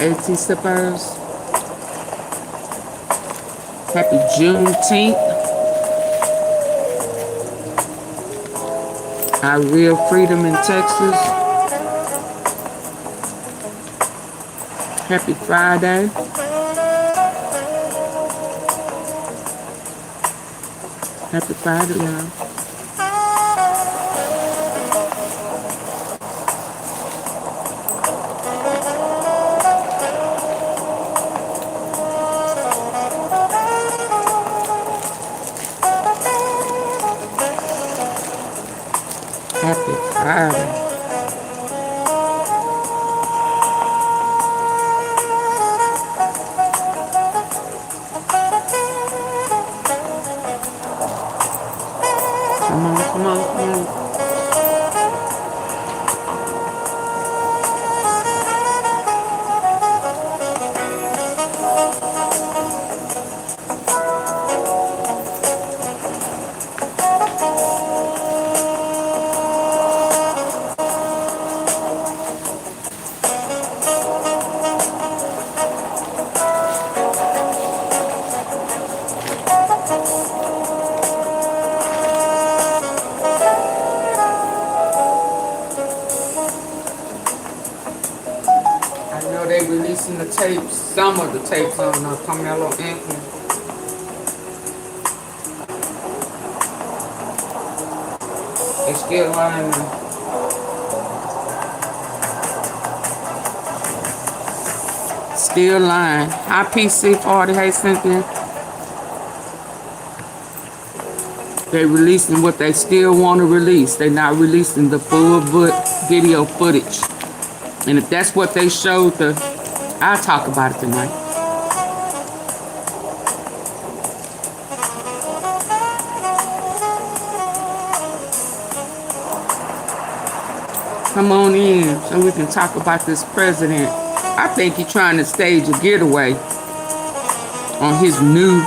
AT Sippers. Happy Juneteenth. Our real freedom in Texas. Happy Friday. Happy Friday, y'all. Happy Friday. Come on, come on, come on. They releasing the tapes, some of the tapes on Carmelo Anthony. They still lying now. Still lying. Hi PC40, hey Cynthia. They releasing what they still want to release. They not releasing the full video footage. And if that's what they showed, I'll talk about it tonight. Come on in so we can talk about this president. I think he's trying to stage a getaway on his new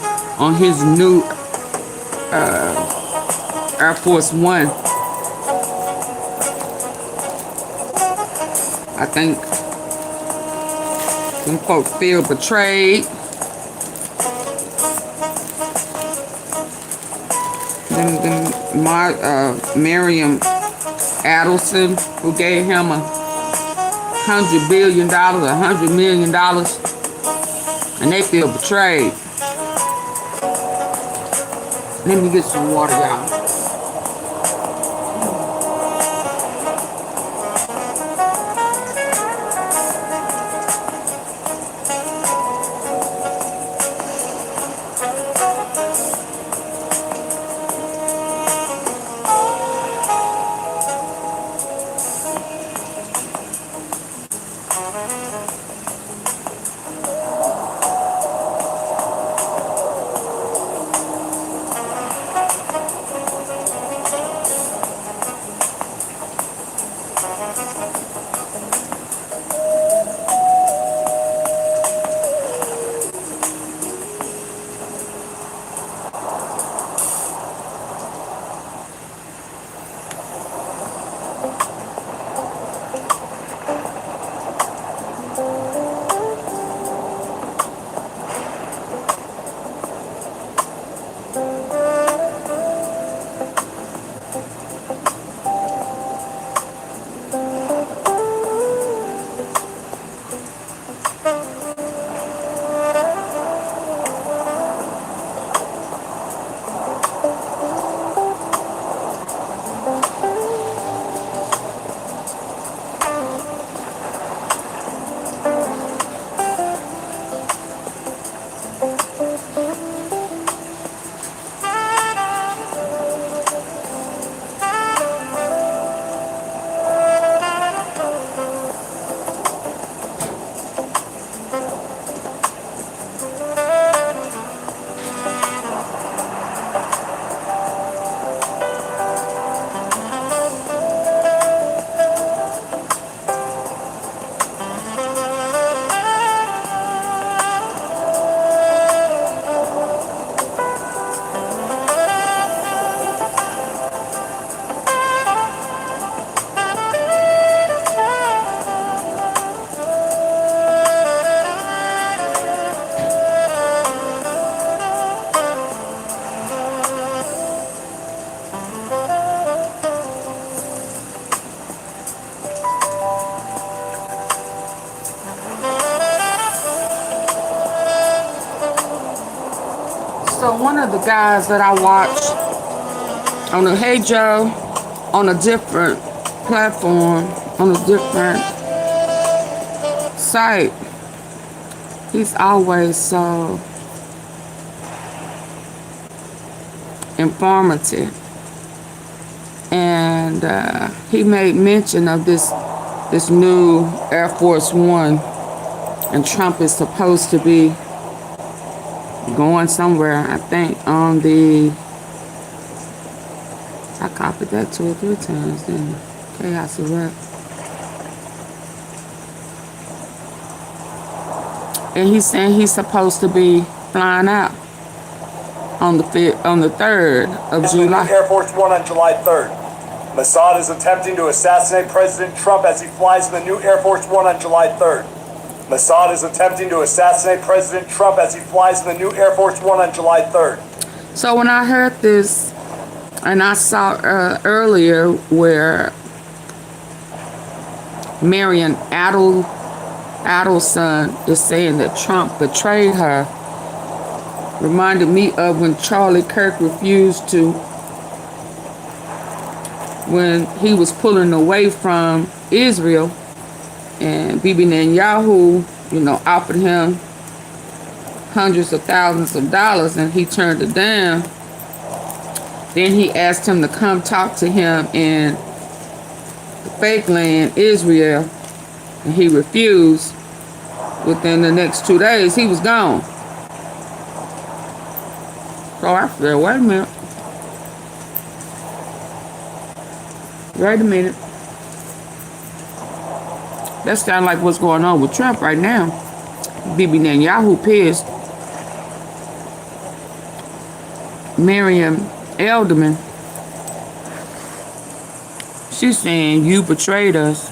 Air Force One. I think some folks feel betrayed. Then Miriam Adelson, who gave him $100 billion, $100 million, and they feel betrayed. Let me get some water, y'all. one of the guys that I watch on the Hey Joe, on a different platform, on a different site, he's always so informative. And he made mention of this new Air Force One, and Trump is supposed to be going somewhere, I think, on the... I copied that 2 or 3 times, didn't I? Chaos Erect. And he's saying he's supposed to be flying out on the 3rd of July. Air Force One on July 3rd. Mossad is attempting to assassinate President Trump as he flies in the new Air Force One on July 3rd. Mossad is attempting to assassinate President Trump as he flies in the new Air Force One on July 3rd. So when I heard this, and I saw earlier where Marion Adelson is saying that Trump betrayed her, reminded me of when Charlie Kirk refused to, when he was pulling away from Israel, and Bibi Netanyahu, offered him hundreds of thousands of dollars, and he turned it down. Then he asked him to come talk to him in the fake land, Israel, and he refused. Within the next 2 days, he was gone. So I said, wait a minute. Wait a minute. That sounds like what's going on with Trump right now. Bibi Netanyahu pissed. Miriam Elderman, she's saying, you betrayed us.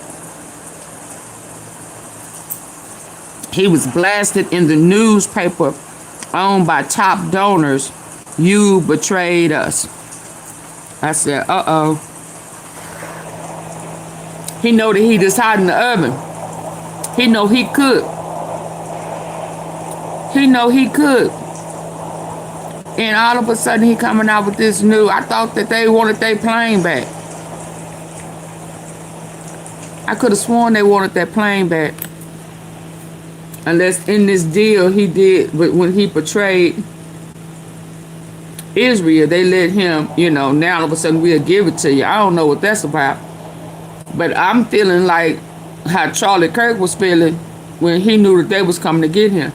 He was blasted in the newspaper owned by top donors. You betrayed us. I said, uh-oh. He know that he just hot in the oven. He know he could. He know he could. And all of a sudden he coming out with this new, I thought that they wanted their plane back. I could have sworn they wanted that plane back. Unless in this deal he did, but when he betrayed Israel, they let him, now all of a sudden we'll give it to you. I don't know what that's about. But I'm feeling like how Charlie Kirk was feeling when he knew that they was coming to get him.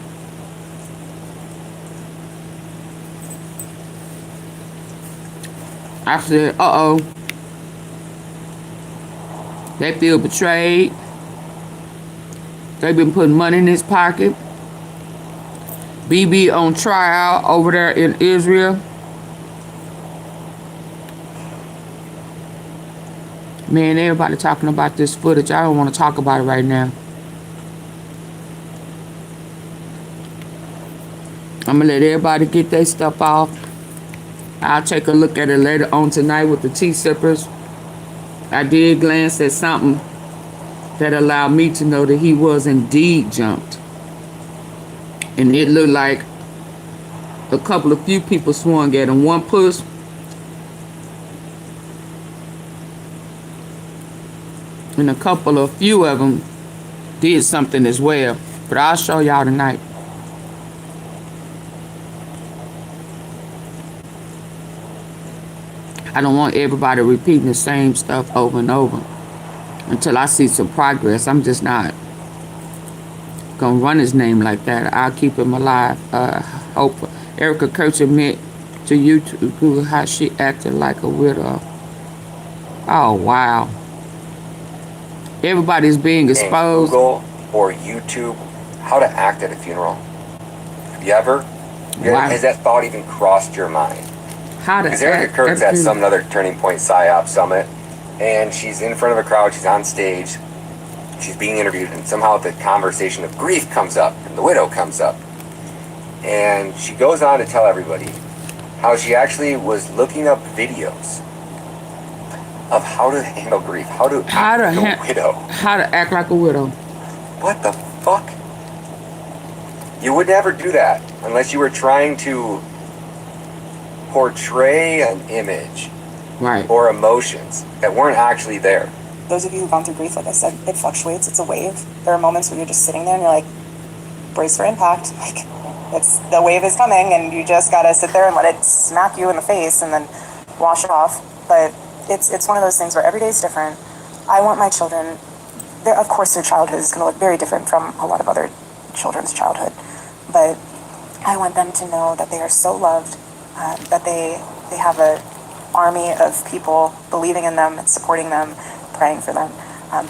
I said, uh-oh. They feel betrayed. They've been putting money in his pocket. BB on trial over there in Israel. Man, everybody talking about this footage. I don't want to talk about it right now. I'm going to let everybody get their stuff off. I'll take a look at it later on tonight with the tea sippers. I did glance at something that allowed me to know that he was indeed jumped. And it looked like a few people swung at him. One push. And a few of them did something as well. But I'll show y'all tonight. I don't want everybody repeating the same stuff over and over. Until I see some progress, I'm just not gonna run his name like that. I'll keep him alive. Hope Erica Kurtz admit to YouTube how she acted like a widow. Oh wow. Everybody's being exposed. Google or YouTube how to act at a funeral. Have you ever? Wow. Has that thought even crossed your mind? How to Because Erica Kurtz at some other Turning Point PSYOP summit, and she's in front of a crowd, she's on stage, she's being interviewed, and somehow the conversation of grief comes up, and the widow comes up. And she goes on to tell everybody how she actually was looking up videos of how to handle grief, how to act like a widow. How to act like a widow. What the fuck? You would never do that unless you were trying to portray an image Right. or emotions that weren't actually there. Those of you who've gone through grief, like I said, it fluctuates. It's a wave. There are moments where you're just sitting there and you're like, brace for impact. Like, the wave is coming, and you just gotta sit there and let it smack you in the face and then wash it off. But it's one of those things where every day is different. I want my children, of course their childhood is gonna look very different from a lot of other children's childhood, but I want them to know that they are so loved, that they have an army of people believing in them and supporting them, praying for them.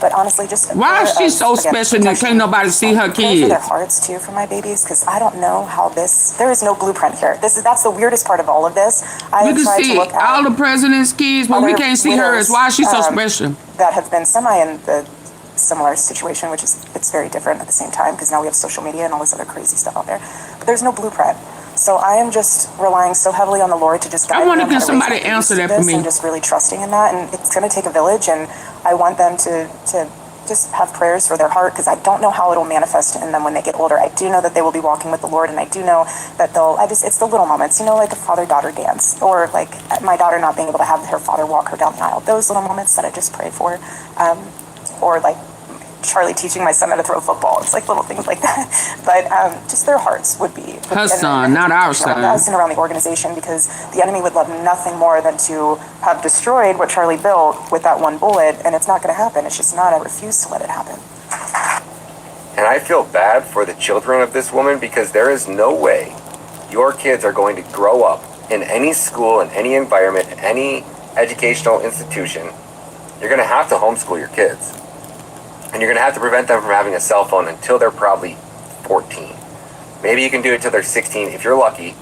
But honestly, just why is she so special that can't nobody see her kids? For their kids? hearts too, for my babies, because I don't know how there is no blueprint here. That's the weirdest part of all of this. You can see all the president's kids, but we can't see hers. Why is she so special? That have been semi in the similar situation, which is, it's very different at the same time, because now we have social media and all this other crazy stuff out there. But there's no blueprint. So I am just relying so heavily on the Lord to just guide me. I want to get somebody to answer that for me. And just really trusting in that. And it's going to take a village, and I want them to just have prayers for their heart, because I don't know how it'll manifest in them when they get older. I do know that they will be walking with the Lord, and I do know that it's the little moments, like a father-daughter dance, or like my daughter not being able to have her father walk her down the aisle. Those little moments that I just pray for. Or like Charlie teaching my son how to throw a football. It's like little things like that. But just their hearts would be. Her son, not our son. Us and around the organization, because the enemy would love nothing more than to have destroyed what Charlie built with that one bullet, and it's not going to happen. It's just not. I refuse to let it happen. And I feel bad for the children of this woman, because there is no way your kids are going to grow up in any school, in any environment, in any educational institution. You're going to have to homeschool your kids. And you're going to have to prevent them from having a cell phone until they're probably 14. Maybe you can do it till they're 16 if you're lucky.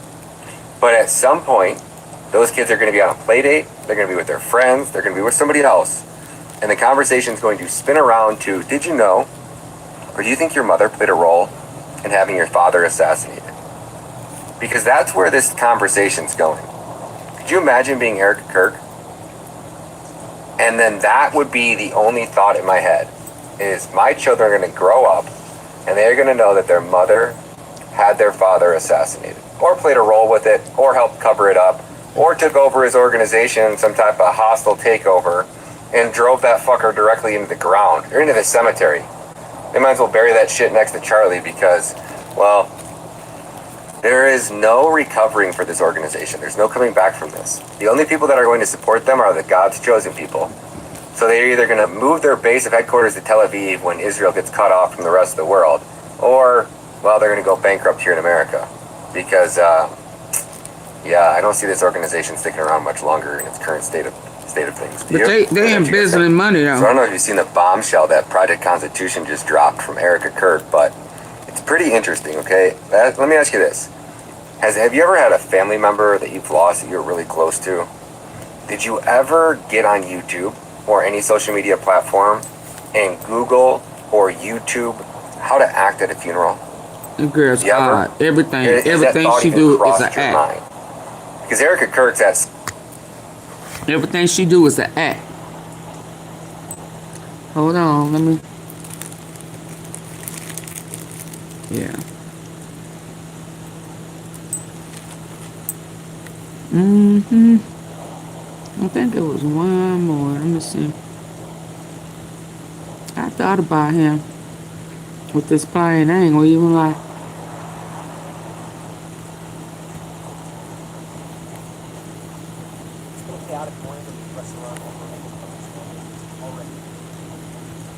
But at some point, those kids are going to be on a play date. They're going to be with their friends. They're going to be with somebody else. And the conversation is going to spin around to, did you know, or do you think your mother played a role in having your father assassinated? Because that's where this conversation's going. Could you imagine being Eric Kirk? And then that would be the only thought in my head. Is my children are going to grow up, and they're going to know that their mother had their father assassinated, or played a role with it, or helped cover it up, or took over his organization, some type of hostile takeover, and drove that fucker directly into the ground, or into the cemetery. They might as well bury that shit next to Charlie, because, well, there is no recovering for this organization. There's no coming back from this. The only people that are going to support them are the God's chosen people. So they're either going to move their base of headquarters to Tel Aviv when Israel gets cut off from the rest of the world, or, well, they're going to go bankrupt here in America. Because, I don't see this organization sticking around much longer in its current state of things. But they embezzling money, though. So I don't know if you've seen the bombshell that Project Constitution just dropped from Erica Kirk, but it's pretty interesting, okay? Let me ask you this. Have you ever had a family member that you've lost that you're really close to? Did you ever get on YouTube or any social media platform and Google or YouTube how to act at a funeral? The girl's hard. Everything she do is an act. Mind? Because Erica Kirk's at... Everything she do is an act. Hold on, let me... Yeah. I think it was one more. Let me see. I thought about him with this plane. I ain't gonna even lie.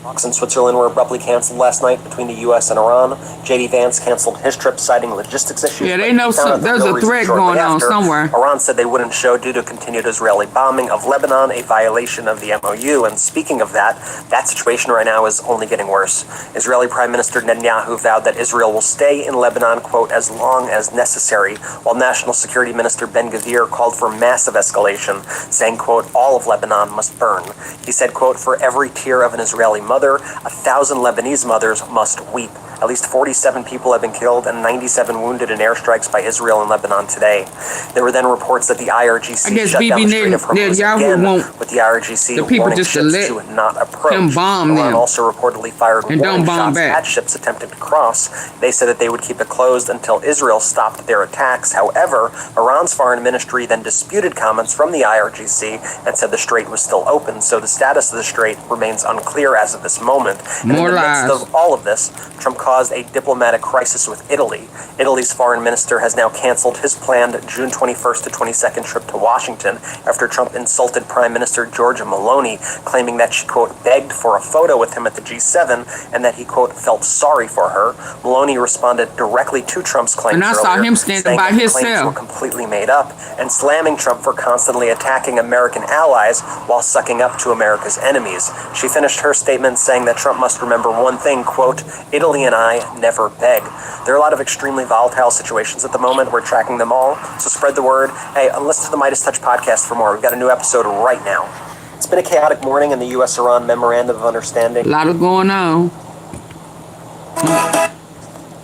Talks in Switzerland were abruptly canceled last night between the U.S. and Iran. J.D. Vance canceled his trip, citing logistics issues. Yeah, they know there's a threat going on somewhere. Iran said they wouldn't show due to continued Israeli bombing of Lebanon, a violation of the MOU. And speaking of that situation right now is only getting worse. Israeli Prime Minister Netanyahu vowed that Israel will stay in Lebanon, quote, as long as necessary, while National Security Minister Ben Gvir called for massive escalation, saying, quote, all of Lebanon must burn. He said, quote, for every tear of an Israeli mother, 1,000 Lebanese mothers must weep. At least 47 people have been killed and 97 wounded in airstrikes by Israel and Lebanon today. There were then reports that the IRGC I guess shut down the Strait of Hormuz Netanyahu again, want with the IRGC the people warning just to ships let to not approach. him bomb Iran them also reportedly fired and don't warning bomb shots back. at ships attempting to cross. They said that they would keep it closed until Israel stopped their attacks. However, Iran's foreign ministry then disputed comments from the IRGC and said the strait was still open. So the status of the strait remains unclear as of this moment. And More in the lies. midst of all of this, Trump caused a diplomatic crisis with Italy. Italy's foreign minister has now canceled his planned June 21st to 22nd trip to Washington after Trump insulted Prime Minister Giorgia Meloni, claiming that she, quote, begged for a photo with him at the G7 and that he, quote, felt sorry for her. Meloni responded directly to Trump's claims And I saw earlier, him standing saying by that the himself. claims were completely made up and slamming Trump for constantly attacking American allies while sucking up to America's enemies. She finished her statement saying that Trump must remember one thing, quote, Italy and I never beg. There are a lot of extremely volatile situations at the moment. We're tracking them all. So spread the word. Hey, listen to the Midas Touch podcast for more. We've got a new episode right now. It's been a chaotic morning in the U.S.-Iran Memorandum of Understanding. A lot of going on.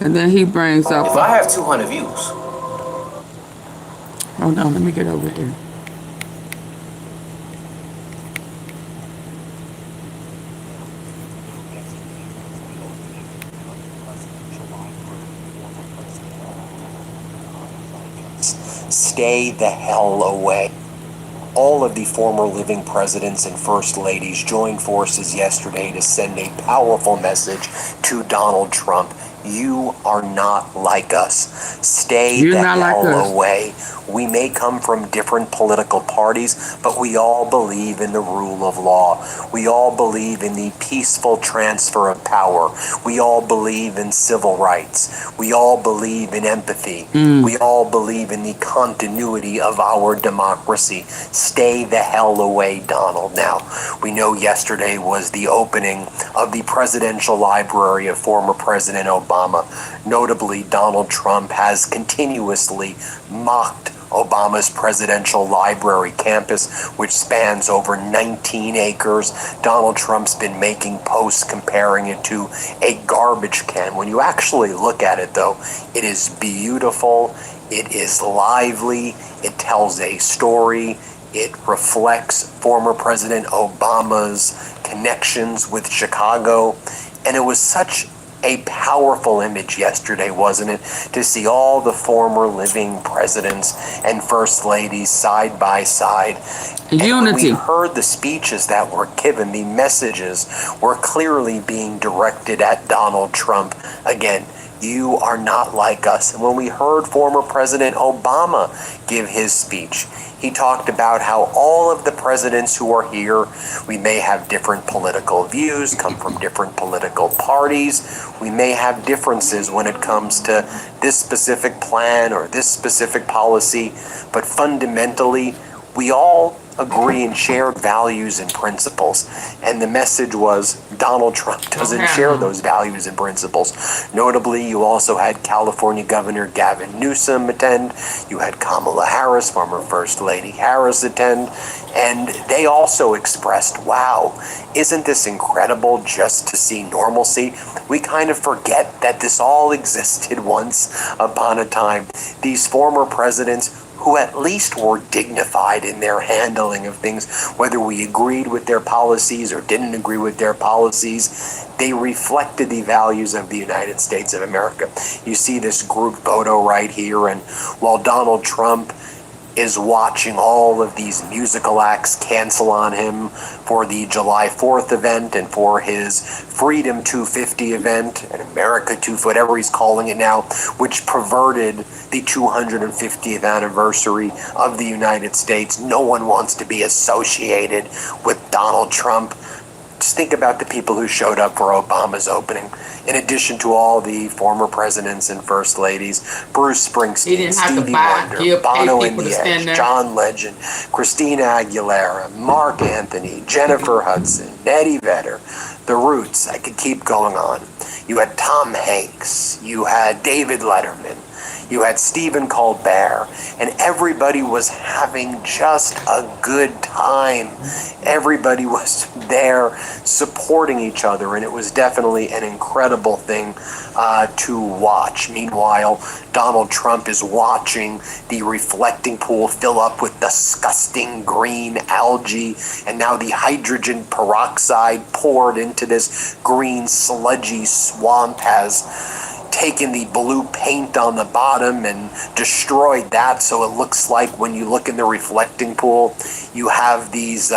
And then he brings up... If I have 200 views, Hold on, let me get over here. Stay the hell away. All of the former living presidents and first ladies joined forces yesterday to send a powerful message to Donald Trump. You are not like us. Stay You're the not like hell us. away. We may come from different political parties, but we all believe in the rule of law. We all believe in the peaceful transfer of power. We all believe in civil rights. We all believe in empathy. We all believe in the continuity of our democracy. Stay the hell away, Donald. Now, we know yesterday was the opening of the presidential library of former President Obama. Notably, Donald Trump has continuously mocked Obama's presidential library campus, which spans over 19 acres. Donald Trump's been making posts comparing it to a garbage can. When you actually look at it, though, it is beautiful, it is lively, it tells a story, it reflects former President Obama's connections with Chicago, and it was such a powerful image yesterday, wasn't it, to see all the former living presidents and first ladies side by side. And when we heard the speeches that were given, the messages were clearly being directed at Donald Trump. Again, you are not like us. And when we heard former President Obama give his speech, he talked about how all of the presidents who are here, we may have different political views, come from different political parties. We may have differences when it comes to this specific plan or this specific policy, but fundamentally, we all agree and share values and principles. And the message was Donald Trump doesn't share those values and principles. Notably, you also had California Governor Gavin Newsom attend. You had Kamala Harris, former First Lady Harris, attend. And they also expressed, wow, isn't this incredible just to see normalcy? We kind of forget that this all existed once upon a time. These former presidents who at least were dignified in their handling of things, whether we agreed with their policies or didn't agree with their policies, they reflected the values of the United States of America. You see this group photo right here, and while Donald Trump is watching all of these musical acts cancel on him for the July 4th event and for his Freedom 250 event, and America 2, whatever he's calling it now, which perverted the 250th anniversary of the United States. No one wants to be associated with Donald Trump. Just think about the people who showed up for Obama's opening. In addition to all the former presidents and first ladies, Bruce Springsteen, Stevie Wonder, Bono and the Edge, John Legend, Christina Aguilera, Mark Anthony, Jennifer Hudson, Eddie Vedder, The Roots. I could keep going on. You had Tom Hanks. You had David Letterman. You had Stephen Colbert, and everybody was having just a good time. Everybody was there supporting each other, and it was definitely an incredible thing to watch. Meanwhile, Donald Trump is watching the reflecting pool fill up with disgusting green algae, and now the hydrogen peroxide poured into this green sludgy swamp has taken the blue paint on the bottom and destroyed that, so it looks like when you look in the reflecting pool, you have these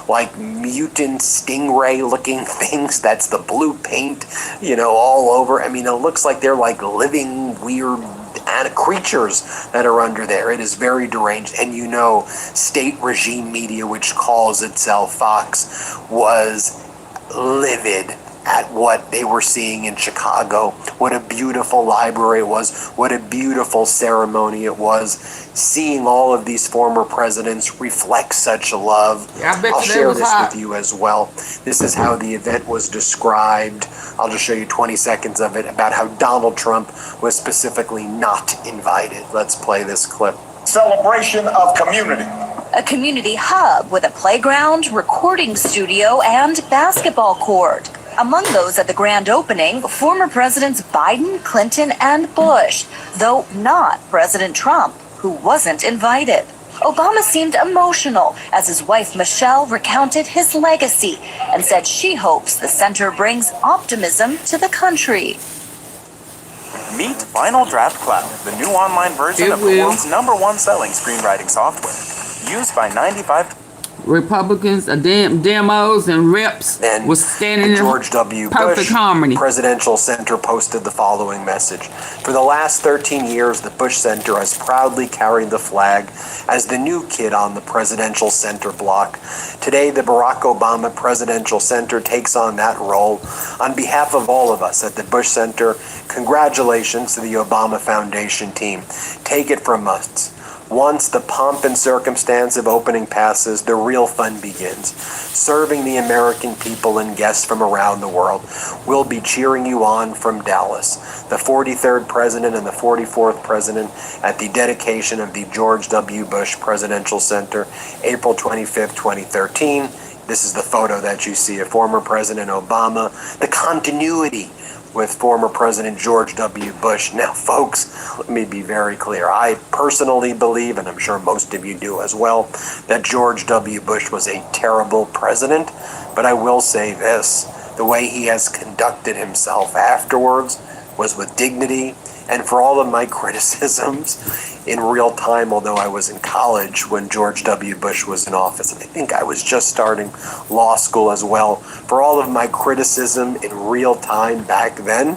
like mutant stingray looking things. That's the blue paint, all over. I mean, it looks like they're like living weird creatures that are under there. It is very deranged. And state regime media, which calls itself Fox, was livid at what they were seeing in Chicago. What a beautiful library it was. What a beautiful ceremony it was. Seeing all of these former presidents reflect such love. Yeah, I bet I'll you share was this hot. with you as well. This is how the event was described. I'll just show you 20 seconds of it about how Donald Trump was specifically not invited. Let's play this clip. Celebration of community. A community hub with a playground, recording studio, and basketball court. Among those at the grand opening, former Presidents Biden, Clinton, and Bush, though not President Trump, who wasn't invited. Obama seemed emotional as his wife Michelle recounted his legacy and said she hopes the center brings optimism to the country. Meet Final Draft Cloud, the new online version of the world's #1 selling screenwriting software, used by 95 Republicans, demos, and reps Then was standing the in George W. perfect Bush harmony. Presidential Center posted the following message. For the last 13 years, the Bush Center has proudly carried the flag as the new kid on the Presidential Center block. Today, the Barack Obama Presidential Center takes on that role. On behalf of all of us at the Bush Center, congratulations to the Obama Foundation team. Take it from us. Once the pomp and circumstance of opening passes, the real fun begins. Serving the American people and guests from around the world. We'll be cheering you on from Dallas, the 43rd president and the 44th president at the dedication of the George W. Bush Presidential Center, April 25th, 2013. This is the photo that you see of former President Obama. The continuity with former President George W. Bush. Now, folks, let me be very clear. I personally believe, and I'm sure most of you do as well, that George W. Bush was a terrible president. But I will say this, the way he has conducted himself afterwards was with dignity. And for all of my criticisms in real time, although I was in college when George W. Bush was in office, and I think I was just starting law school as well, for all of my criticism in real time back then,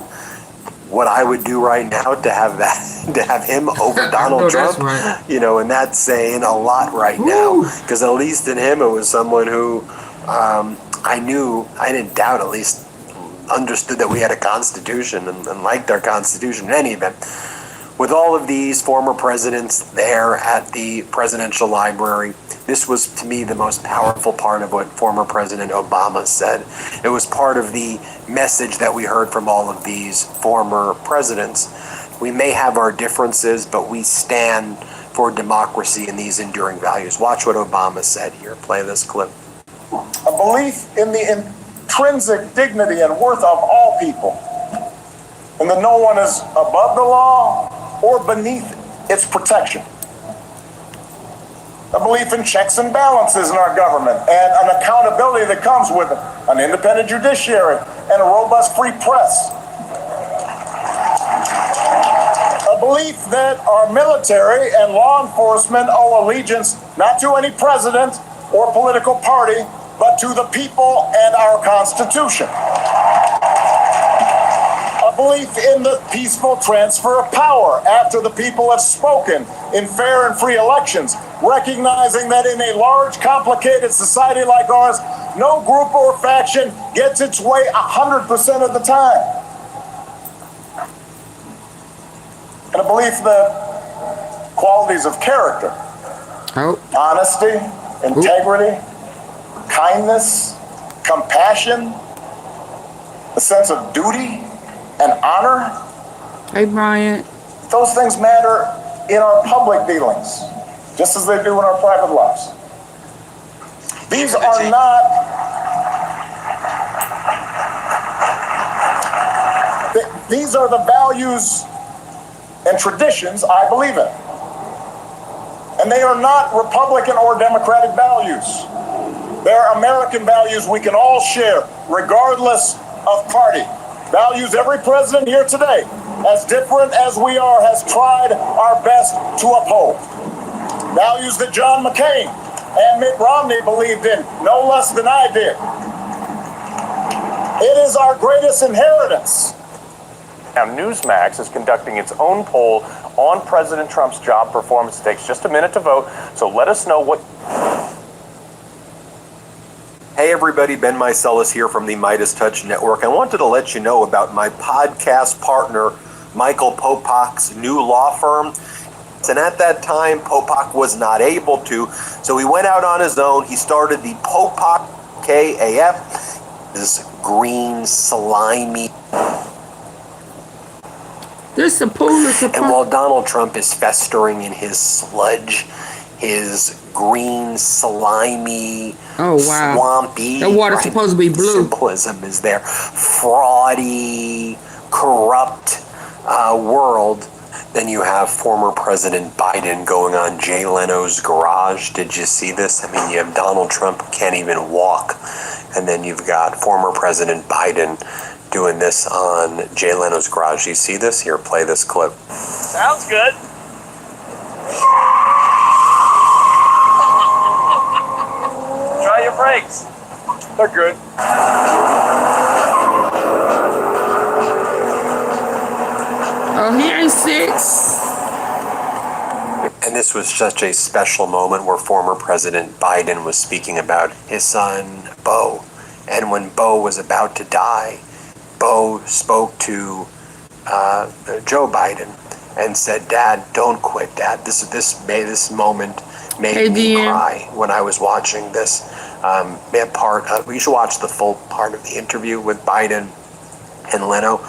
what I would do right now to have him over Donald Trump, right. And that's saying a lot right now, because at least in him, it was someone who I didn't doubt, at least understood that we had a constitution and liked our constitution in any event. With all of these former presidents there at the presidential library, this was to me the most powerful part of what former President Obama said. It was part of the message that we heard from all of these former presidents. We may have our differences, but we stand for democracy and these enduring values. Watch what Obama said here. Play this clip. A belief in the intrinsic dignity and worth of all people, and that no one is above the law or beneath its protection. A belief in checks and balances in our government and an accountability that comes with it, an independent judiciary and a robust free press. A belief that our military and law enforcement owe allegiance not to any president or political party, but to the people and our Constitution. A belief in the peaceful transfer of power after the people have spoken in fair and free elections, recognizing that in a large, complicated society like ours, no group or faction gets its way 100% of the time. And a belief that qualities of character, honesty, integrity, kindness, compassion, a sense of duty and honor. Hey, Brian. Those things matter in our public dealings, just as they do in our private lives. These are not, these are the values and traditions I believe in. And they are not Republican or Democratic values. They're American values we can all share, regardless of party. Values every president here today, as different as we are, has tried our best to uphold. Values that John McCain and Mitt Romney believed in no less than I did. It is our greatest inheritance. Now, Newsmax is conducting its own poll on President Trump's job performance. It takes just a minute to vote, so let us know what... Hey everybody, Ben Meiselas here from the Midas Touch Network. I wanted to let you know about my podcast partner, Michael Popak's new law firm. And at that time, Popak was not able to, so he went out on his own. He started the Popak KAF, this green, slimy... This a pool is a And while Donald Trump is festering in his sludge, his green, slimy, swampy... That water's supposed to be blue. Symbolism is there. Fraudy, corrupt world. Then you have former President Biden going on Jay Leno's garage. Did you see this? I mean, you have Donald Trump who can't even walk. And then you've got former President Biden doing this on Jay Leno's garage. You see this? Here, play this clip. Sounds good. Try your brakes. They're good. Oh, he ain't 6. And this was such a special moment where former President Biden was speaking about his son, Beau. And when Beau was about to die, Beau spoke to Joe Biden and said, "Dad, don't quit, Dad." This moment made me cry when I was watching this. You should watch the full part of the interview with Biden and Leno,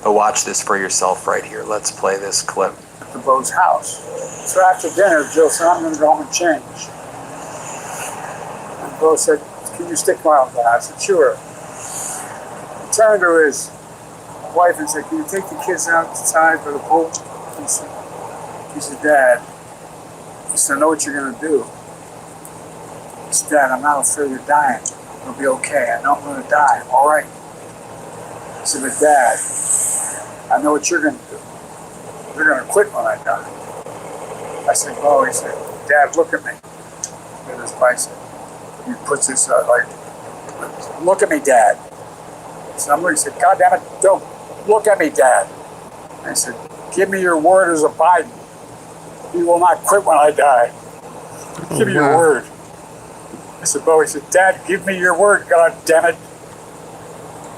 but watch this for yourself right here. Let's play this clip. To Beau's house. So after dinner, Jill said, "I'm going to go home and change." And Beau said, "Can you stick around, Dad?" I said, "Sure." He turned to his wife and said, "Can you take the kids outside for the pool?" He said, "Dad," he said, "I know what you're going to do." He said, "Dad, I'm not afraid of dying. It'll be okay. I know I'm going to die. All right." He said, "But Dad, I know what you're going to do. You're going to quit when I die." I said, "Oh," he said, "Dad, look at me." With his bicep. He puts his, "Look at me, Dad." Somebody said, "God damn it, don't look at me, Dad." I said, "Give me your word as a Biden. You will not quit when I die. Give me your word." I said, "Beau," he said, "Dad, give me your word, God damn it."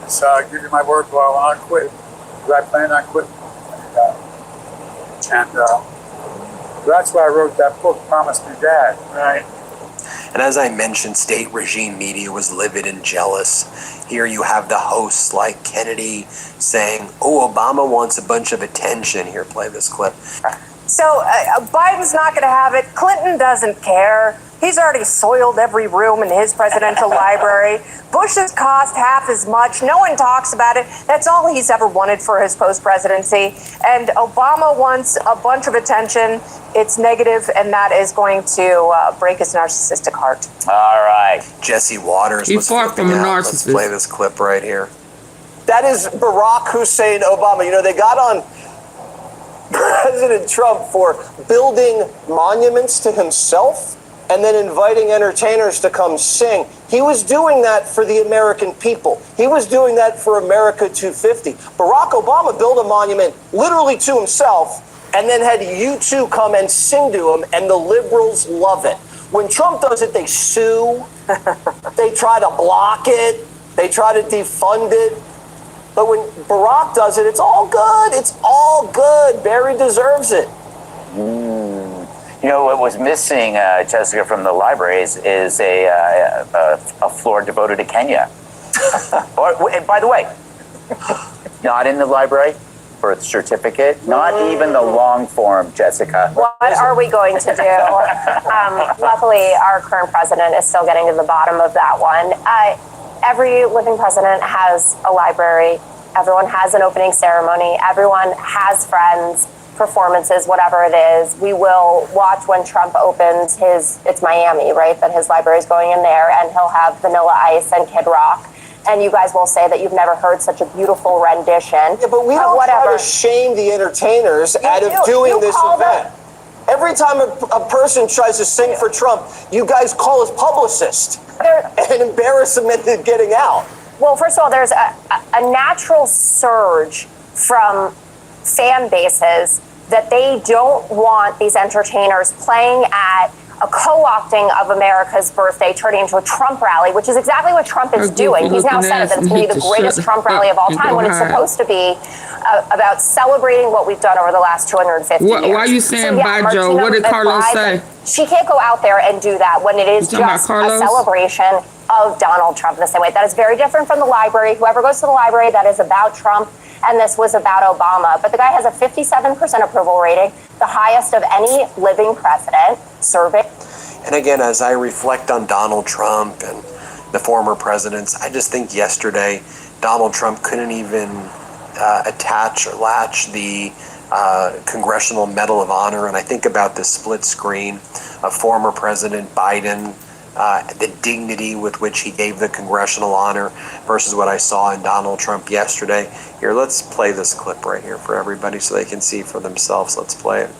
So I'll give you my word, Beau, I will not quit. Because I plan on quitting. And that's why I wrote that book, Promise Me, Dad, right? And as I mentioned, state regime media was livid and jealous. Here you have the hosts like Kennedy saying, "Oh, Obama wants a bunch of attention." Here, play this clip. So Biden's not going to have it. Clinton doesn't care. He's already soiled every room in his presidential library. Bush has cost half as much. No one talks about it. That's all he's ever wanted for his post-presidency. And Obama wants a bunch of attention. It's negative, and that is going to break his narcissistic heart. All right. Jesse Waters He was fought from a flipping out. narcissist. Let's play this clip right here. That is Barack Hussein Obama. You know, they got on President Trump for building monuments to himself and then inviting entertainers to come sing. He was doing that for the American people. He was doing that for America 250. Barack Obama built a monument literally to himself and then had U2 come and sing to him, and the liberals love it. When Trump does it, they sue. They try to block it. They try to defund it. But when Barack does it, it's all good. It's all good. Barry deserves it. You know, what was missing, Jessica, from the libraries is a floor devoted to Kenya. And by the way, not in the library, birth certificate, not even the long form, Jessica. What are we going to do? Luckily, our current president is still getting to the bottom of that one. Every living president has a library. Everyone has an opening ceremony. Everyone has friends, performances, whatever it is. We will watch when Trump opens it's Miami, right? That his library is going in there, and he'll have Vanilla Ice and Kid Rock. And you guys will say that you've never heard such a beautiful rendition. Yeah, but we don't try to shame the entertainers out of doing this event. Every time a person tries to sing for Trump, you guys call his publicist and embarrass him into getting out. Well, first of all, there's a natural surge from fan bases that they don't want these entertainers playing at a co-opting of America's birthday turning into a Trump rally, which is exactly what Trump is doing. He's now said that it's going to be the greatest Trump rally of all time when it's supposed to be about celebrating what we've done over the last 250 years. Why are you saying bye, Joe? What did Carlos say? She can't go out there and do that when it is just a celebration of Donald Trump in the same way. That is very different from the library. Whoever goes to the library, that is about Trump, and this was about Obama. But the guy has a 57% approval rating, the highest of any living president serving. And again, as I reflect on Donald Trump and the former presidents, I just think yesterday Donald Trump couldn't even attach or latch the Congressional Medal of Honor. And I think about the split screen of former President Biden, the dignity with which he gave the congressional honor versus what I saw in Donald Trump yesterday. Here, let's play this clip right here for everybody so they can see for themselves. Let's play it.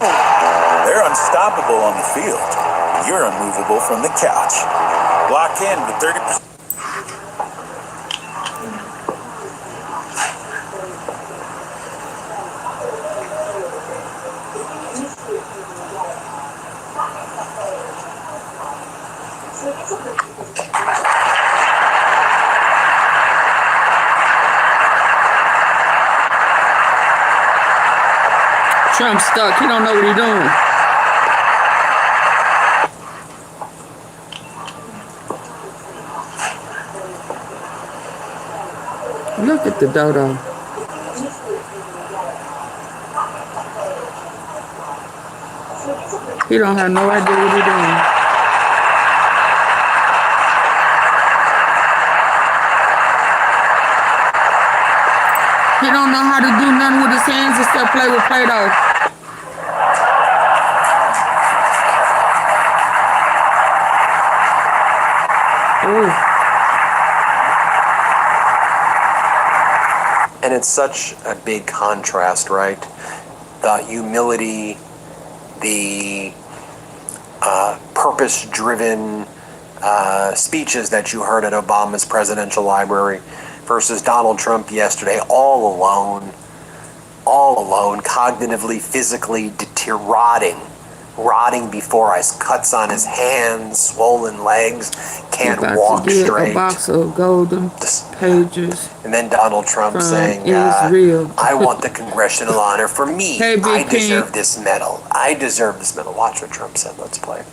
They're unstoppable on the field. You're unmovable from the couch. Lock in with 30%. Trump's stuck. He don't know what he's doing. Look at the dodo. He don't have no idea what he's doing. He don't know how to do nothing with his hands except play with Play-Doh. Ooh. And it's such a big contrast, right? The humility, the purpose-driven speeches that you heard at Obama's presidential library versus Donald Trump yesterday, all alone, cognitively, physically rotting before eyes, cuts on his hands, swollen legs, can't walk straight. A box of golden pages. And then Donald Trump saying, I want the congressional honor for me. Hey, I deserve this medal. I deserve this medal. Watch what Trump said. Let's play.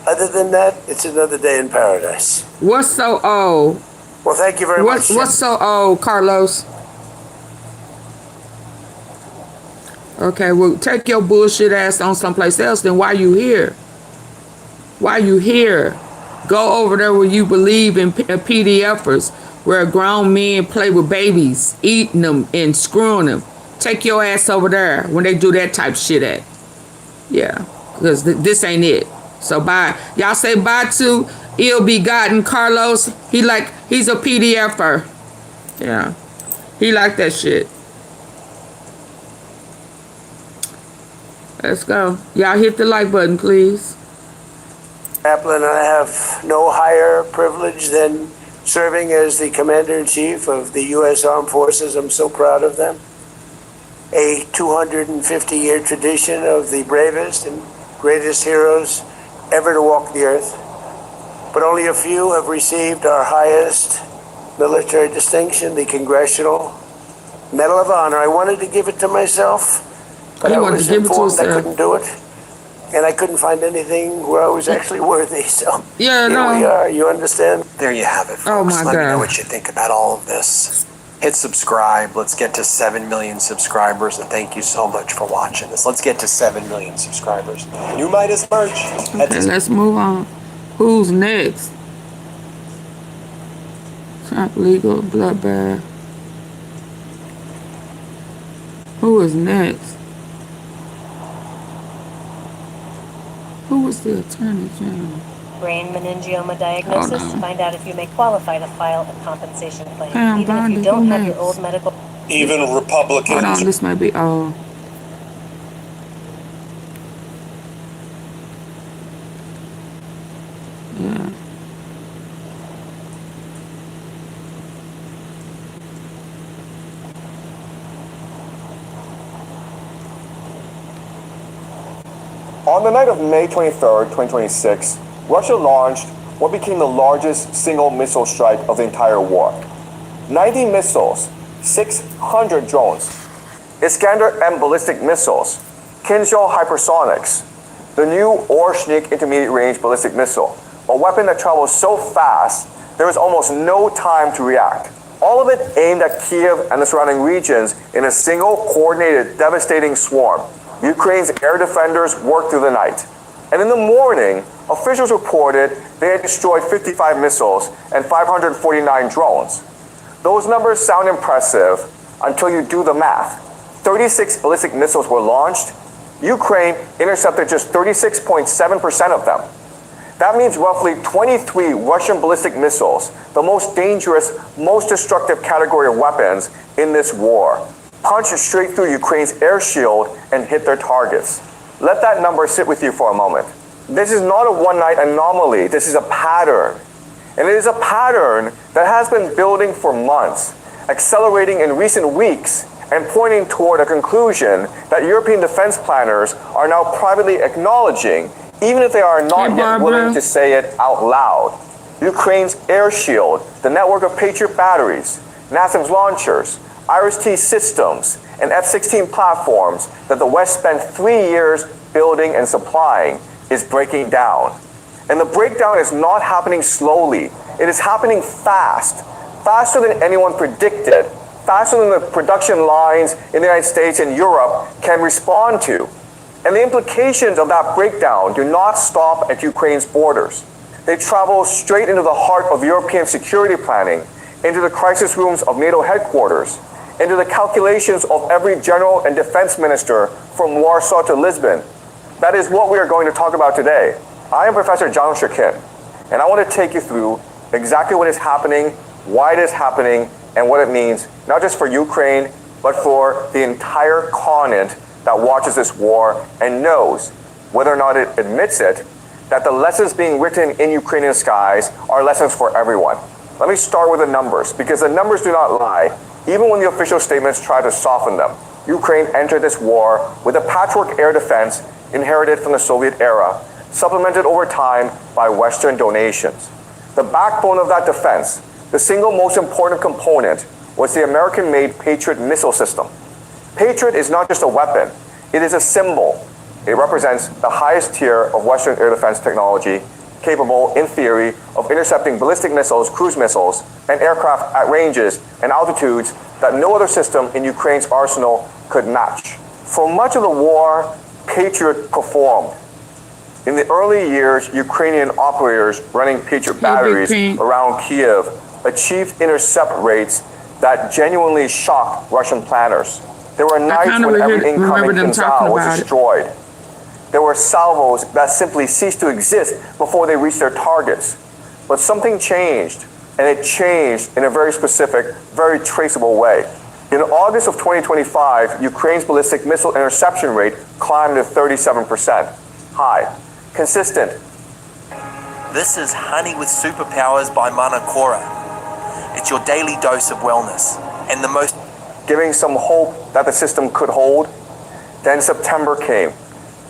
Other than that, it's another day in paradise. What's so old? Well, thank you very much. What's so old, Carlos? Okay, well, take your bullshit ass on someplace else. Then why you here? Why you here? Go over there where you believe in PDFers, where grown men play with babies, eating them and screwing them. Take your ass over there when they do that type of shit at. Yeah, because this ain't it. So bye. Y'all say bye to ill-begotten Carlos. He's a PDFer. Yeah, he like that shit. Let's go. Y'all hit the like button, please. Kaplan, I have no higher privilege than serving as the Commander-in-Chief of the U.S. Armed Forces. I'm so proud of them. A 250-year tradition of the bravest and greatest heroes ever to walk the earth. But only a few have received our highest military distinction, the Congressional Medal of Honor. I wanted to give it to myself, but I was informed I couldn't do it. And I couldn't find anything where I was actually worthy, so yeah, here we are, you understand? There you have it, folks. Oh my Let me know God. what you think about all of this. Hit subscribe. Let's get to 7 million subscribers, and thank you so much for watching this. Let's get to 7 million subscribers. New Midas merch. Okay, let's move on. Who's next? Trump legal bloodbath. Who is next? Who was the Attorney General? Brain meningioma diagnosis to find out if you may qualify to file a compensation claim, Pam even if Bondi, you don't who have your next? old medical. Even Republicans. Hold on, this might be all. Yeah. On the night of May 23rd, 2026, Russia launched what became the largest single missile strike of the entire war. 90 missiles, 600 drones, Iskander-M ballistic missiles, Kinzhal hypersonics, the new Orshnik intermediate-range ballistic missile, a weapon that travels so fast there is almost no time to react. All of it aimed at Kiev and the surrounding regions in a single, coordinated, devastating swarm. Ukraine's air defenders worked through the night. And in the morning, officials reported they had destroyed 55 missiles and 549 drones. Those numbers sound impressive until you do the math. 36 ballistic missiles were launched. Ukraine intercepted just 36.7% of them. That means roughly 23 Russian ballistic missiles, the most dangerous, most destructive category of weapons in this war, punched straight through Ukraine's air shield and hit their targets. Let that number sit with you for a moment. This is not a one-night anomaly. This is a pattern. And it is a pattern that has been building for months, accelerating in recent weeks, and pointing toward a conclusion that European defense planners are now privately acknowledging, even if they are not yet willing to say it out loud. Ukraine's air shield, the network of Patriot batteries, NASAMS launchers, Iris-T systems, and F-16 platforms that the West spent 3 years building and supplying is breaking down. And the breakdown is not happening slowly. It is happening fast, faster than anyone predicted, faster than the production lines in the United States and Europe can respond to. And the implications of that breakdown do not stop at Ukraine's borders. They travel straight into the heart of European security planning, into the crisis rooms of NATO headquarters, into the calculations of every general and defense minister from Warsaw to Lisbon. That is what we are going to talk about today. I am Professor John Shakin, and I want to take you through exactly what is happening, why it is happening, and what it means, not just for Ukraine, but for the entire continent that watches this war and knows, whether or not it admits it, that the lessons being written in Ukrainian skies are lessons for everyone. Let me start with the numbers, because the numbers do not lie, even when the official statements try to soften them. Ukraine entered this war with a patchwork air defense inherited from the Soviet era, supplemented over time by Western donations. The backbone of that defense, the single most important component, was the American-made Patriot missile system. Patriot is not just a weapon, it is a symbol. It represents the highest tier of Western air defense technology, capable, in theory, of intercepting ballistic missiles, cruise missiles, and aircraft at ranges and altitudes that no other system in Ukraine's arsenal could match. For much of the war, Patriot performed. In the early years, Ukrainian operators running Patriot batteries around Kiev achieved intercept rates that genuinely shocked Russian planners. There were nights when every incoming Kinzhal was destroyed. There were salvos that simply ceased to exist before they reached their targets. But something changed, and it changed in a very specific, very traceable way. In August of 2025, Ukraine's ballistic missile interception rate climbed to 37%. High. Consistent. This is Honey with Superpowers by Mana Kora. It's your daily dose of wellness, and the most... Giving some hope that the system could hold. Then September came.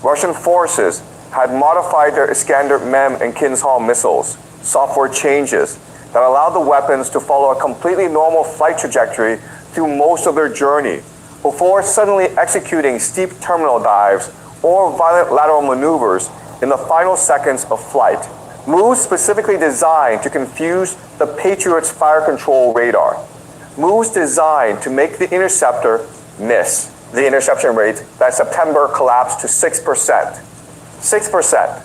Russian forces had modified their Iskander-M and Kinzhal missiles, software changes that allowed the weapons to follow a completely normal flight trajectory through most of their journey, before suddenly executing steep terminal dives or violent lateral maneuvers in the final seconds of flight. Moves specifically designed to confuse the Patriot's fire control radar. moves designed to make the interceptor miss. The interception rate that September collapsed to 6%. 6%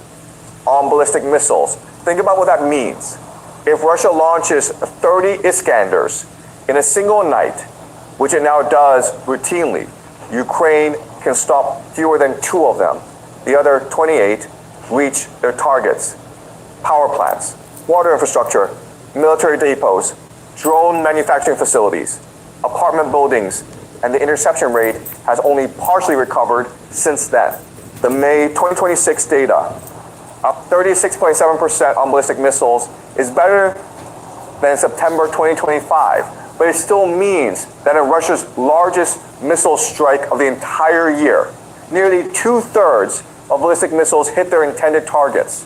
on ballistic missiles. Think about what that means. If Russia launches 30 Iskanders in a single night, which it now does routinely, Ukraine can stop fewer than 2 of them. The other 28 reach their targets. Power plants, water infrastructure, military depots, drone manufacturing facilities, apartment buildings, and the interception rate has only partially recovered since then. The May 2026 data, up 36.7% on ballistic missiles, is better than September 2025, but it still means that in Russia's largest missile strike of the entire year, nearly 2/3 of ballistic missiles hit their intended targets.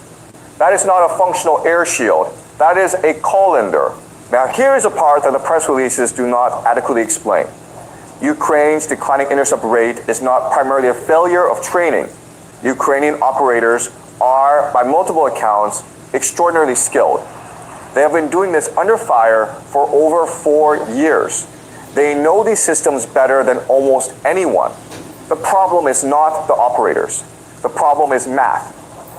That is not a functional air shield, that is a colander. Now here is a part that the press releases do not adequately explain. Ukraine's declining intercept rate is not primarily a failure of training. Ukrainian operators are, by multiple accounts, extraordinarily skilled. They have been doing this under fire for over 4 years. They know these systems better than almost anyone. The problem is not the operators. The problem is math.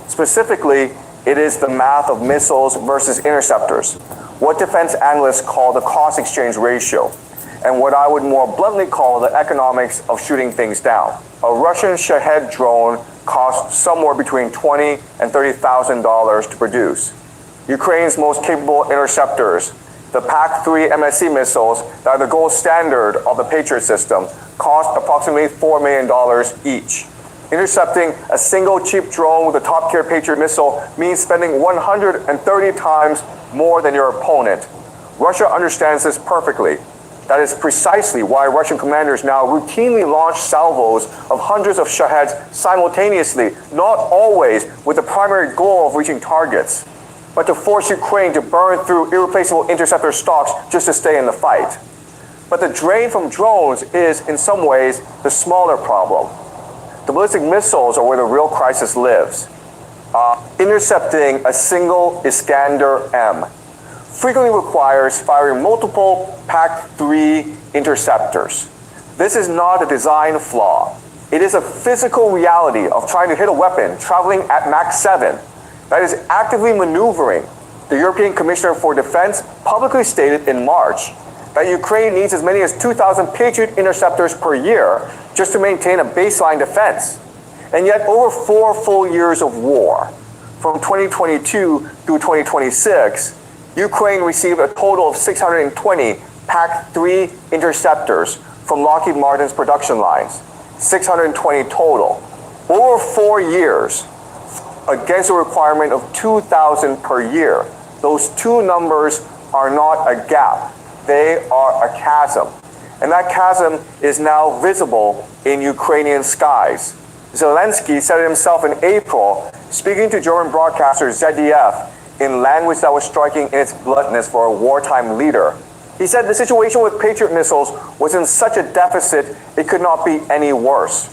Specifically, it is the math of missiles versus interceptors, what defense analysts call the cost exchange ratio, and what I would more bluntly call the economics of shooting things down. A Russian Shahed drone costs somewhere between $20,000 and $30,000 to produce. Ukraine's most capable interceptors, the PAC-3 MSE missiles that are the gold standard of the Patriot system, cost approximately $4 million each. Intercepting a single cheap drone with a top-tier Patriot missile means spending 130 times more than your opponent. Russia understands this perfectly. That is precisely why Russian commanders now routinely launch salvos of hundreds of Shaheds simultaneously, not always with the primary goal of reaching targets, but to force Ukraine to burn through irreplaceable interceptor stocks just to stay in the fight. But the drain from drones is, in some ways, the smaller problem. The ballistic missiles are where the real crisis lives. Intercepting a single Iskander-M frequently requires firing multiple PAC-3 interceptors. This is not a design flaw. It is a physical reality of trying to hit a weapon traveling at Mach 7 that is actively maneuvering. The European Commissioner for Defense publicly stated in March that Ukraine needs as many as 2,000 Patriot interceptors per year just to maintain a baseline defense. And yet over 4 full years of war, from 2022 through 2026, Ukraine received a total of 620 PAC-3 interceptors from Lockheed Martin's production lines. 620 total. Over 4 years, against a requirement of 2,000 per year. Those two numbers are not a gap. They are a chasm. And that chasm is now visible in Ukrainian skies. Zelensky said it himself in April, speaking to German broadcaster ZDF in language that was striking in its bluntness for a wartime leader. He said the situation with Patriot missiles was in such a deficit it could not be any worse.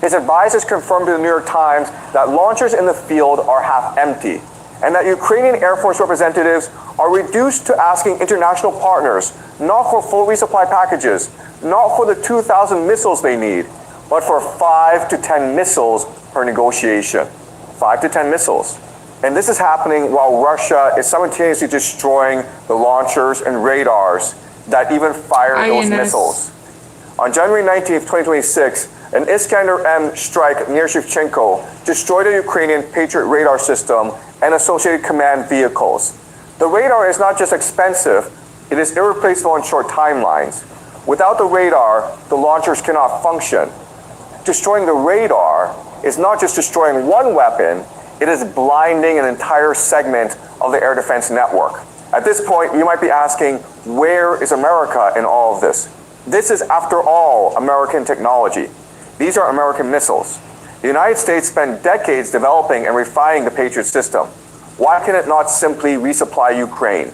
His advisors confirmed to the New York Times that launchers in the field are half empty, and that Ukrainian Air Force representatives are reduced to asking international partners not for full resupply packages, not for the 2,000 missiles they need, but for 5 to 10 missiles per negotiation. 5 to 10 missiles. And this is happening while Russia is simultaneously destroying the launchers and radars that even fire those missiles. On January 19th, 2026, an Iskander-M strike near Shevchenko destroyed a Ukrainian Patriot radar system and associated command vehicles. The radar is not just expensive, it is irreplaceable on short timelines. Without the radar, the launchers cannot function. Destroying the radar is not just destroying one weapon, it is blinding an entire segment of the air defense network. At this point, you might be asking, where is America in all of this? This is, after all, American technology. These are American missiles. The United States spent decades developing and refining the Patriot system. Why can it not simply resupply Ukraine?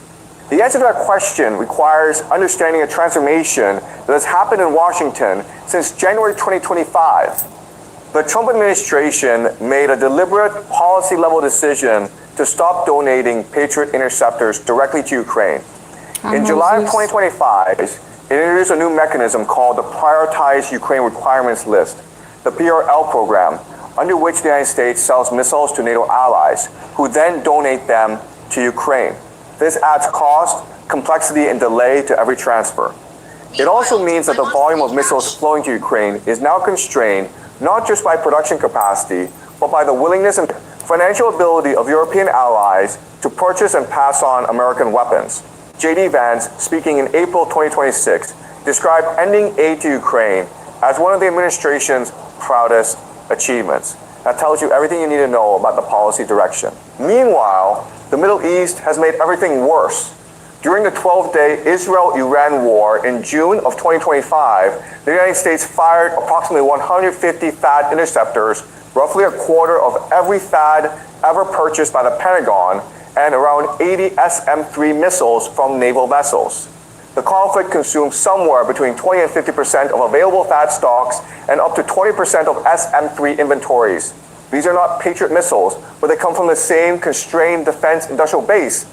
The answer to that question requires understanding a transformation that has happened in Washington since January 2025. The Trump administration made a deliberate policy-level decision to stop donating Patriot interceptors directly to Ukraine. In July of 2025, it introduced a new mechanism called the Prioritized Ukraine Requirements List, the PRL program, under which the United States sells missiles to NATO allies, who then donate them to Ukraine. This adds cost, complexity, and delay to every transfer. It also means that the volume of missiles flowing to Ukraine is now constrained not just by production capacity, but by the willingness and financial ability of European allies to purchase and pass on American weapons. J.D. Vance, speaking in April 2026, described ending aid to Ukraine as one of the administration's proudest achievements. That tells you everything you need to know about the policy direction. Meanwhile, the Middle East has made everything worse. During the 12-day Israel-Iran war in June of 2025, the United States fired approximately 150 THAAD interceptors, roughly a quarter of every THAAD ever purchased by the Pentagon, and around 80 SM-3 missiles from naval vessels. The conflict consumed somewhere between 20 and 50% of available THAAD stocks and up to 20% of SM-3 inventories. These are not Patriot missiles, but they come from the same constrained defense industrial base.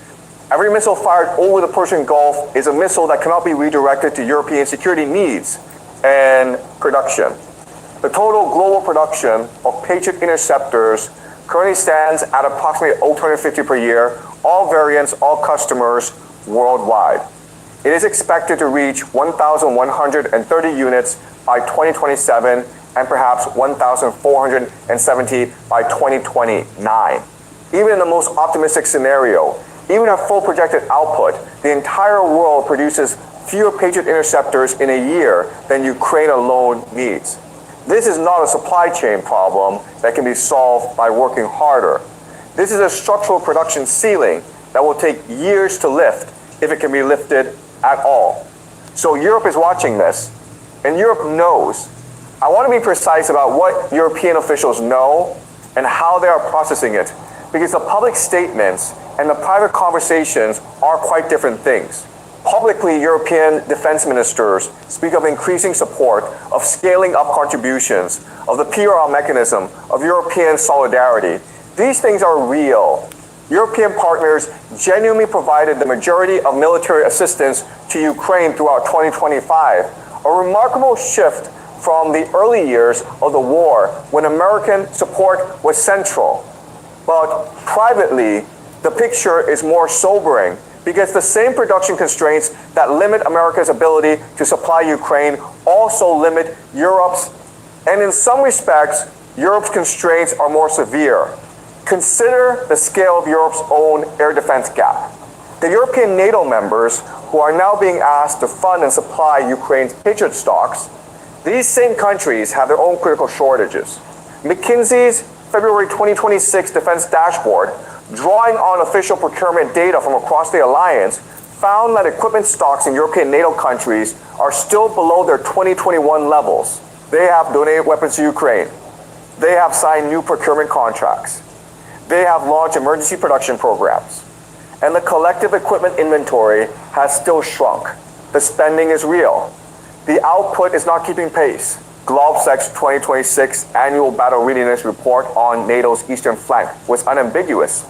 Every missile fired over the Persian Gulf is a missile that cannot be redirected to European security needs and production. The total global production of Patriot interceptors currently stands at approximately 850 per year, all variants, all customers worldwide. It is expected to reach 1,130 units by 2027 and perhaps 1,470 by 2029. Even in the most optimistic scenario, even at full projected output, the entire world produces fewer Patriot interceptors in a year than Ukraine alone needs. This is not a supply chain problem that can be solved by working harder. This is a structural production ceiling that will take years to lift, if it can be lifted at all. So Europe is watching this, and Europe knows. I want to be precise about what European officials know and how they are processing it, because the public statements and the private conversations are quite different things. Publicly, European defense ministers speak of increasing support, of scaling up contributions, of the PRL mechanism, of European solidarity. These things are real. European partners genuinely provided the majority of military assistance to Ukraine throughout 2025, a remarkable shift from the early years of the war when American support was central. But privately, the picture is more sobering, because the same production constraints that limit America's ability to supply Ukraine also limit Europe's, and in some respects, Europe's constraints are more severe. Consider the scale of Europe's own air defense gap. The European NATO members, who are now being asked to fund and supply Ukraine's Patriot stocks, these same countries have their own critical shortages. McKinsey's February 2026 defense dashboard, drawing on official procurement data from across the alliance, found that equipment stocks in European NATO countries are still below their 2021 levels. They have donated weapons to Ukraine. They have signed new procurement contracts. They have launched emergency production programs. And the collective equipment inventory has still shrunk. The spending is real. The output is not keeping pace. GlovSec's 2026 annual battle readiness report on NATO's eastern flank was unambiguous.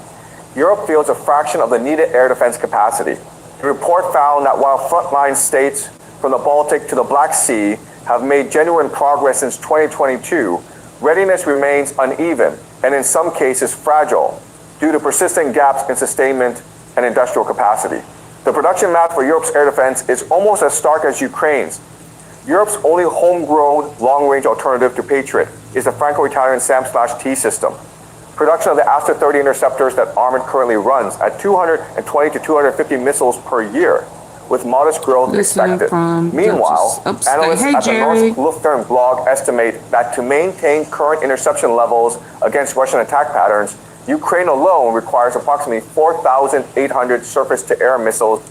Europe fields a fraction of the needed air defense capacity. The report found that while frontline states from the Baltic to the Black Sea have made genuine progress since 2022, readiness remains uneven and in some cases fragile due to persistent gaps in sustainment and industrial capacity. The production map for Europe's air defense is almost as stark as Ukraine's. Europe's only homegrown long-range alternative to Patriot is the Franco-Italian SAM/T system. Production of the Aster-30 interceptors that Armament currently runs at 220 to 250 missiles per year, with modest growth expected. Meanwhile, analysts at the North Luftwaffe blog estimate that to maintain current interception levels against Russian attack patterns, Ukraine alone requires approximately 4,800 surface-to-air missiles.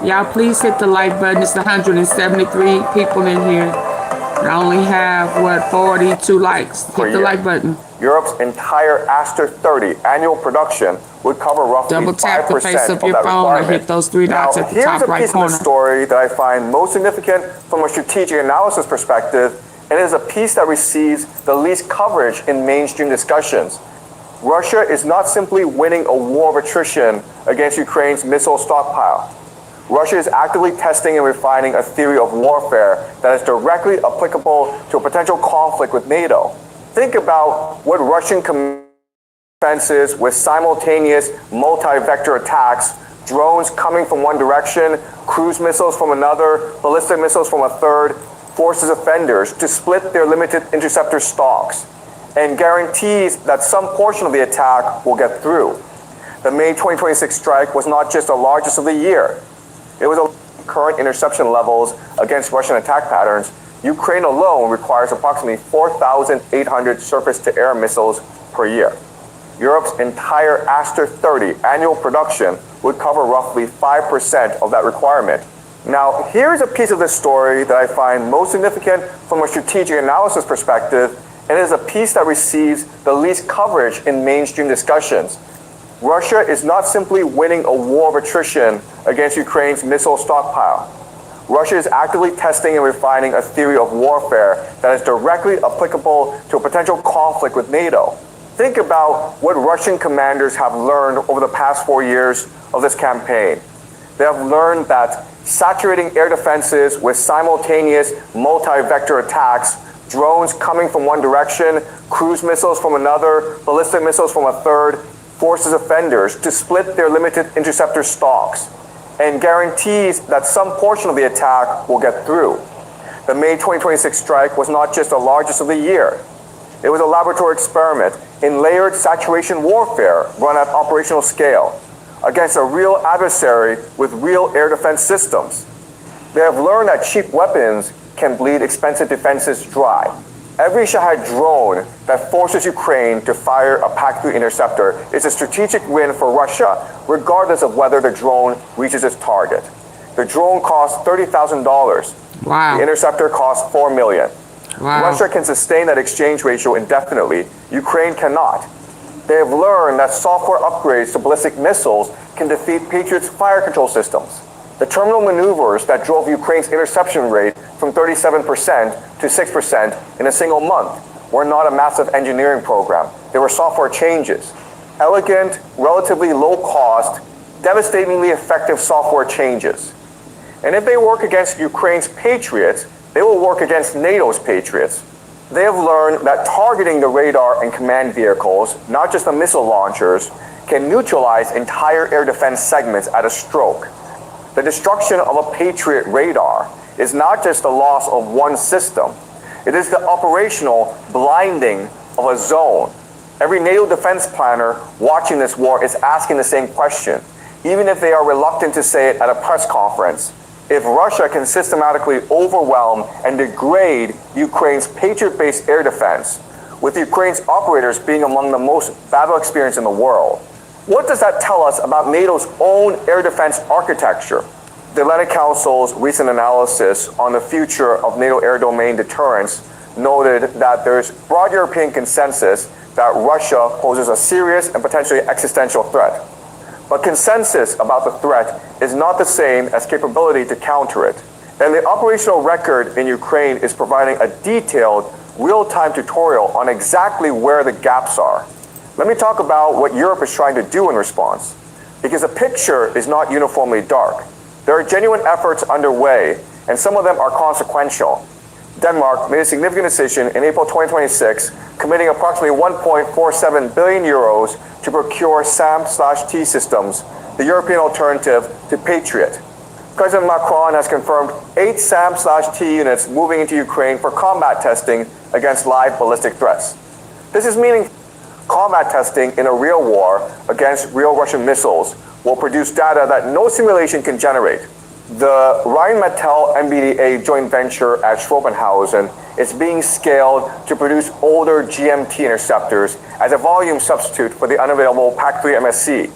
Y'all please hit the like button. It's 173 people in here. I only have, 42 likes. Hit the like button. Europe's entire Aster-30 annual production would cover roughly 5% Double tap the face of of your that phone requirement. or hit those three dots at the top right Here's a piece corner. of the story that I find most significant from a strategic analysis perspective, and it is a piece that receives the least coverage in mainstream discussions. Russia is not simply winning a war of attrition against Ukraine's missile stockpile. Russia is actively testing and refining a theory of warfare that is directly applicable to a potential conflict with NATO. Think about what Russian defenses with simultaneous multi-vector attacks, drones coming from one direction, cruise missiles from another, ballistic missiles from a third, forces offenders to split their limited interceptor stocks, and guarantees that some portion of the attack will get through. The May 2026 strike was not just the largest of the year. It was a current interception levels against Russian attack patterns. Ukraine alone requires approximately 4,800 surface-to-air missiles per year. Europe's entire Aster 30 annual production would cover roughly 5% of that requirement. Now, here's a piece of this story that I find most significant from a strategic analysis perspective, and it is a piece that receives the least coverage in mainstream discussions. Russia is not simply winning a war of attrition against Ukraine's missile stockpile. Russia is actively testing and refining a theory of warfare that is directly applicable to a potential conflict with NATO. Think about what Russian commanders have learned over the past 4 years of this campaign. They have learned that saturating air defenses with simultaneous multi-vector attacks, drones coming from one direction, cruise missiles from another, ballistic missiles from a third, forces offenders to split their limited interceptor stocks, and guarantees that some portion of the attack will get through. The May 2026 strike was not just the largest of the year. It was a laboratory experiment in layered saturation warfare run at operational scale against a real adversary with real air defense systems. They have learned that cheap weapons can bleed expensive defenses dry. Every Shahed drone that forces Ukraine to fire a PAC-3 interceptor is a strategic win for Russia, regardless of whether the drone reaches its target. The drone costs $30,000. Wow. The interceptor costs $4 million. Wow. Russia can sustain that exchange ratio indefinitely. Ukraine cannot. They have learned that software upgrades to ballistic missiles can defeat Patriot's fire control systems. The terminal maneuvers that drove Ukraine's interception rate from 37% to 6% in a single month were not a massive engineering program. They were software changes. Elegant, relatively low cost, devastatingly effective software changes. And if they work against Ukraine's Patriots, they will work against NATO's Patriots. They have learned that targeting the radar and command vehicles, not just the missile launchers, can neutralize entire air defense segments at a stroke. The destruction of a Patriot radar is not just the loss of one system. It is the operational blinding of a zone. Every NATO defense planner watching this war is asking the same question, even if they are reluctant to say it at a press conference. If Russia can systematically overwhelm and degrade Ukraine's Patriot-based air defense, with Ukraine's operators being among the most battle experienced in the world, what does that tell us about NATO's own air defense architecture? The Atlantic Council's recent analysis on the future of NATO air domain deterrence noted that there's broad European consensus that Russia poses a serious and potentially existential threat. But consensus about the threat is not the same as capability to counter it. And the operational record in Ukraine is providing a detailed, real-time tutorial on exactly where the gaps are. Let me talk about what Europe is trying to do in response, because the picture is not uniformly dark. There are genuine efforts underway, and some of them are consequential. Denmark made a significant decision in April 2026, committing approximately 1.47 billion euros to procure SAM/T systems, the European alternative to Patriot. President Macron has confirmed 8 SAM/T units moving into Ukraine for combat testing against live ballistic threats. This is meaning combat testing in a real war against real Russian missiles will produce data that no simulation can generate. The Rheinmetall MBDA joint venture at Schrobenhausen is being scaled to produce older GMT interceptors as a volume substitute for the unavailable PAC-3 MSC.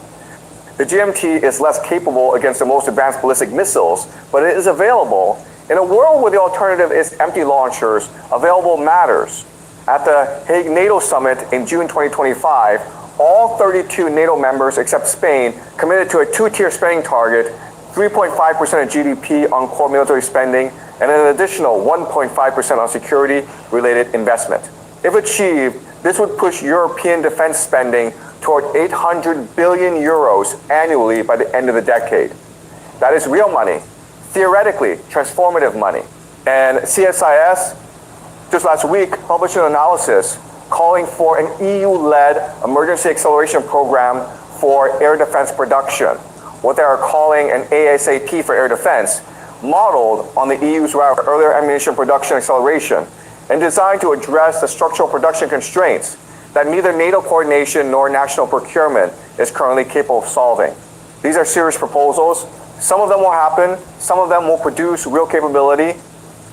The GMT is less capable against the most advanced ballistic missiles, but it is available. In a world where the alternative is empty launchers, available matters. At the Hague NATO Summit in June 2025, all 32 NATO members except Spain committed to a 2-tier spending target, 3.5% of GDP on core military spending, and an additional 1.5% on security-related investment. If achieved, this would push European defense spending toward 800 billion euros annually by the end of the decade. That is real money, theoretically transformative money. And CSIS, just last week, published an analysis calling for an EU-led emergency acceleration program for air defense production, what they are calling an ASAP for air defense, modeled on the EU's route for earlier ammunition production acceleration, and designed to address the structural production constraints that neither NATO coordination nor national procurement is currently capable of solving. These are serious proposals. Some of them will happen, some of them will produce real capability,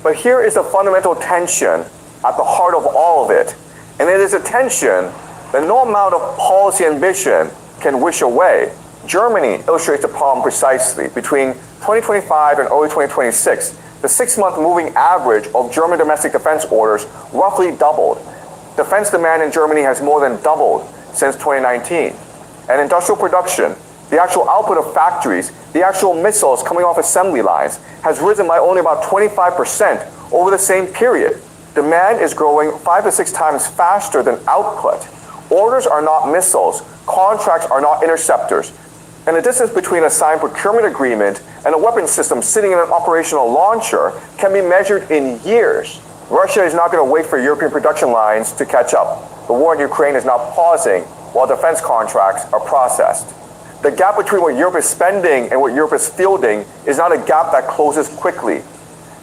but here is the fundamental tension at the heart of all of it. And it is a tension that no amount of policy ambition can wish away. Germany illustrates the problem precisely. Between 2025 and early 2026, the 6-month moving average of German domestic defense orders roughly doubled. Defense demand in Germany has more than doubled since 2019. And industrial production, the actual output of factories, the actual missiles coming off assembly lines, has risen by only about 25% over the same period. Demand is growing 5 to 6 times faster than output. Orders are not missiles, contracts are not interceptors. And the distance between a signed procurement agreement and a weapon system sitting in an operational launcher can be measured in years. Russia is not going to wait for European production lines to catch up. The war in Ukraine is not pausing while defense contracts are processed. The gap between what Europe is spending and what Europe is fielding is not a gap that closes quickly.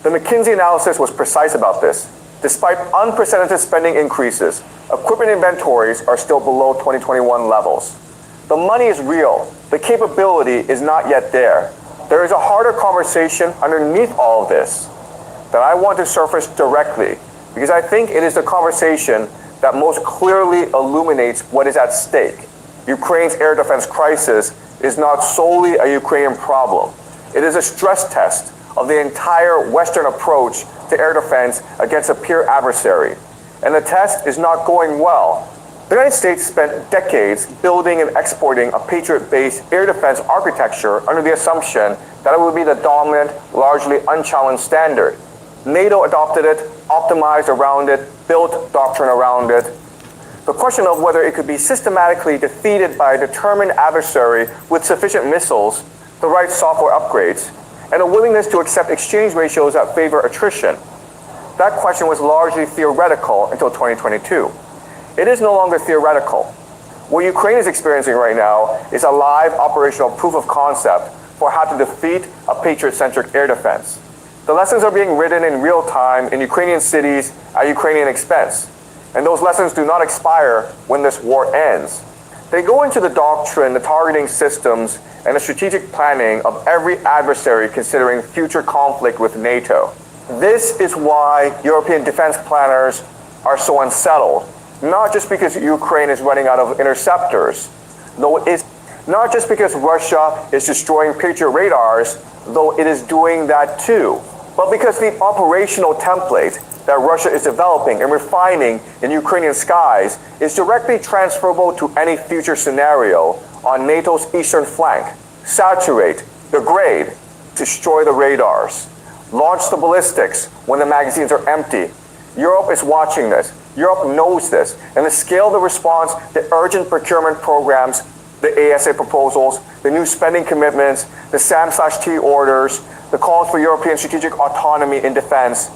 The McKinsey analysis was precise about this. Despite unprecedented spending increases, equipment inventories are still below 2021 levels. The money is real. The capability is not yet there. There is a harder conversation underneath all of this that I want to surface directly, because I think it is the conversation that most clearly illuminates what is at stake. Ukraine's air defense crisis is not solely a Ukrainian problem. It is a stress test of the entire Western approach to air defense against a peer adversary. And the test is not going well. The United States spent decades building and exporting a Patriot-based air defense architecture under the assumption that it would be the dominant, largely unchallenged standard. NATO adopted it, optimized around it, built doctrine around it. The question of whether it could be systematically defeated by a determined adversary with sufficient missiles, the right software upgrades, and a willingness to accept exchange ratios that favor attrition. That question was largely theoretical until 2022. It is no longer theoretical. What Ukraine is experiencing right now is a live operational proof of concept for how to defeat a Patriot-centric air defense. The lessons are being written in real time in Ukrainian cities at Ukrainian expense. And those lessons do not expire when this war ends. They go into the doctrine, the targeting systems, and the strategic planning of every adversary considering future conflict with NATO. This is why European defense planners are so unsettled. Not just because Ukraine is running out of interceptors, though it is not just because Russia is destroying Patriot radars, though it is doing that too, but because the operational template that Russia is developing and refining in Ukrainian skies is directly transferable to any future scenario on NATO's eastern flank. Saturate, degrade, destroy the radars, launch the ballistics when the magazines are empty. Europe is watching this. Europe knows this, and the scale of the response, the urgent procurement programs, the ASA proposals, the new spending commitments, the SAM/T orders, the calls for European strategic autonomy in defense,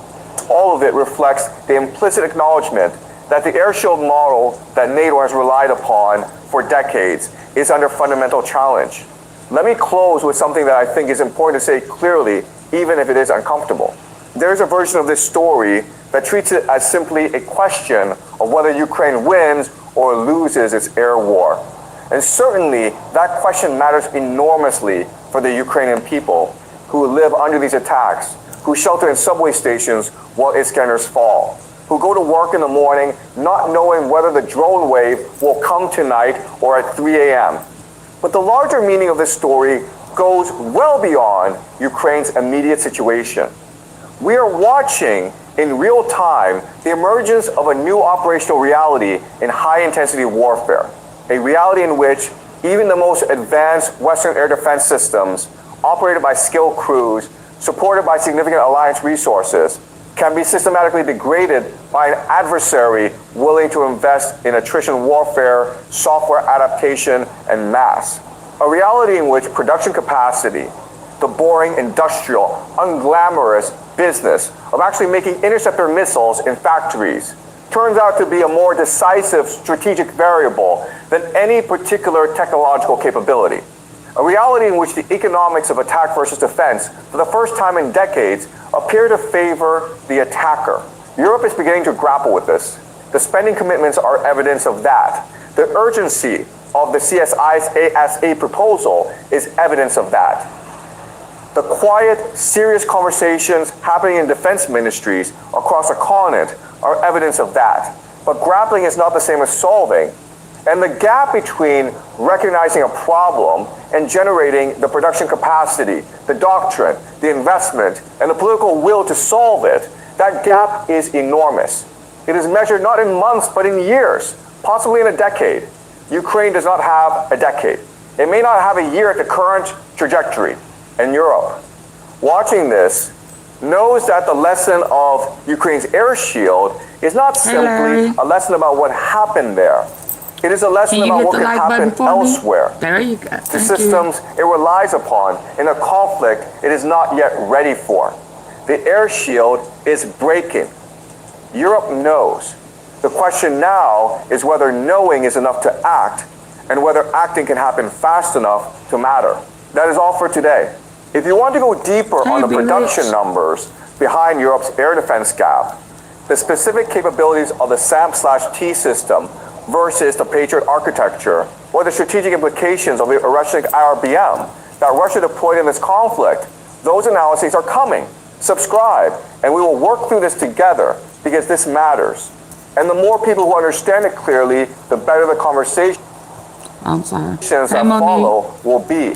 all of it reflects the implicit acknowledgement that the air shield model that NATO has relied upon for decades is under fundamental challenge. Let me close with something that I think is important to say clearly, even if it is uncomfortable. There's a version of this story that treats it as simply a question of whether Ukraine wins or loses its air war. And certainly, that question matters enormously for the Ukrainian people who live under these attacks, who shelter in subway stations while its scanners fall, who go to work in the morning not knowing whether the drone wave will come tonight or at 3 a.m. But the larger meaning of this story goes well beyond Ukraine's immediate situation. We are watching in real time the emergence of a new operational reality in high-intensity warfare, a reality in which even the most advanced Western air defense systems, operated by skilled crews, supported by significant alliance resources, can be systematically degraded by an adversary willing to invest in attrition warfare, software adaptation, and mass. A reality in which production capacity, the boring, industrial, unglamorous business of actually making interceptor missiles in factories turns out to be a more decisive strategic variable than any particular technological capability. A reality in which the economics of attack versus defense, for the first time in decades, appear to favor the attacker. Europe is beginning to grapple with this. The spending commitments are evidence of that. The urgency of the CSISA proposal is evidence of that. The quiet, serious conversations happening in defense ministries across the continent are evidence of that. But grappling is not the same as solving. And the gap between recognizing a problem and generating the production capacity, the doctrine, the investment, and the political will to solve it, that gap is enormous. It is measured not in months, but in years, possibly in a decade. Ukraine does not have a decade. It may not have a year at the current trajectory. And Europe, watching this, knows that the lesson of Ukraine's air shield is not simply a lesson about what happened there. It is a lesson about what can happen elsewhere. There you go. The systems it relies upon in a conflict it is not yet ready for. The air shield is breaking. Europe knows. The question now is whether knowing is enough to act, and whether acting can happen fast enough to matter. That is all for today. If you want to go deeper on the production numbers behind Europe's air defense gap, the specific capabilities of the SAM/T system versus the Patriot architecture, or the strategic implications of the Russian IRBM that Russia deployed in this conflict, those analyses are coming. Subscribe, and we will work through this together because this matters. And the more people who understand it clearly, the better the conversations that follow will be.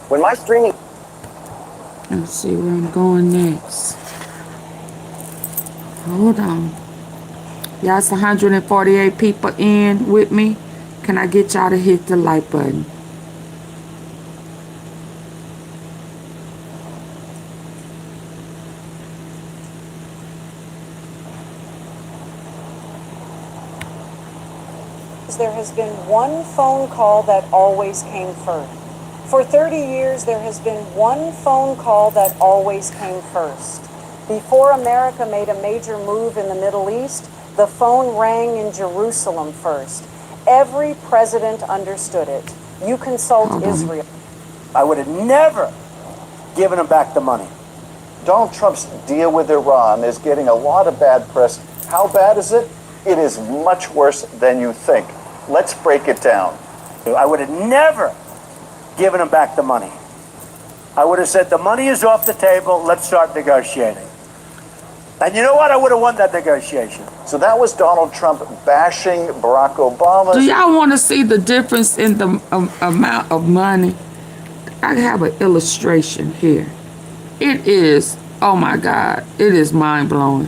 When my streaming... Let's see where I'm going next. Hold on. Y'all, it's 148 people in with me. Can I get y'all to hit the like button? There has been one phone call that always came first. For 30 years, there has been one phone call that always came first. Before America made a major move in the Middle East, the phone rang in Jerusalem first. Every president understood it. You consult Israel. I would have never given him back the money. Donald Trump's deal with Iran is getting a lot of bad press. How bad is it? It is much worse than you think. Let's break it down. I would have never given him back the money. I would have said, the money is off the table, let's start negotiating. And you know what? I would have won that negotiation. So that was Donald Trump bashing Barack Obama. Do y'all want to see the difference in the amount of money? I have an illustration here. It is, oh my God, it is mind-blowing.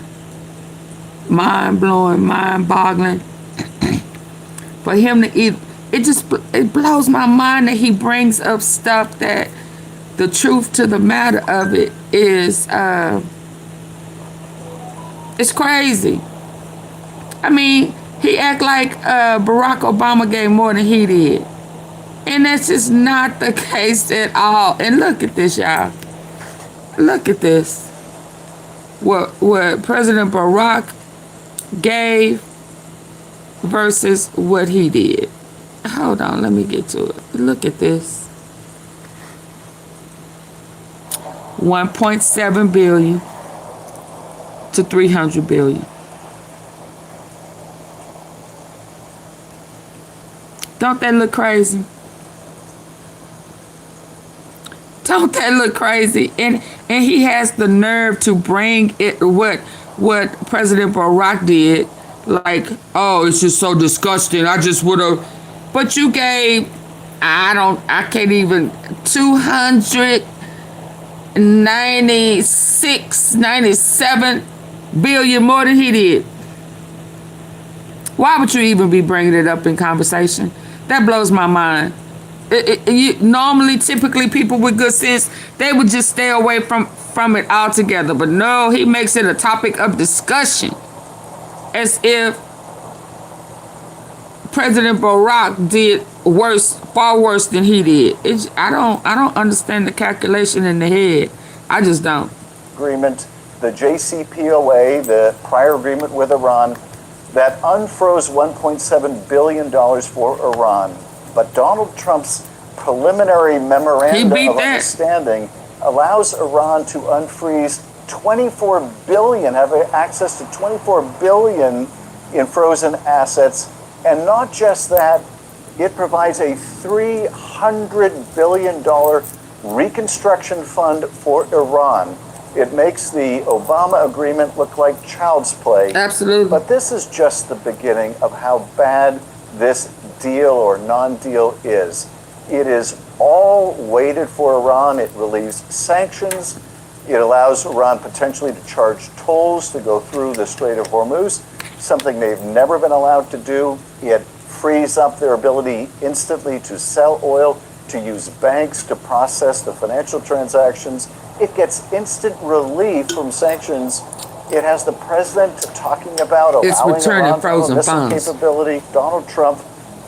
Mind-blowing, mind-boggling. For him to eat, it blows my mind that he brings up stuff that the truth to the matter of it is, it's crazy. I mean, he act like Barack Obama gave more than he did. And that's just not the case at all. And look at this, y'all. Look at this. What President Barack gave versus what he did. Hold on, let me get to it. Look at this. 1.7 billion to 300 billion. Don't that look crazy? Don't that look crazy? And he has the nerve to bring it what President Barack did. Like, oh, it's just so disgusting. I just would have. But you gave, I can't even, 97 billion more than he did. Why would you even be bringing it up in conversation? That blows my mind. Normally, typically, people with good sense, they would just stay away from it altogether. But no, he makes it a topic of discussion. As if President Barack did worse, far worse than he did. I don't understand the calculation in the head. I just don't. Agreement, the JCPOA, the prior agreement with Iran, that unfroze $1.7 billion for Iran. But Donald Trump's preliminary memorandum of understanding allows Iran to unfreeze 24 billion, have access to 24 billion in frozen assets. And not just that, it provides a $300 billion reconstruction fund for Iran. It makes the Obama agreement look like child's play. Absolutely. But this is just the beginning of how bad this deal or non-deal is. It is all weighted for Iran. It relieves sanctions. It allows Iran potentially to charge tolls to go through the Strait of Hormuz, something they've never been allowed to do. It frees up their ability instantly to sell oil, to use banks to process the financial transactions. It gets instant relief from sanctions. It has the president talking about allowing Iran to have a missile capability. Donald Trump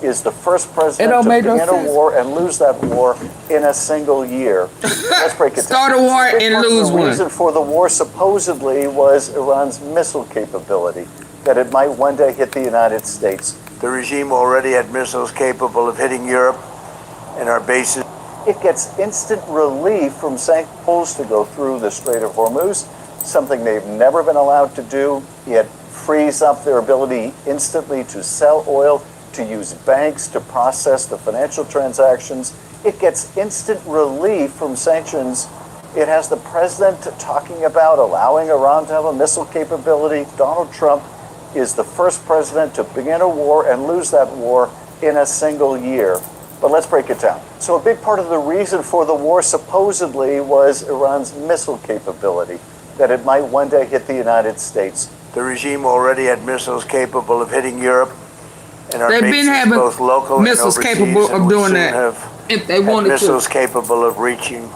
is the first president to begin a war and lose that war in a single year. Let's break it down. Start a war and lose one. The reason for the war supposedly was Iran's missile capability, that it might one day hit the United States. The regime already had missiles capable of hitting Europe and our bases. It gets instant relief from sanctions to go through the Strait of Hormuz, something they've never been allowed to do. It frees up their ability instantly to sell oil, to use banks to process the financial transactions. It gets instant relief from sanctions. It has the president talking about allowing Iran to have a missile capability. Donald Trump is the first president to begin a war and lose that war in a single year. But let's break it down. So a big part of the reason for the war supposedly was Iran's missile capability, that it might one day hit the United States. The regime already had missiles capable of hitting Europe, and our They've been having both local missiles and capable of doing that if they wanted to. Missiles capable of reaching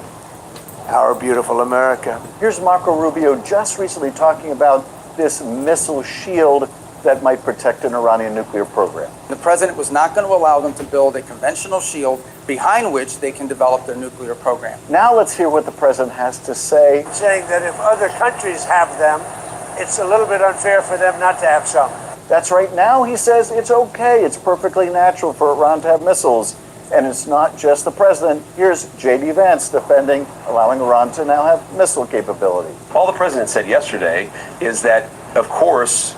our beautiful America. Here's Marco Rubio just recently talking about this missile shield that might protect an Iranian nuclear program. The president was not going to allow them to build a conventional shield behind which they can develop their nuclear program. Now let's hear what the president has to say. Saying that if other countries have them, it's a little bit unfair for them not to have some. That's right. Now he says it's okay. It's perfectly natural for Iran to have missiles. And it's not just the president. Here's J.D. Vance defending allowing Iran to now have missile capability. All the president said yesterday is that, of course,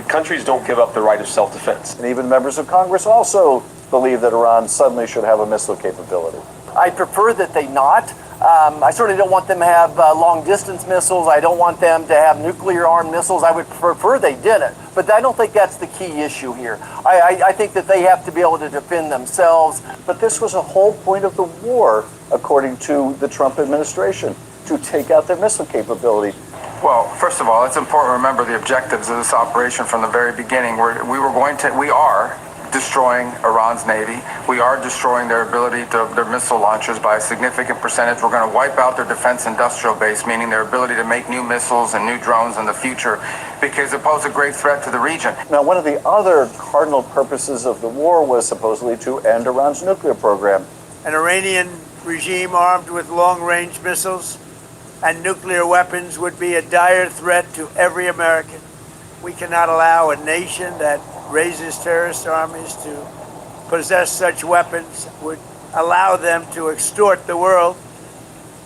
countries don't give up the right of self-defense. And even members of Congress also believe that Iran suddenly should have a missile capability. I prefer that they not. I certainly don't want them to have long-distance missiles. I don't want them to have nuclear-armed missiles. I would prefer they didn't. But I don't think that's the key issue here. I think that they have to be able to defend themselves. But this was a whole point of the war, according to the Trump administration, to take out their missile capability. Well, first of all, it's important to remember the objectives of this operation from the very beginning. We are destroying Iran's navy. We are destroying their ability to their missile launchers by a significant percentage. We're going to wipe out their defense industrial base, meaning their ability to make new missiles and new drones in the future, because it poses a great threat to the region. Now, one of the other cardinal purposes of the war was supposedly to end Iran's nuclear program. An Iranian regime armed with long-range missiles and nuclear weapons would be a dire threat to every American. We cannot allow a nation that raises terrorist armies to possess such weapons, would allow them to extort the world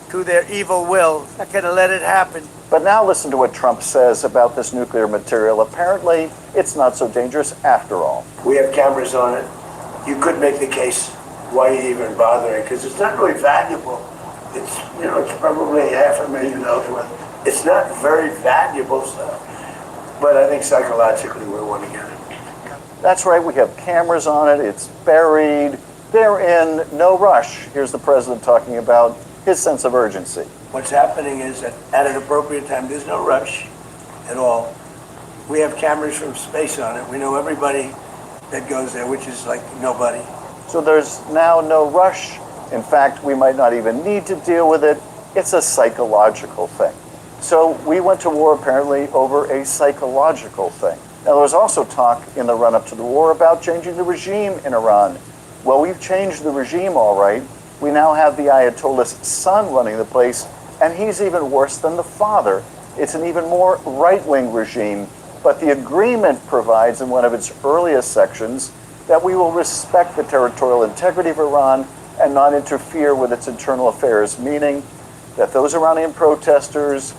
to their evil will. Not going to let it happen. But now listen to what Trump says about this nuclear material. Apparently, it's not so dangerous after all. We have cameras on it. You could make the case why you even bothering, because it's not really valuable. It's, it's probably $500,000 worth. It's not very valuable stuff. But I think psychologically we want to get it. That's right, we have cameras on it, it's buried, they're in no rush. Here's the president talking about his sense of urgency. What's happening is that at an appropriate time, there's no rush at all. We have cameras from space on it. We know everybody that goes there, which is like nobody. So there's now no rush. In fact, we might not even need to deal with it. It's a psychological thing. So we went to war apparently over a psychological thing. Now, there was also talk in the run-up to the war about changing the regime in Iran. Well, we've changed the regime, all right. We now have the Ayatollah's son running the place, and he's even worse than the father. It's an even more right-wing regime, but the agreement provides in one of its earliest sections that we will respect the territorial integrity of Iran and not interfere with its internal affairs, meaning that those Iranian protesters,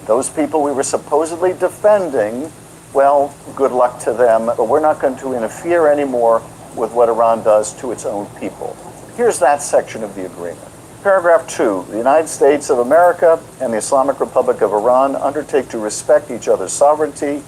those people we were supposedly defending, well, good luck to them, but we're not going to interfere anymore with what Iran does to its own people. Here's that section of the agreement. Paragraph 2, the United States of America and the Islamic Republic of Iran undertake to respect each other's sovereignty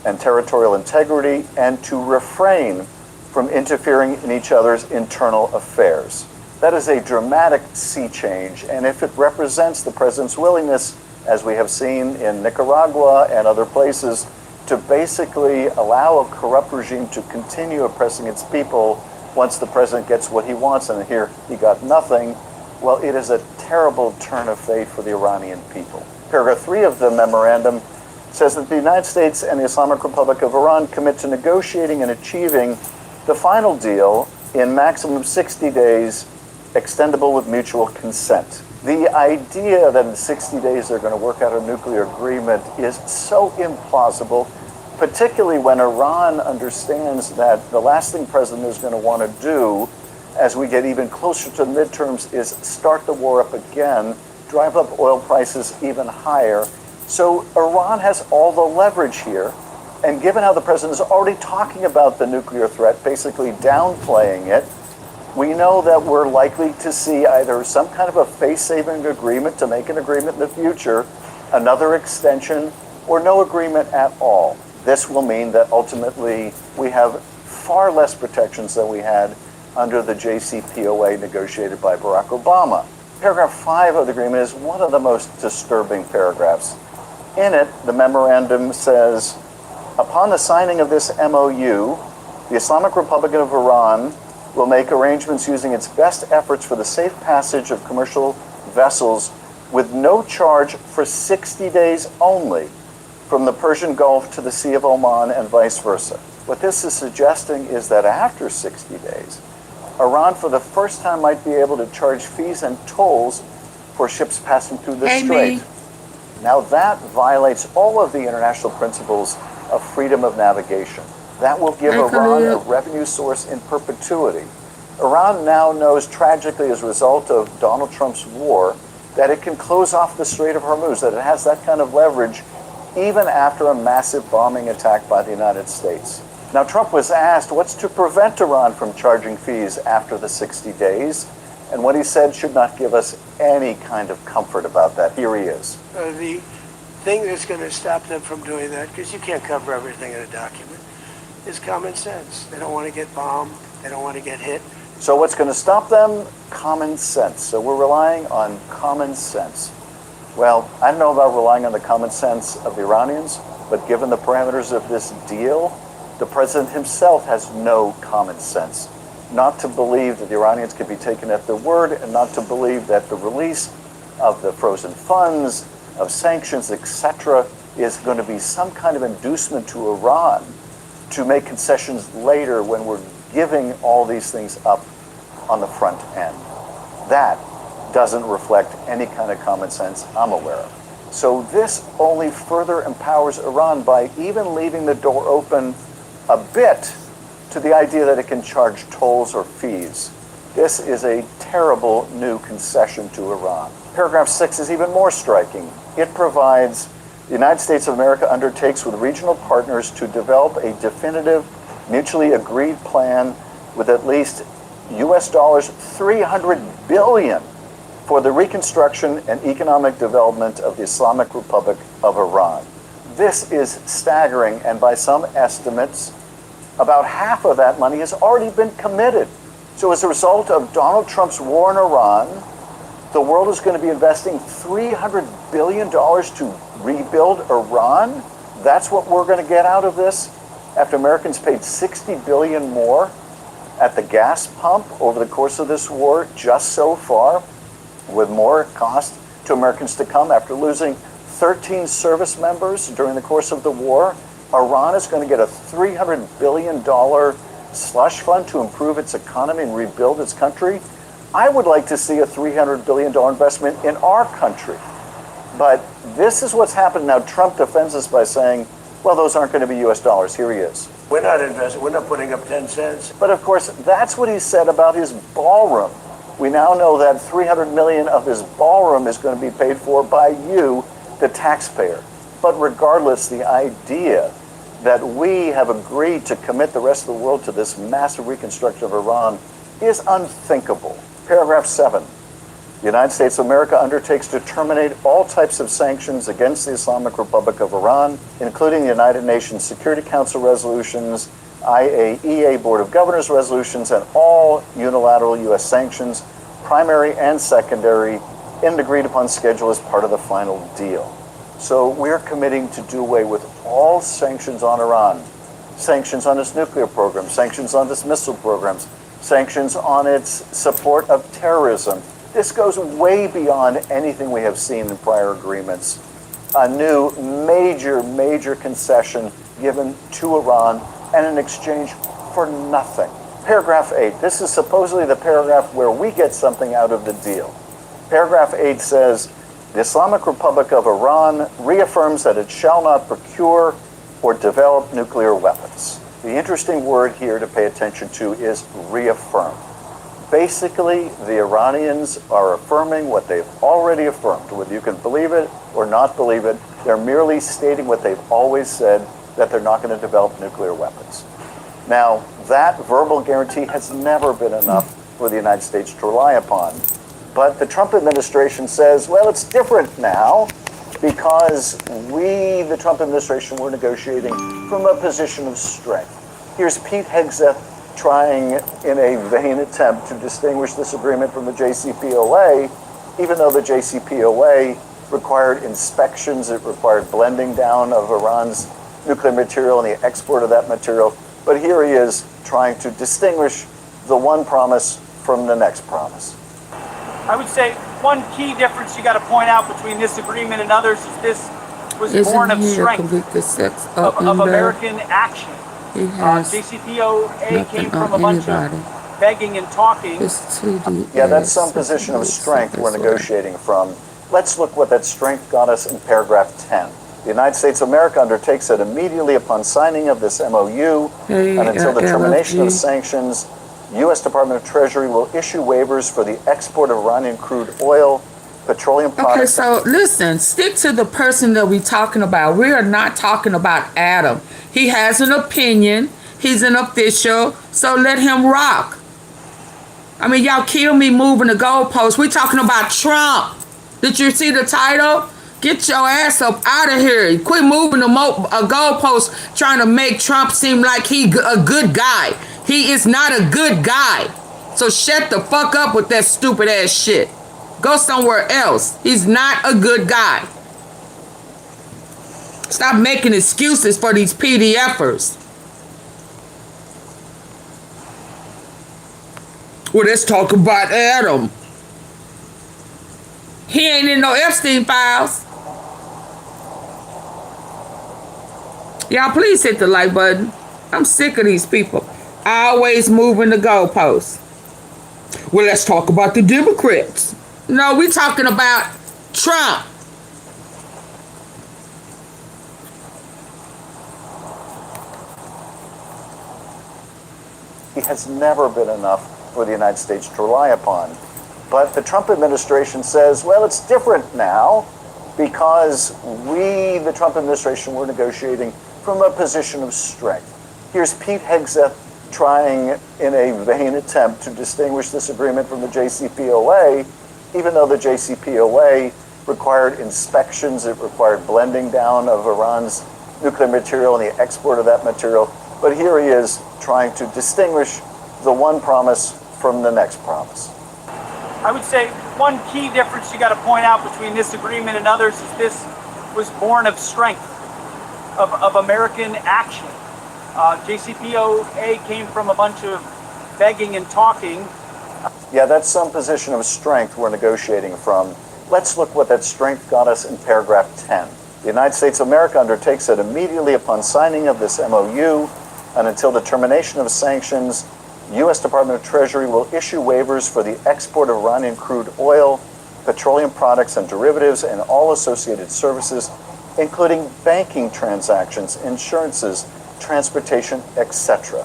and territorial integrity and to refrain from interfering in each other's internal affairs. That is a dramatic sea change, and if it represents the president's willingness, as we have seen in Nicaragua and other places, to basically allow a corrupt regime to continue oppressing its people once the president gets what he wants, and here he got nothing, well, it is a terrible turn of fate for the Iranian people. Paragraph 3 of the memorandum says that the United States and the Islamic Republic of Iran commit to negotiating and achieving the final deal in maximum 60 days, extendable with mutual consent. The idea that in 60 days they're going to work out a nuclear agreement is so implausible, particularly when Iran understands that the last thing President is going to want to do as we get even closer to the midterms is start the war up again, drive up oil prices even higher. So Iran has all the leverage here. And given how the president is already talking about the nuclear threat, basically downplaying it, we know that we're likely to see either some kind of a face-saving agreement to make an agreement in the future, another extension, or no agreement at all. This will mean that ultimately we have far less protections than we had under the JCPOA negotiated by Barack Obama. Paragraph 5 of the agreement is one of the most disturbing paragraphs. In it, the memorandum says, upon the signing of this MOU, the Islamic Republic of Iran will make arrangements using its best efforts for the safe passage of commercial vessels with no charge for 60 days only from the Persian Gulf to the Sea of Oman and vice versa. What this is suggesting is that after 60 days, Iran for the first time might be able to charge fees and tolls for ships passing through the strait. Now that violates all of the international principles of freedom of navigation. That will give Iran a revenue source in perpetuity. Iran now knows tragically as a result of Donald Trump's war that it can close off the Strait of Hormuz, that it has that kind of leverage even after a massive bombing attack by the United States. Now Trump was asked what's to prevent Iran from charging fees after the 60 days, and what he said should not give us any kind of comfort about that. Here he is. The thing that's going to stop them from doing that, because you can't cover everything in a document, is common sense. They don't want to get bombed. They don't want to get hit. So what's going to stop them? Common sense. So we're relying on common sense. Well, I don't know about relying on the common sense of the Iranians, but given the parameters of this deal, the president himself has no common sense. Not to believe that the Iranians can be taken at their word, and not to believe that the release of the frozen funds, of sanctions, etc., is going to be some kind of inducement to Iran to make concessions later when we're giving all these things up on the front end. That doesn't reflect any kind of common sense I'm aware of. So this only further empowers Iran by even leaving the door open a bit to the idea that it can charge tolls or fees. This is a terrible new concession to Iran. Paragraph 6 is even more striking. It provides the United States of America undertakes with regional partners to develop a definitive, mutually agreed plan with at least US dollars 300 billion for the reconstruction and economic development of the Islamic Republic of Iran. This is staggering, and by some estimates, about half of that money has already been committed. So as a result of Donald Trump's war in Iran, the world is going to be investing $300 billion to rebuild Iran? That's what we're going to get out of this after Americans paid $60 billion more at the gas pump over the course of this war just so far, with more cost to Americans to come after losing 13 service members during the course of the war. Iran is going to get a $300 billion slush fund to improve its economy and rebuild its country. I would like to see a $300 billion investment in our country. But this is what's happened now. Trump defends us by saying, well, those aren't going to be US dollars. Here he is. We're not investing. We're not putting up 10 cents. But of course, that's what he said about his ballroom. We now know that $300 million of his ballroom is going to be paid for by you, the taxpayer. But regardless, the idea that we have agreed to commit the rest of the world to this massive reconstruction of Iran is unthinkable. Paragraph 7. The United States of America undertakes to terminate all types of sanctions against the Islamic Republic of Iran, including the United Nations Security Council resolutions, IAEA Board of Governors resolutions, and all unilateral U.S. sanctions, primary and secondary, in the agreed upon schedule as part of the final deal. So we're committing to do away with all sanctions on Iran, sanctions on its nuclear program, sanctions on its missile programs, sanctions on its support of terrorism. This goes way beyond anything we have seen in prior agreements. A new major concession given to Iran and in exchange for nothing. Paragraph 8, this is supposedly the paragraph where we get something out of the deal. Paragraph 8 says, the Islamic Republic of Iran reaffirms that it shall not procure or develop nuclear weapons. The interesting word here to pay attention to is reaffirm. Basically, the Iranians are affirming what they've already affirmed. Whether you can believe it or not believe it, they're merely stating what they've always said, that they're not going to develop nuclear weapons. Now, that verbal guarantee has never been enough for the United States to rely upon. But the Trump administration says, well, it's different now because we, the Trump administration, were negotiating from a position of strength. Here's Pete Hegseth trying in a vain attempt to distinguish this agreement from the JCPOA, even though the JCPOA required inspections, it required blending down of Iran's nuclear material and the export of that material. But here he is trying to distinguish the one promise from the next promise. I would say one key difference you got to point out between this agreement and others is this was born of strength, of American action. JCPOA came from a bunch of begging and talking. Yeah, that's some position of strength we're negotiating from. Let's look what that strength got us in paragraph 10. The United States of America undertakes that immediately upon signing of this MOU and until the termination of sanctions, U.S. Department of Treasury will issue waivers for the export of Iranian crude oil, petroleum products. Okay, so listen, stick to the person that we're talking about. We are not talking about Adam. He has an opinion. He's an official, so let him rock. I mean, y'all kill me moving the goalposts. We're talking about Trump. Did you see the title? Get your ass up out of here. Quit moving the goalposts trying to make Trump seem like he a good guy. He is not a good guy. So shut the fuck up with that stupid ass shit. Go somewhere else. He's not a good guy. Stop making excuses for these PDFers. Well, let's talk about Adam. He ain't in no Epstein files. Y'all please hit the like button. I'm sick of these people. Always moving the goalposts. Well, let's talk about the Democrats. No, we're talking about Trump. It has never been enough for the United States to rely upon. But the Trump administration says, well, it's different now because we, the Trump administration, were negotiating from a position of strength. Here's Pete Hegseth trying in a vain attempt to distinguish this agreement from the JCPOA, even though the JCPOA required inspections, it required blending down of Iran's nuclear material and the export of that material. But here he is trying to distinguish the one promise from the next promise. I would say one key difference you got to point out between this agreement and others is this was born of strength, of American action. JCPOA came from a bunch of begging and talking. Yeah, that's some position of strength we're negotiating from. Let's look what that strength got us in paragraph 10. The United States of America undertakes that immediately upon signing of this MOU And until the termination of sanctions, U.S. Department of Treasury will issue waivers for the export of Iranian crude oil, petroleum products and derivatives, and all associated services, including banking transactions, insurances, transportation, etc.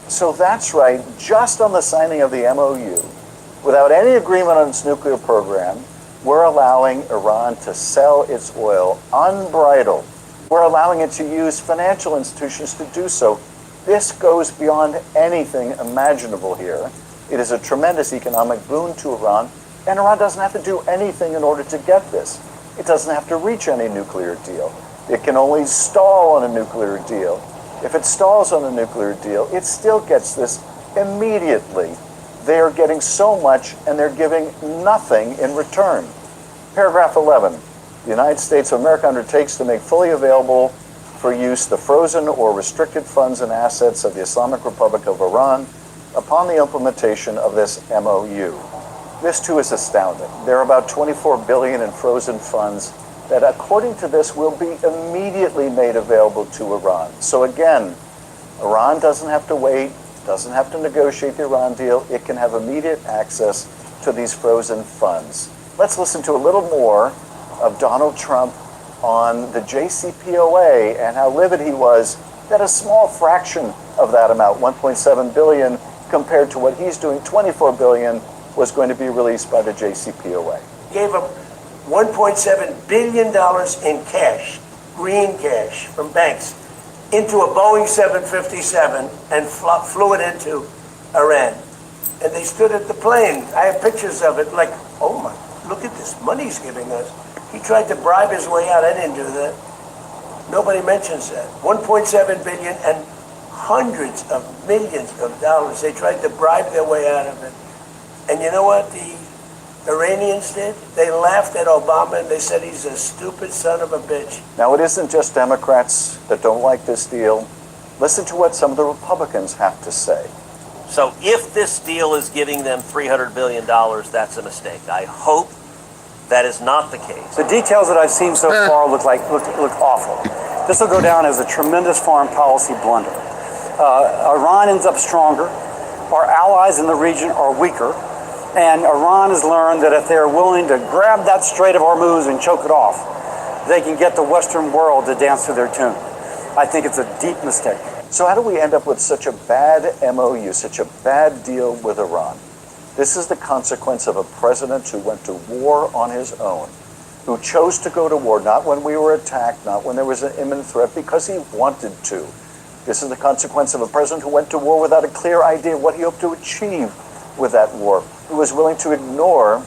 So that's right, just on the signing of the MOU, without any agreement on its nuclear program, we're allowing Iran to sell its oil unbridled. We're allowing it to use financial institutions to do so. This goes beyond anything imaginable here. It is a tremendous economic boon to Iran, and Iran doesn't have to do anything in order to get this. It doesn't have to reach any nuclear deal. It can only stall on a nuclear deal. If it stalls on a nuclear deal, it still gets this immediately. They are getting so much, and they're giving nothing in return. Paragraph 11. The United States of America undertakes to make fully available for use the frozen or restricted funds and assets of the Islamic Republic of Iran upon the implementation of this MOU. This too is astounding. There are about $24 billion in frozen funds that, according to this, will be immediately made available to Iran. So again, Iran doesn't have to wait, doesn't have to negotiate the Iran deal. It can have immediate access to these frozen funds. Let's listen to a little more of Donald Trump on the JCPOA and how livid he was that a small fraction of that amount, 1.7 billion, compared to what he's doing, 24 billion, was going to be released by the JCPOA. Gave up $1.7 billion in cash, green cash from banks, into a Boeing 757 and flew it into Iran. And they stood at the plane. I have pictures of it, like, oh my, look at this money he's giving us. He tried to bribe his way out. I didn't do that. Nobody mentions that. 1.7 billion and hundreds of millions of dollars. They tried to bribe their way out of it. And you know what the Iranians did? They laughed at Obama and they said he's a stupid son of a bitch. Now, it isn't just Democrats that don't like this deal. Listen to what some of the Republicans have to say. So if this deal is giving them $300 billion, that's a mistake. I hope that is not the case. The details that I've seen so far look awful. This will go down as a tremendous foreign policy blunder. Iran ends up stronger. Our allies in the region are weaker. And Iran has learned that if they're willing to grab that Strait of Hormuz and choke it off, they can get the Western world to dance to their tune. I think it's a deep mistake. So how do we end up with such a bad MOU, such a bad deal with Iran? This is the consequence of a president who went to war on his own, who chose to go to war, not when we were attacked, not when there was an imminent threat, because he wanted to. This is the consequence of a president who went to war without a clear idea of what he hoped to achieve with that war, who was willing to ignore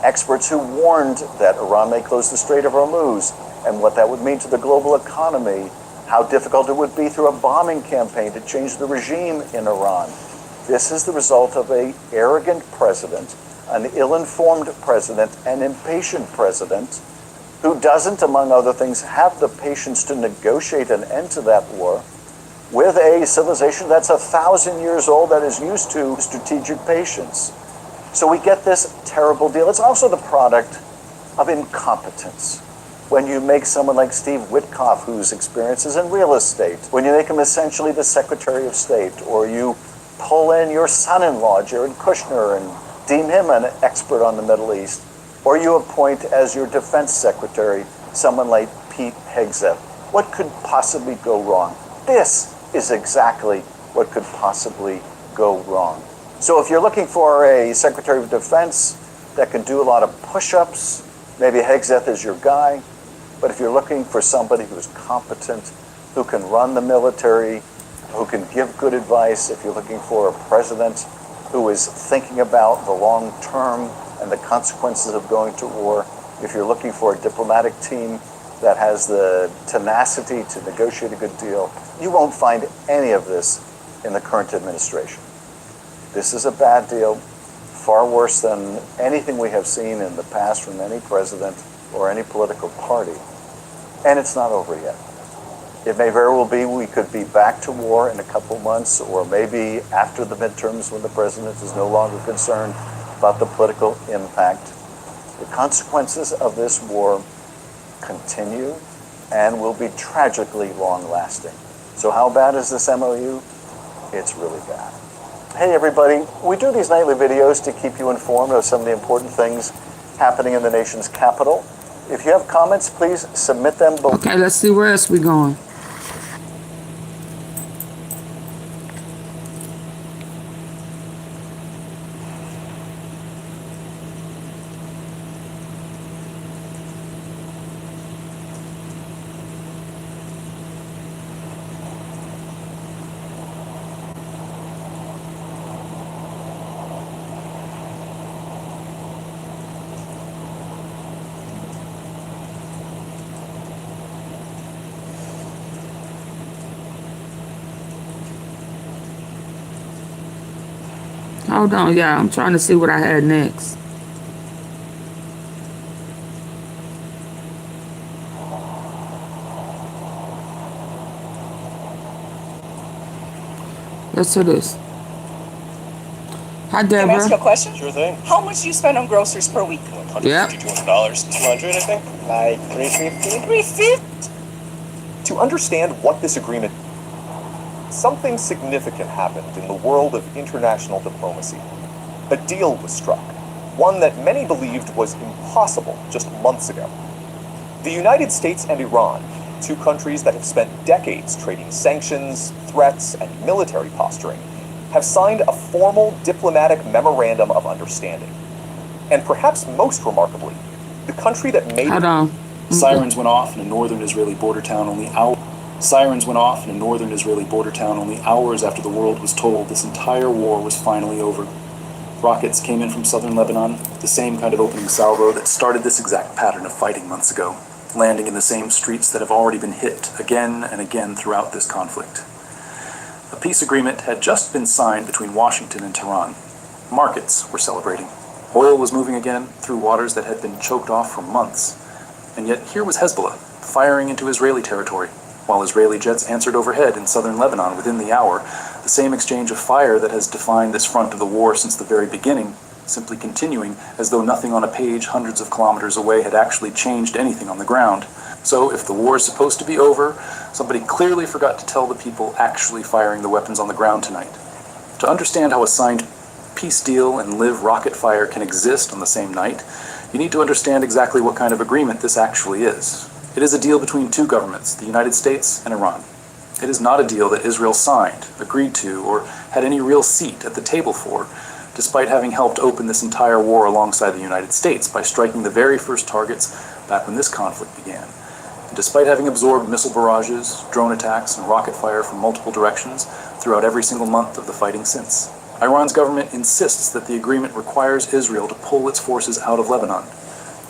experts who warned that Iran may close the Strait of Hormuz and what that would mean to the global economy, how difficult it would be through a bombing campaign to change the regime in Iran. This is the result of an arrogant president, an ill-informed president, an impatient president who doesn't, among other things, have the patience to negotiate an end to that war with a civilization that's 1,000 years old that is used to strategic patience. So we get this terrible deal. It's also the product of incompetence. When you make someone like Steve Witkoff, whose experience is in real estate, when you make him essentially the Secretary of State, or you pull in your son-in-law, Jared Kushner, and deem him an expert on the Middle East, or you appoint as your defense secretary someone like Pete Hegseth. What could possibly go wrong? This is exactly what could possibly go wrong. So if you're looking for a Secretary of Defense that can do a lot of push-ups, maybe Hegseth is your guy. But if you're looking for somebody who's competent, who can run the military, who can give good advice, if you're looking for a president who is thinking about the long term and the consequences of going to war, if you're looking for a diplomatic team that has the tenacity to negotiate a good deal, you won't find any of this in the current administration. This is a bad deal, far worse than anything we have seen in the past from any president or any political party. And it's not over yet. It may very well be we could be back to war in a couple months, or maybe after the midterms when the president is no longer concerned about the political impact. The consequences of this war continue and will be tragically long-lasting. So how bad is this MOU? It's really bad. Hey everybody, we do these nightly videos to keep you informed of some of the important things happening in the nation's capital. If you have comments, please submit them below. Okay, let's see where else we going. Hold on, yeah, I'm trying to see what I had next. Let's do this. Hi, Deborah. Can I ask you a question? Sure thing. How much do you spend on groceries per week? $150, Yep. $200, $200, I think. Like $350. $350? To understand what this agreement, something significant happened in the world of international diplomacy. A deal was struck, one that many believed was impossible just months ago. The United States and Iran, two countries that have spent decades trading sanctions, threats, and military posturing, have signed a formal diplomatic memorandum of understanding. And perhaps most remarkably, the country that made Sirens went off in a northern Israeli border town only hours. Sirens went off in a northern Israeli border town only hours after the world was told this entire war was finally over. Rockets came in from southern Lebanon, the same kind of opening salvo that started this exact pattern of fighting months ago, landing in the same streets that have already been hit again and again throughout this conflict. A peace agreement had just been signed between Washington and Tehran. Markets were celebrating. Oil was moving again through waters that had been choked off for months. And yet here was Hezbollah, firing into Israeli territory, while Israeli jets answered overhead in southern Lebanon within the hour, the same exchange of fire that has defined this front of the war since the very beginning, simply continuing as though nothing on a page hundreds of kilometers away had actually changed anything on the ground. So if the war is supposed to be over, somebody clearly forgot to tell the people actually firing the weapons on the ground tonight. To understand how a signed peace deal and live rocket fire can exist on the same night, you need to understand exactly what kind of agreement this actually is. It is a deal between two governments, the United States and Iran. It is not a deal that Israel signed, agreed to, or had any real seat at the table for, despite having helped open this entire war alongside the United States by striking the very first targets back when this conflict began. And despite having absorbed missile barrages, drone attacks, and rocket fire from multiple directions throughout every single month of the fighting since. Iran's government insists that the agreement requires Israel to pull its forces out of Lebanon.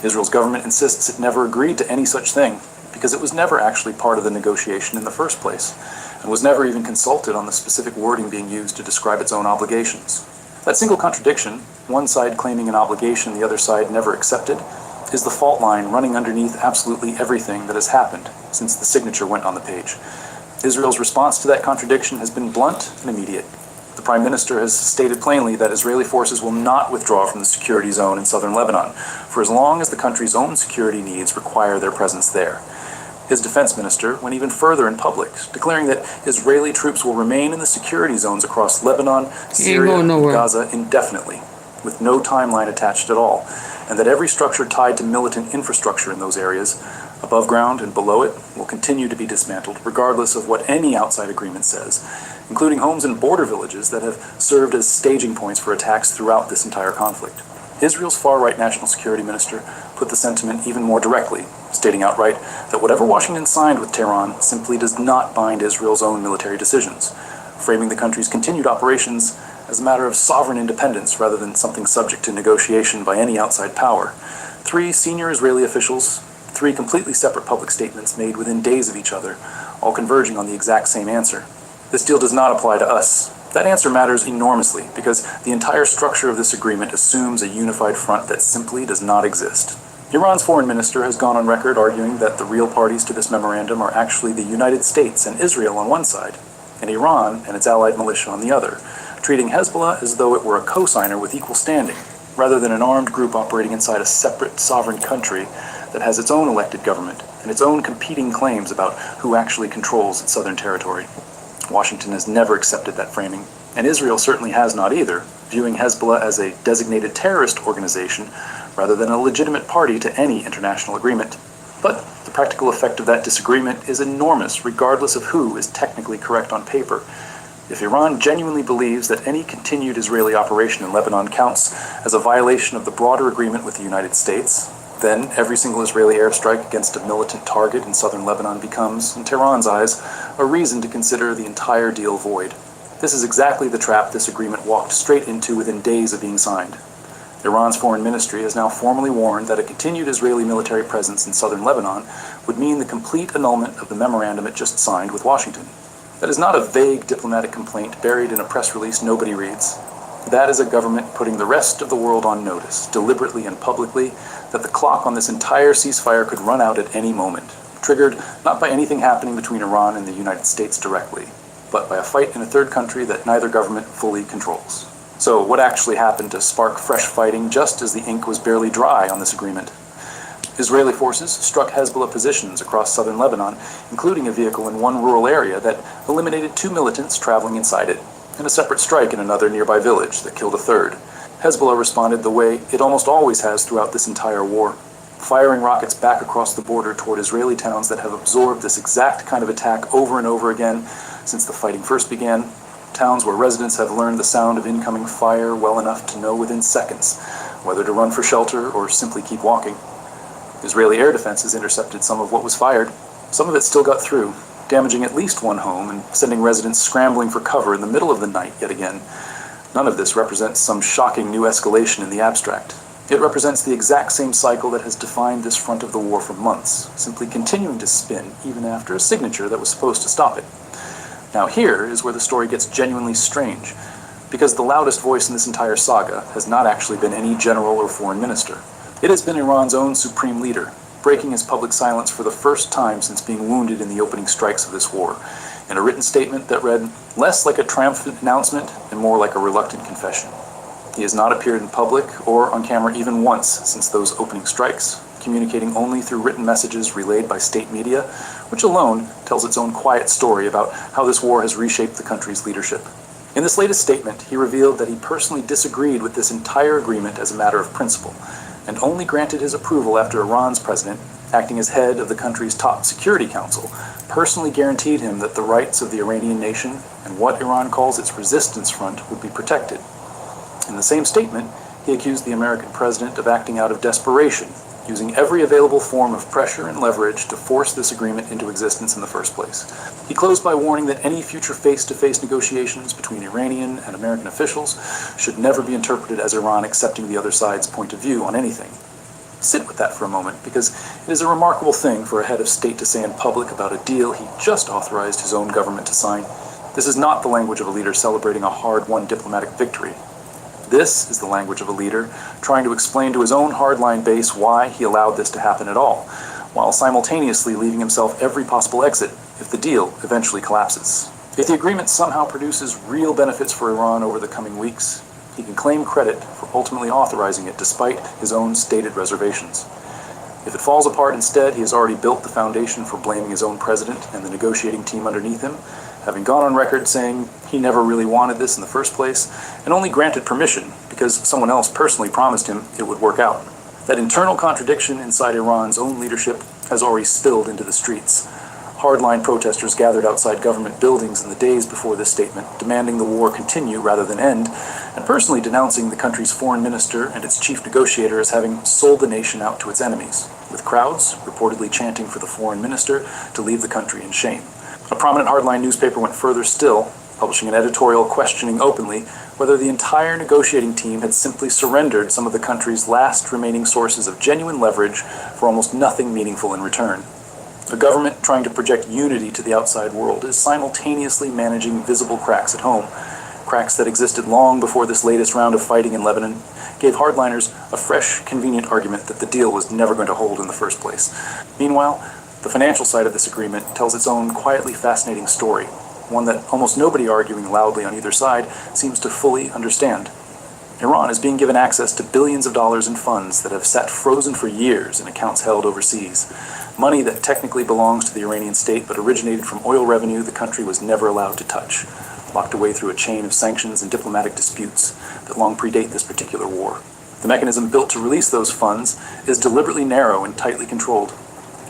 Israel's government insists it never agreed to any such thing, because it was never actually part of the negotiation in the first place, and was never even consulted on the specific wording being used to describe its own obligations. That single contradiction, one side claiming an obligation the other side never accepted, is the fault line running underneath absolutely everything that has happened since the signature went on the page. Israel's response to that contradiction has been blunt and immediate. The Prime Minister has stated plainly that Israeli forces will not withdraw from the security zone in southern Lebanon for as long as the country's own security needs require their presence there. His defense minister went even further in public, declaring that Israeli troops will remain in the security zones across Lebanon, Syria, and Gaza indefinitely, with no timeline attached at all, and that every structure tied to militant infrastructure in those areas, above ground and below it, will continue to be dismantled, regardless of what any outside agreement says, including homes and border villages that have served as staging points for attacks throughout this entire conflict. Israel's far-right national security minister put the sentiment even more directly, stating outright that whatever Washington signed with Tehran simply does not bind Israel's own military decisions, framing the country's continued operations as a matter of sovereign independence rather than something subject to negotiation by any outside power. 3 senior Israeli officials, 3 completely separate public statements made within days of each other, all converging on the exact same answer. This deal does not apply to us. That answer matters enormously because the entire structure of this agreement assumes a unified front that simply does not exist. Iran's foreign minister has gone on record arguing that the real parties to this memorandum are actually the United States and Israel on one side, and Iran and its allied militia on the other, treating Hezbollah as though it were a co-signer with equal standing, rather than an armed group operating inside a separate sovereign country that has its own elected government and its own competing claims about who actually controls its southern territory. Washington has never accepted that framing, and Israel certainly has not either, viewing Hezbollah as a designated terrorist organization rather than a legitimate party to any international agreement. But the practical effect of that disagreement is enormous, regardless of who is technically correct on paper. If Iran genuinely believes that any continued Israeli operation in Lebanon counts as a violation of the broader agreement with the United States, then every single Israeli airstrike against a militant target in southern Lebanon becomes, in Tehran's eyes, a reason to consider the entire deal void. This is exactly the trap this agreement walked straight into within days of being signed. Iran's foreign ministry has now formally warned that a continued Israeli military presence in southern Lebanon would mean the complete annulment of the memorandum it just signed with Washington. That is not a vague diplomatic complaint buried in a press release nobody reads. That is a government putting the rest of the world on notice, deliberately and publicly, that the clock on this entire ceasefire could run out at any moment, triggered not by anything happening between Iran and the United States directly, but by a fight in a third country that neither government fully controls. So what actually happened to spark fresh fighting just as the ink was barely dry on this agreement? Israeli forces struck Hezbollah positions across southern Lebanon, including a vehicle in one rural area that eliminated 2 militants traveling inside it, and a separate strike in another nearby village that killed a third. Hezbollah responded the way it almost always has throughout this entire war, firing rockets back across the border toward Israeli towns that have absorbed this exact kind of attack over and over again since the fighting first began, towns where residents have learned the sound of incoming fire well enough to know within seconds whether to run for shelter or simply keep walking. Israeli air defenses intercepted some of what was fired. Some of it still got through, damaging at least one home and sending residents scrambling for cover in the middle of the night yet again. None of this represents some shocking new escalation in the abstract. It represents the exact same cycle that has defined this front of the war for months, simply continuing to spin even after a signature that was supposed to stop it. Now here is where the story gets genuinely strange, because the loudest voice in this entire saga has not actually been any general or foreign minister. It has been Iran's own supreme leader, breaking his public silence for the first time since being wounded in the opening strikes of this war, in a written statement that read less like a triumphant announcement and more like a reluctant confession. He has not appeared in public or on camera even once since those opening strikes, communicating only through written messages relayed by state media, which alone tells its own quiet story about how this war has reshaped the country's leadership. In this latest statement, he revealed that he personally disagreed with this entire agreement as a matter of principle, and only granted his approval after Iran's president, acting as head of the country's top security council, personally guaranteed him that the rights of the Iranian nation and what Iran calls its resistance front would be protected. In the same statement, he accused the American president of acting out of desperation, using every available form of pressure and leverage to force this agreement into existence in the first place. He closed by warning that any future face-to-face negotiations between Iranian and American officials should never be interpreted as Iran accepting the other side's point of view on anything. Sit with that for a moment, because it is a remarkable thing for a head of state to say in public about a deal he just authorized his own government to sign. This is not the language of a leader celebrating a hard-won diplomatic victory. This is the language of a leader trying to explain to his own hardline base why he allowed this to happen at all, while simultaneously leaving himself every possible exit if the deal eventually collapses. If the agreement somehow produces real benefits for Iran over the coming weeks, he can claim credit for ultimately authorizing it despite his own stated reservations. If it falls apart instead, he has already built the foundation for blaming his own president and the negotiating team underneath him, having gone on record saying he never really wanted this in the first place, and only granted permission because someone else personally promised him it would work out. That internal contradiction inside Iran's own leadership has already spilled into the streets. Hardline protesters gathered outside government buildings in the days before this statement, demanding the war continue rather than end, and personally denouncing the country's foreign minister and its chief negotiator as having sold the nation out to its enemies, with crowds reportedly chanting for the foreign minister to leave the country in shame. A prominent hardline newspaper went further still, publishing an editorial questioning openly whether the entire negotiating team had simply surrendered some of the country's last remaining sources of genuine leverage for almost nothing meaningful in return. A government trying to project unity to the outside world is simultaneously managing visible cracks at home, cracks that existed long before this latest round of fighting in Lebanon gave hardliners a fresh, convenient argument that the deal was never going to hold in the first place. Meanwhile, the financial side of this agreement tells its own quietly fascinating story, one that almost nobody arguing loudly on either side seems to fully understand. Iran is being given access to billions of dollars in funds that have sat frozen for years in accounts held overseas. Money that technically belongs to the Iranian state but originated from oil revenue the country was never allowed to touch, locked away through a chain of sanctions and diplomatic disputes that long predate this particular war. The mechanism built to release those funds is deliberately narrow and tightly controlled.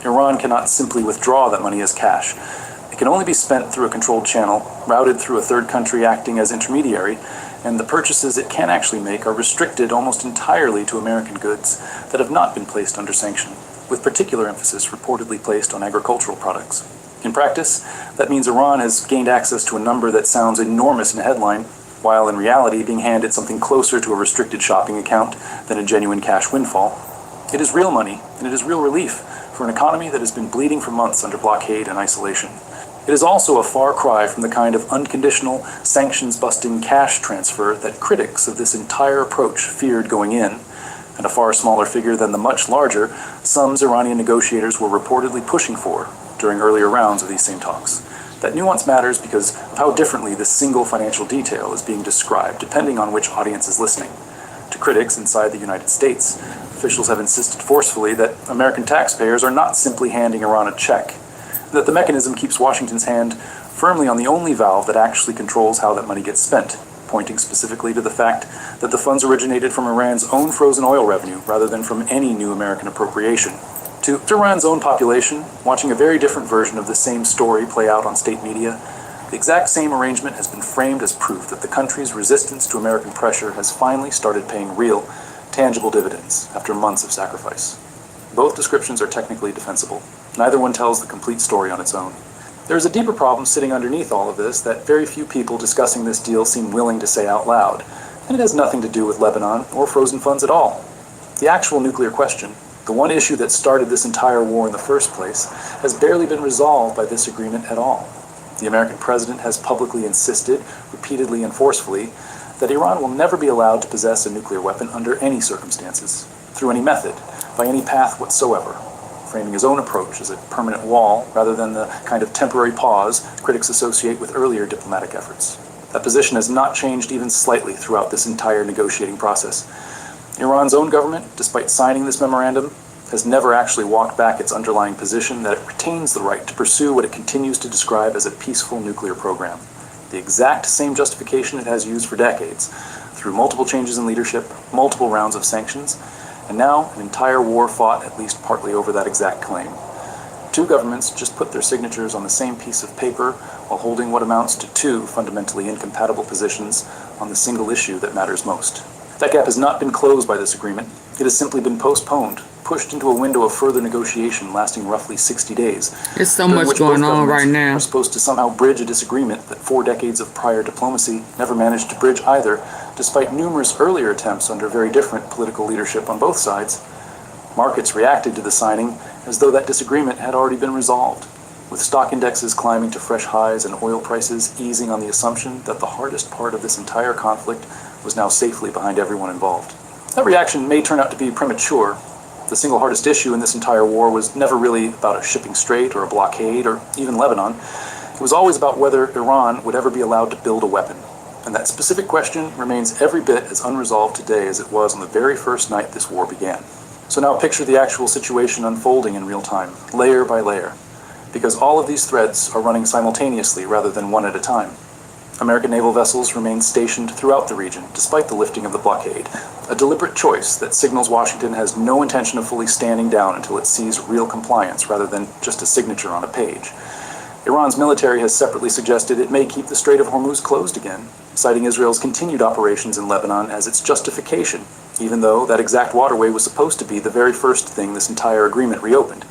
Iran cannot simply withdraw that money as cash. It can only be spent through a controlled channel, routed through a third country acting as intermediary, and the purchases it can actually make are restricted almost entirely to American goods that have not been placed under sanction, with particular emphasis reportedly placed on agricultural products. In practice, that means Iran has gained access to a number that sounds enormous in headline, while in reality being handed something closer to a restricted shopping account than a genuine cash windfall. It is real money, and it is real relief for an economy that has been bleeding for months under blockade and isolation. It is also a far cry from the kind of unconditional, sanctions-busting cash transfer that critics of this entire approach feared going in, and a far smaller figure than the much larger sums Iranian negotiators were reportedly pushing for during earlier rounds of these same talks. That nuance matters because of how differently this single financial detail is being described, depending on which audience is listening. To critics inside the United States, officials have insisted forcefully that American taxpayers are not simply handing Iran a check, that the mechanism keeps Washington's hand firmly on the only valve that actually controls how that money gets spent, pointing specifically to the fact that the funds originated from Iran's own frozen oil revenue rather than from any new American appropriation. To Iran's own population, watching a very different version of the same story play out on state media, the exact same arrangement has been framed as proof that the country's resistance to American pressure has finally started paying real, tangible dividends after months of sacrifice. Both descriptions are technically defensible. Neither one tells the complete story on its own. There is a deeper problem sitting underneath all of this that very few people discussing this deal seem willing to say out loud, and it has nothing to do with Lebanon or frozen funds at all. The actual nuclear question, the one issue that started this entire war in the first place, has barely been resolved by this agreement at all. The American president has publicly insisted, repeatedly and forcefully, that Iran will never be allowed to possess a nuclear weapon under any circumstances, through any method, by any path whatsoever, framing his own approach as a permanent wall rather than the kind of temporary pause critics associate with earlier diplomatic efforts. That position has not changed even slightly throughout this entire negotiating process. Iran's own government, despite signing this memorandum, has never actually walked back its underlying position that it retains the right to pursue what it continues to describe as a peaceful nuclear program. The exact same justification it has used for decades, through multiple changes in leadership, multiple rounds of sanctions, and now an entire war fought at least partly over that exact claim. Two governments just put their signatures on the same piece of paper while holding what amounts to two fundamentally incompatible positions on the single issue that matters most. That gap has not been closed by this agreement. It has simply been postponed, pushed into a window of further negotiation lasting roughly 60 days. There's so much going on right now. Are supposed to somehow bridge a disagreement that 4 decades of prior diplomacy never managed to bridge either, despite numerous earlier attempts under very different political leadership on both sides. Markets reacted to the signing as though that disagreement had already been resolved, with stock indexes climbing to fresh highs and oil prices easing on the assumption that the hardest part of this entire conflict was now safely behind everyone involved. That reaction may turn out to be premature. The single hardest issue in this entire war was never really about a shipping strait or a blockade or even Lebanon. It was always about whether Iran would ever be allowed to build a weapon. And that specific question remains every bit as unresolved today as it was on the very first night this war began. So now picture the actual situation unfolding in real time, layer by layer, because all of these threads are running simultaneously rather than one at a time. American naval vessels remain stationed throughout the region, despite the lifting of the blockade, a deliberate choice that signals Washington has no intention of fully standing down until it sees real compliance rather than just a signature on a page. Iran's military has separately suggested it may keep the Strait of Hormuz closed again, citing Israel's continued operations in Lebanon as its justification, even though that exact waterway was supposed to be the very first thing this entire agreement reopened,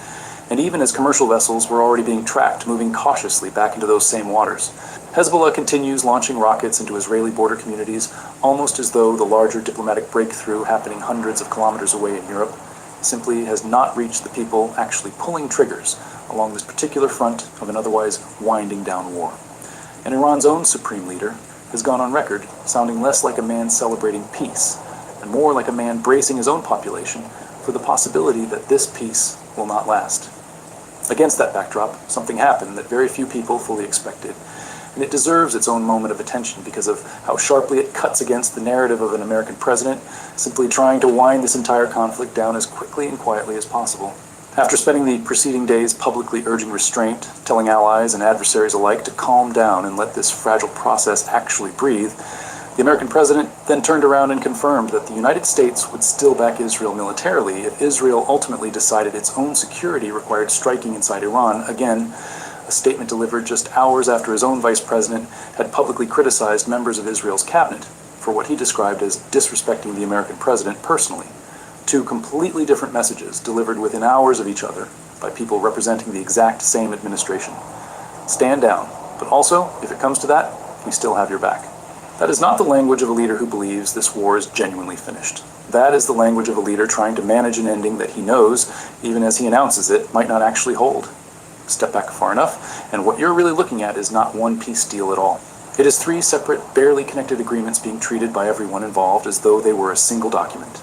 and even as commercial vessels were already being tracked moving cautiously back into those same waters. Hezbollah continues launching rockets into Israeli border communities, almost as though the larger diplomatic breakthrough happening hundreds of kilometers away in Europe simply has not reached the people actually pulling triggers along this particular front of an otherwise winding down war. And Iran's own supreme leader has gone on record sounding less like a man celebrating peace and more like a man bracing his own population for the possibility that this peace will not last. Against that backdrop, something happened that very few people fully expected, and it deserves its own moment of attention because of how sharply it cuts against the narrative of an American president simply trying to wind this entire conflict down as quickly and quietly as possible. After spending the preceding days publicly urging restraint, telling allies and adversaries alike to calm down and let this fragile process actually breathe, the American president then turned around and confirmed that the United States would still back Israel militarily if Israel ultimately decided its own security required striking inside Iran, again, a statement delivered just hours after his own vice president had publicly criticized members of Israel's cabinet for what he described as disrespecting the American president personally. Two completely different messages delivered within hours of each other by people representing the exact same administration. Stand down, but also, if it comes to that, we still have your back. That is not the language of a leader who believes this war is genuinely finished. That is the language of a leader trying to manage an ending that he knows, even as he announces it, might not actually hold. Step back far enough, and what you're really looking at is not one peace deal at all. It is three separate, barely connected agreements being treated by everyone involved as though they were a single document.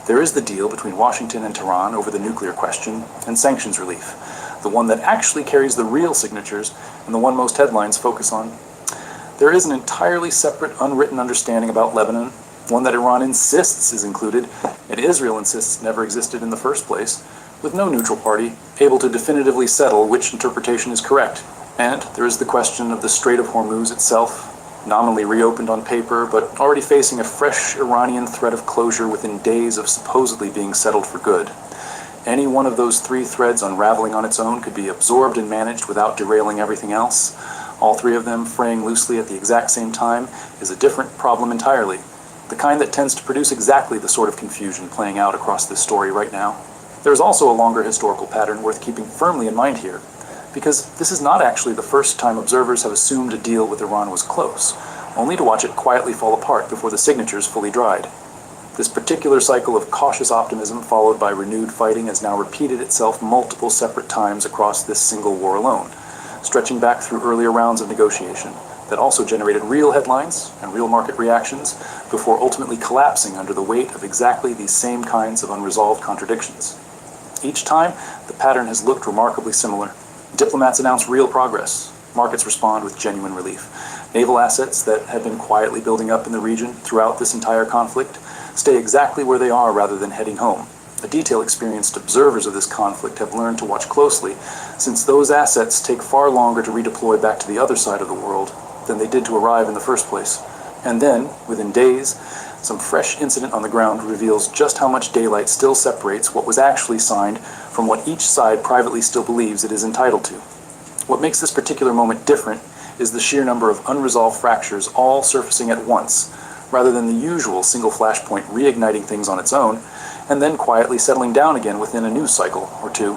There is the deal between Washington and Tehran over the nuclear question and sanctions relief, the one that actually carries the real signatures and the one most headlines focus on. There is an entirely separate, unwritten understanding about Lebanon, one that Iran insists is included, and Israel insists never existed in the first place, with no neutral party able to definitively settle which interpretation is correct. And there is the question of the Strait of Hormuz itself, nominally reopened on paper, but already facing a fresh Iranian threat of closure within days of supposedly being settled for good. Any one of those three threads unraveling on its own could be absorbed and managed without derailing everything else. All three of them fraying loosely at the exact same time is a different problem entirely, the kind that tends to produce exactly the sort of confusion playing out across this story right now. There is also a longer historical pattern worth keeping firmly in mind here, because this is not actually the first time observers have assumed a deal with Iran was close, only to watch it quietly fall apart before the signatures fully dried. This particular cycle of cautious optimism followed by renewed fighting has now repeated itself multiple separate times across this single war alone, stretching back through earlier rounds of negotiation that also generated real headlines and real market reactions before ultimately collapsing under the weight of exactly these same kinds of unresolved contradictions. Each time, the pattern has looked remarkably similar. Diplomats announce real progress. Markets respond with genuine relief. Naval assets that have been quietly building up in the region throughout this entire conflict stay exactly where they are rather than heading home. The detail-experienced observers of this conflict have learned to watch closely, since those assets take far longer to redeploy back to the other side of the world than they did to arrive in the first place. And then, within days, some fresh incident on the ground reveals just how much daylight still separates what was actually signed from what each side privately still believes it is entitled to. What makes this particular moment different is the sheer number of unresolved fractures all surfacing at once, rather than the usual single flashpoint reigniting things on its own, and then quietly settling down again within a news cycle or two.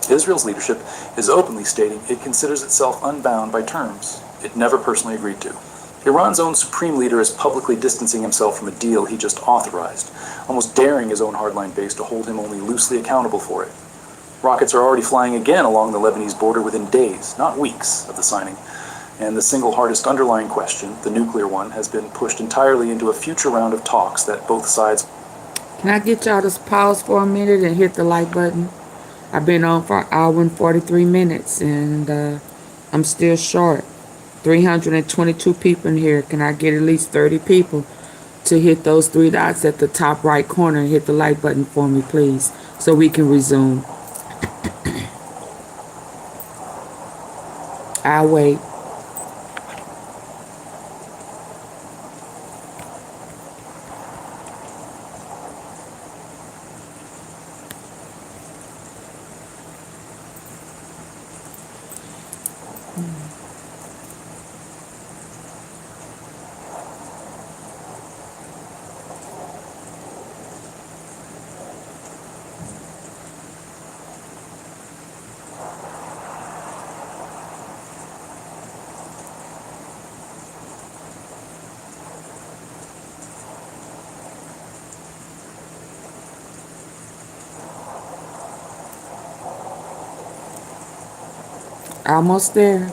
Israel's leadership is openly stating it considers itself unbound by terms it never personally agreed to. Iran's own supreme leader is publicly distancing himself from a deal he just authorized, almost daring his own hardline base to hold him only loosely accountable for it. Rockets are already flying again along the Lebanese border within days, not weeks, of the signing. And the single hardest underlying question, the nuclear one, has been pushed entirely into a future round of talks that both sides... Can I get y'all to pause for a minute and hit the like button? I've been on for an hour and 43 minutes, and I'm still short. 322 people in here. Can I get at least 30 people to hit those three dots at the top right corner and hit the like button for me, please, so we can resume? I'll wait. Almost there.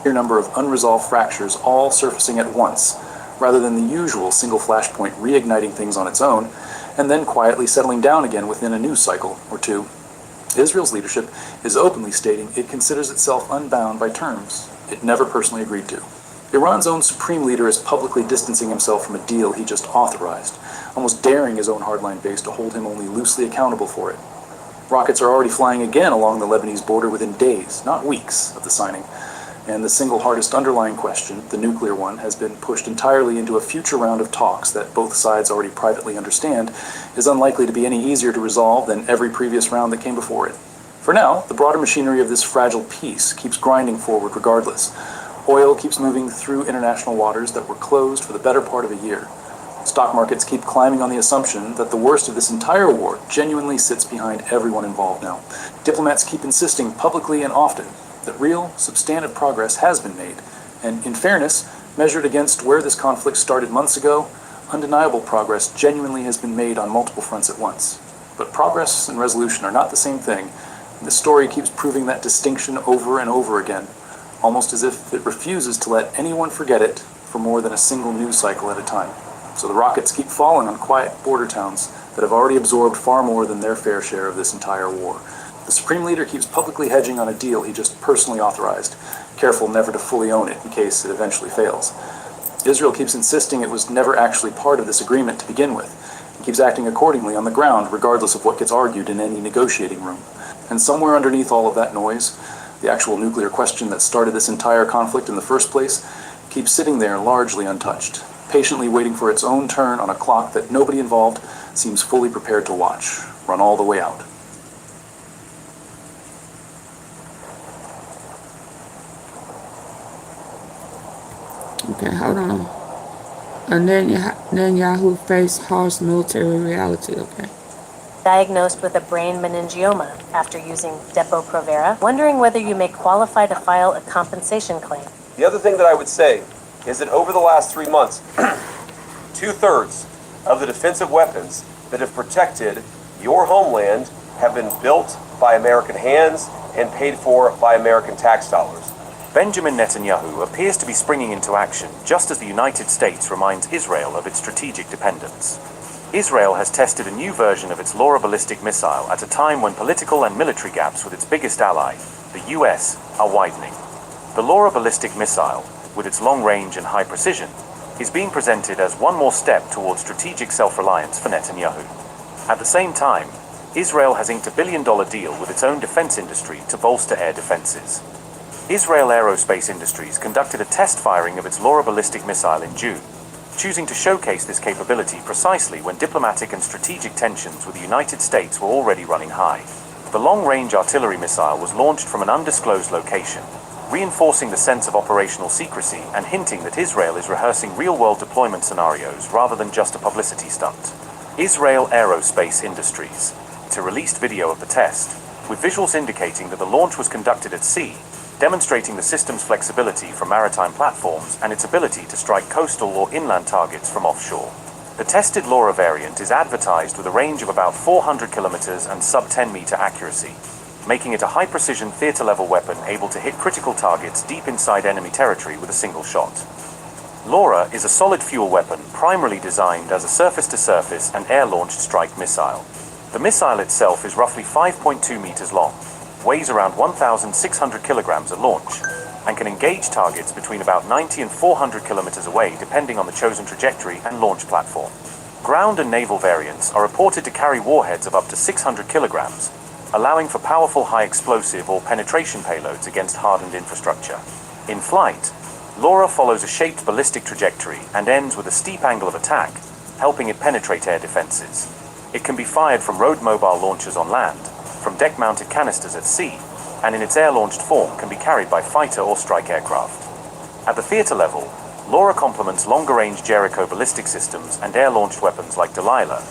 sheer number of unresolved fractures all surfacing at once, rather than the usual single flashpoint reigniting things on its own, and then quietly settling down again within a news cycle or two. Israel's leadership is openly stating it considers itself unbound by terms it never personally agreed to. Iran's own supreme leader is publicly distancing himself from a deal he just authorized, almost daring his own hardline base to hold him only loosely accountable for it. Rockets are already flying again along the Lebanese border within days, not weeks, of the signing, and the single hardest underlying question, the nuclear one, has been pushed entirely into a future round of talks that both sides already privately understand is unlikely to be any easier to resolve than every previous round that came before it. For now, the broader machinery of this fragile peace keeps grinding forward regardless. Oil keeps moving through international waters that were closed for the better part of a year. Stock markets keep climbing on the assumption that the worst of this entire war genuinely sits behind everyone involved now. Diplomats keep insisting publicly and often that real, substantive progress has been made, and in fairness, measured against where this conflict started months ago, undeniable progress genuinely has been made on multiple fronts at once. But progress and resolution are not the same thing, and the story keeps proving that distinction over and over again, almost as if it refuses to let anyone forget it for more than a single news cycle at a time. So the rockets keep falling on quiet border towns that have already absorbed far more than their fair share of this entire war. The Supreme Leader keeps publicly hedging on a deal he just personally authorized, careful never to fully own it in case it eventually fails. Israel keeps insisting it was never actually part of this agreement to begin with, and keeps acting accordingly on the ground regardless of what gets argued in any negotiating room. And somewhere underneath all of that noise, the actual nuclear question that started this entire conflict in the first place keeps sitting there largely untouched, patiently waiting for its own turn on a clock that nobody involved seems fully prepared to watch, run all the way out. Okay, hold on. Netanyahu faced harsh military reality, okay. Diagnosed with a brain meningioma after using Depo-Provera, wondering whether you may qualify to file a compensation claim. The other thing that I would say is that over the last 3 months, 2/3 of the defensive weapons that have protected your homeland have been built by American hands and paid for by American tax dollars. Benjamin Netanyahu appears to be springing into action just as the United States reminds Israel of its strategic dependence. Israel has tested a new version of its Laura ballistic missile at a time when political and military gaps with its biggest ally, the US, are widening. The Laura ballistic missile, with its long range and high precision, is being presented as one more step towards strategic self-reliance for Netanyahu. At the same time, Israel has inked a billion-dollar deal with its own defense industry to bolster air defenses. Israel Aerospace Industries conducted a test firing of its Laura ballistic missile in June, choosing to showcase this capability precisely when diplomatic and strategic tensions with the United States were already running high. The long-range artillery missile was launched from an undisclosed location, reinforcing the sense of operational secrecy and hinting that Israel is rehearsing real-world deployment scenarios rather than just a publicity stunt. Israel Aerospace Industries released video of the test, with visuals indicating that the launch was conducted at sea, demonstrating the system's flexibility for maritime platforms and its ability to strike coastal or inland targets from offshore. The tested Laura variant is advertised with a range of about 400 kilometers and sub-10 meter accuracy, making it a high-precision theater-level weapon able to hit critical targets deep inside enemy territory with a single shot. Laura is a solid-fuel weapon primarily designed as a surface-to-surface and air-launched strike missile. The missile itself is roughly 5.2 meters long, weighs around 1,600 kilograms at launch, and can engage targets between about 90 and 400 kilometers away depending on the chosen trajectory and launch platform. Ground and naval variants are reported to carry warheads of up to 600 kilograms, allowing for powerful high-explosive or penetration payloads against hardened infrastructure. In flight, Laura follows a shaped ballistic trajectory and ends with a steep angle of attack, helping it penetrate air defenses. It can be fired from road mobile launchers on land, from deck-mounted canisters at sea, and in its air-launched form can be carried by fighter or strike aircraft. At the theater level, Laura complements longer-range Jericho ballistic systems and air-launched weapons like Delilah,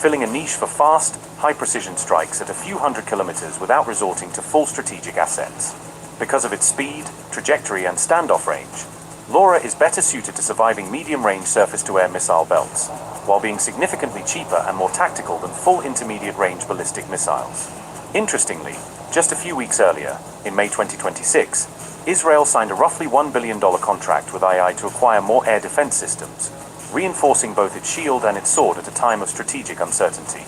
filling a niche for fast, high-precision strikes at a few hundred kilometers without resorting to full strategic assets. Because of its speed, trajectory, and standoff range, Laura is better suited to surviving medium-range surface-to-air missile belts, while being significantly cheaper and more tactical than full intermediate-range ballistic missiles. Interestingly, just a few weeks earlier, in May 2026, Israel signed a roughly $1 billion contract with II to acquire more air defense systems, reinforcing both its shield and its sword at a time of strategic uncertainty.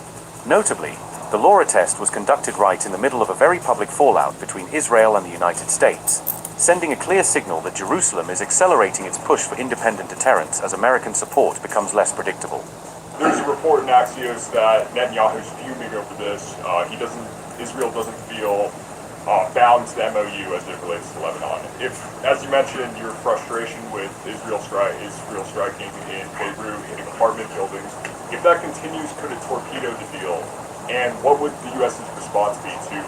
Notably, the Laura test was conducted right in the middle of a very public fallout between Israel and the United States, sending a clear signal that Jerusalem is accelerating its push for independent deterrence as American support becomes less predictable. There's a report in Axios that Netanyahu's fuming over this. Israel doesn't feel bound to the MOU as it relates to Lebanon. If, as you mentioned, your frustration with Israel striking in Beirut, hitting apartment buildings, if that continues, could it torpedo the deal? And what would the U.S.'s response be to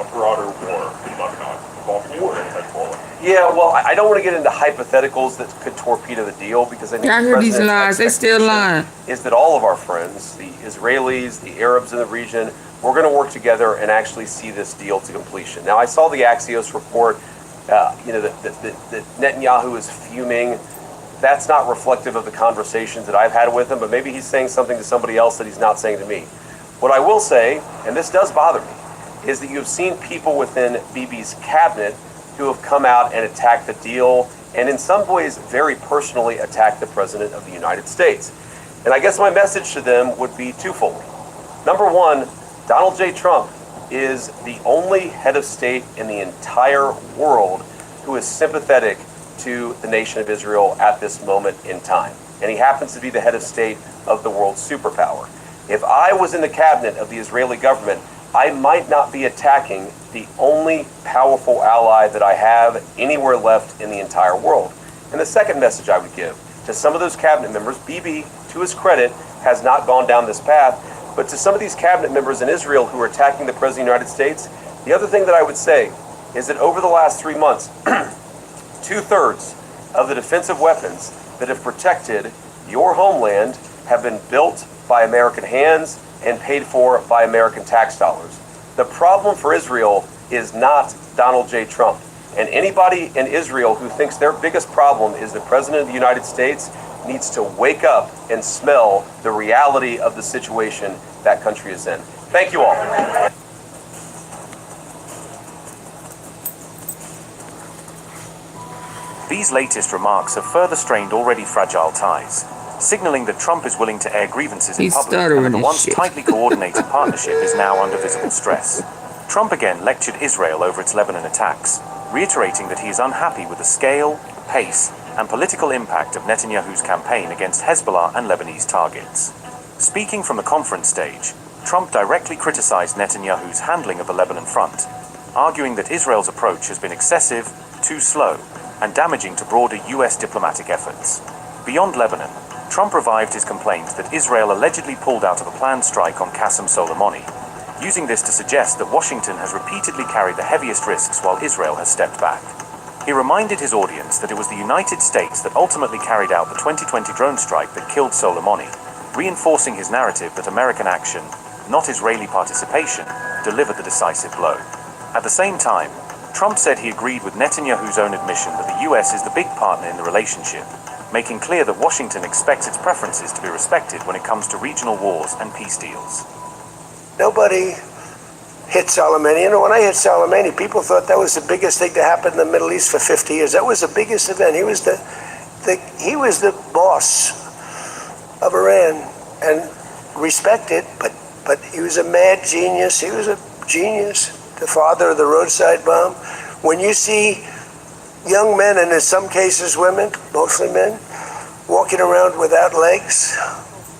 a broader war in Lebanon involving Hezbollah? Yeah, well, I don't want to get into hypotheticals that could torpedo the deal because I think I heard these lies. They still lying. Is that all of our friends, the Israelis, the Arabs in the region, we're going to work together and actually see this deal to completion. Now, I saw the Axios report, that Netanyahu is fuming. That's not reflective of the conversations that I've had with him, but maybe he's saying something to somebody else that he's not saying to me. What I will say, and this does bother me, is that you've seen people within Bibi's cabinet who have come out and attacked the deal, and in some ways very personally attacked the President of the United States. And I guess my message to them would be twofold. Number one, Donald J. Trump is the only head of state in the entire world who is sympathetic to the nation of Israel at this moment in time. And he happens to be the head of state of the world's superpower. If I was in the cabinet of the Israeli government, I might not be attacking the only powerful ally that I have anywhere left in the entire world. And the second message I would give to some of those cabinet members, Bibi, to his credit, has not gone down this path, but to some of these cabinet members in Israel who are attacking the President of the United States, the other thing that I would say is that over the last 3 months, 2/3 of the defensive weapons that have protected your homeland have been built by American hands and paid for by American tax dollars. The problem for Israel is not Donald J. Trump. And anybody in Israel who thinks their biggest problem is the President of the United States needs to wake up and smell the reality of the situation that country is in. Thank you all. These latest remarks have further strained already fragile ties, signaling that Trump is willing to air grievances in public and that the once tightly coordinated partnership is now under visible stress. Trump again lectured Israel over its Lebanon attacks, reiterating that he is unhappy with the scale, pace, and political impact of Netanyahu's campaign against Hezbollah and Lebanese targets. Speaking from the conference stage, Trump directly criticized Netanyahu's handling of the Lebanon front, arguing that Israel's approach has been excessive, too slow, and damaging to broader U.S. diplomatic efforts. Beyond Lebanon, Trump revived his complaint that Israel allegedly pulled out of a planned strike on Qasem Soleimani, using this to suggest that Washington has repeatedly carried the heaviest risks while Israel has stepped back. He reminded his audience that it was the United States that ultimately carried out the 2020 drone strike that killed Soleimani, reinforcing his narrative that American action, not Israeli participation, delivered the decisive blow. At the same time, Trump said he agreed with Netanyahu's own admission that the US is the big partner in the relationship, making clear that Washington expects its preferences to be respected when it comes to regional wars and peace deals. Nobody hit Soleimani. You know, when I hit Soleimani, people thought that was the biggest thing to happen in the Middle East for 50 years. That was the biggest event. He was the boss of Iran and respected, but he was a mad genius. He was a genius, the father of the roadside bomb. When you see young men, and in some cases women, mostly men, walking around without legs,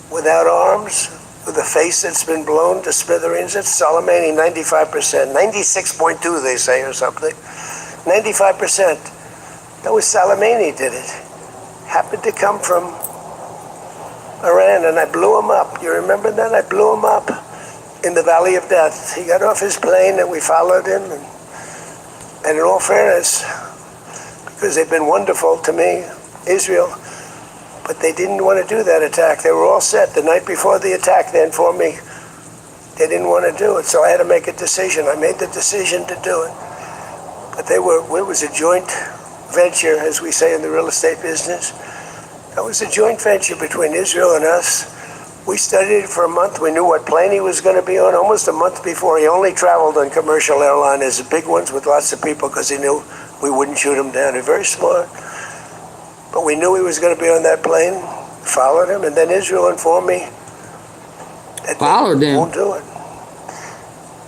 without arms, with a face that's been blown to smithereens, it's Soleimani, 95%, 96.2 they say or something, 95%. That was Soleimani did it. Happened to come from Iran, and I blew him up. You remember that? I blew him up in the Valley of Death. He got off his plane and we followed him, and in all fairness, because they've been wonderful to me, Israel, but they didn't want to do that attack. They were all set the night before the attack then for me. They didn't want to do it, so I had to make a decision. I made the decision to do it. But it was a joint venture, as we say in the real estate business. That was a joint venture between Israel and us. We studied it for a month. We knew what plane he was going to be on almost a month before. He only traveled on commercial airliners, the big ones with lots of people, because he knew we wouldn't shoot him down. He's very smart. But we knew he was going to be on that plane, followed him, and then Israel informed me that they won't do it.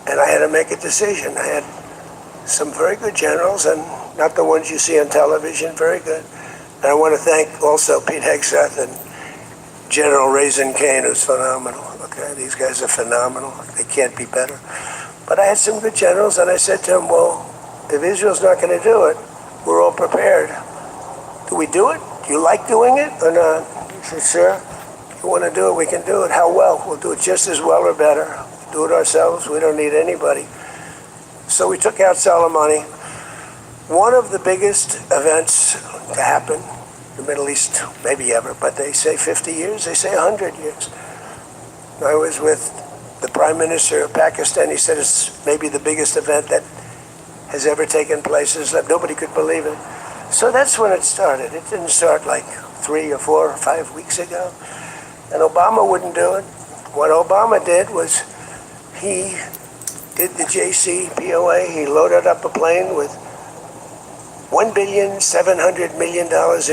And I had to make a decision. I had some very good generals, and not the ones you see on television, very good. And I want to thank also Pete Hegseth and General Raisin Kane, who's phenomenal. Okay, these guys are phenomenal. They can't be better. But I had some good generals, and I said to them, well, if Israel's not going to do it, we're all prepared. Do we do it? Do you like doing it or not? He said, sir, if you want to do it, we can do it. How well? We'll do it just as well or better. Do it ourselves. We don't need anybody. So we took out Soleimani. One of the biggest events to happen in the Middle East, maybe ever, but they say 50 years, they say 100 years. I was with the Prime Minister of Pakistan. He said it's maybe the biggest event that has ever taken place. Nobody could believe it. So that's when it started. It didn't start like 3 or 4 or 5 weeks ago. And Obama wouldn't do it. What Obama did was he did the JCPOA. He loaded up a plane with $1.7 billion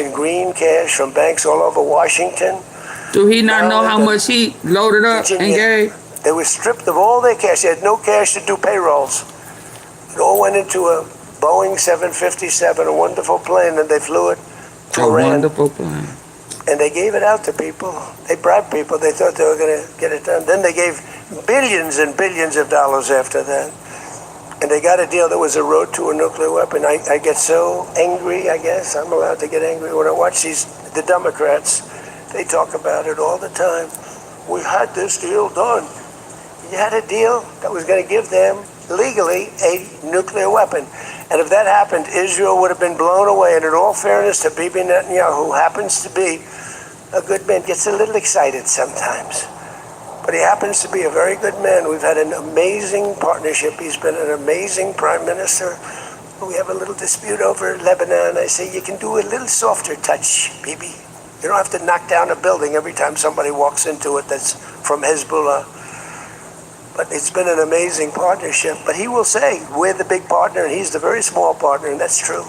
in green cash from banks all over Washington. Do he not know how much he loaded up and gave? They were stripped of all their cash. They had no cash to do payrolls. It all went into a Boeing 757, a wonderful plane, and they flew it to Iran. A wonderful plane. And they gave it out to people. They bribed people. They thought they were going to get it done. Then they gave billions and billions of dollars after that. And they got a deal that was a road to a nuclear weapon. I get so angry, I guess. I'm allowed to get angry when I watch the Democrats. They talk about it all the time. We had this deal done. You had a deal that was going to give them legally a nuclear weapon. And if that happened, Israel would have been blown away. And in all fairness to Bibi Netanyahu, who happens to be a good man, gets a little excited sometimes. But he happens to be a very good man. We've had an amazing partnership. He's been an amazing prime minister. We have a little dispute over Lebanon. I say, you can do a little softer touch, Bibi. You don't have to knock down a building every time somebody walks into it that's from Hezbollah. But it's been an amazing partnership. But he will say, we're the big partner, and he's the very small partner, and that's true.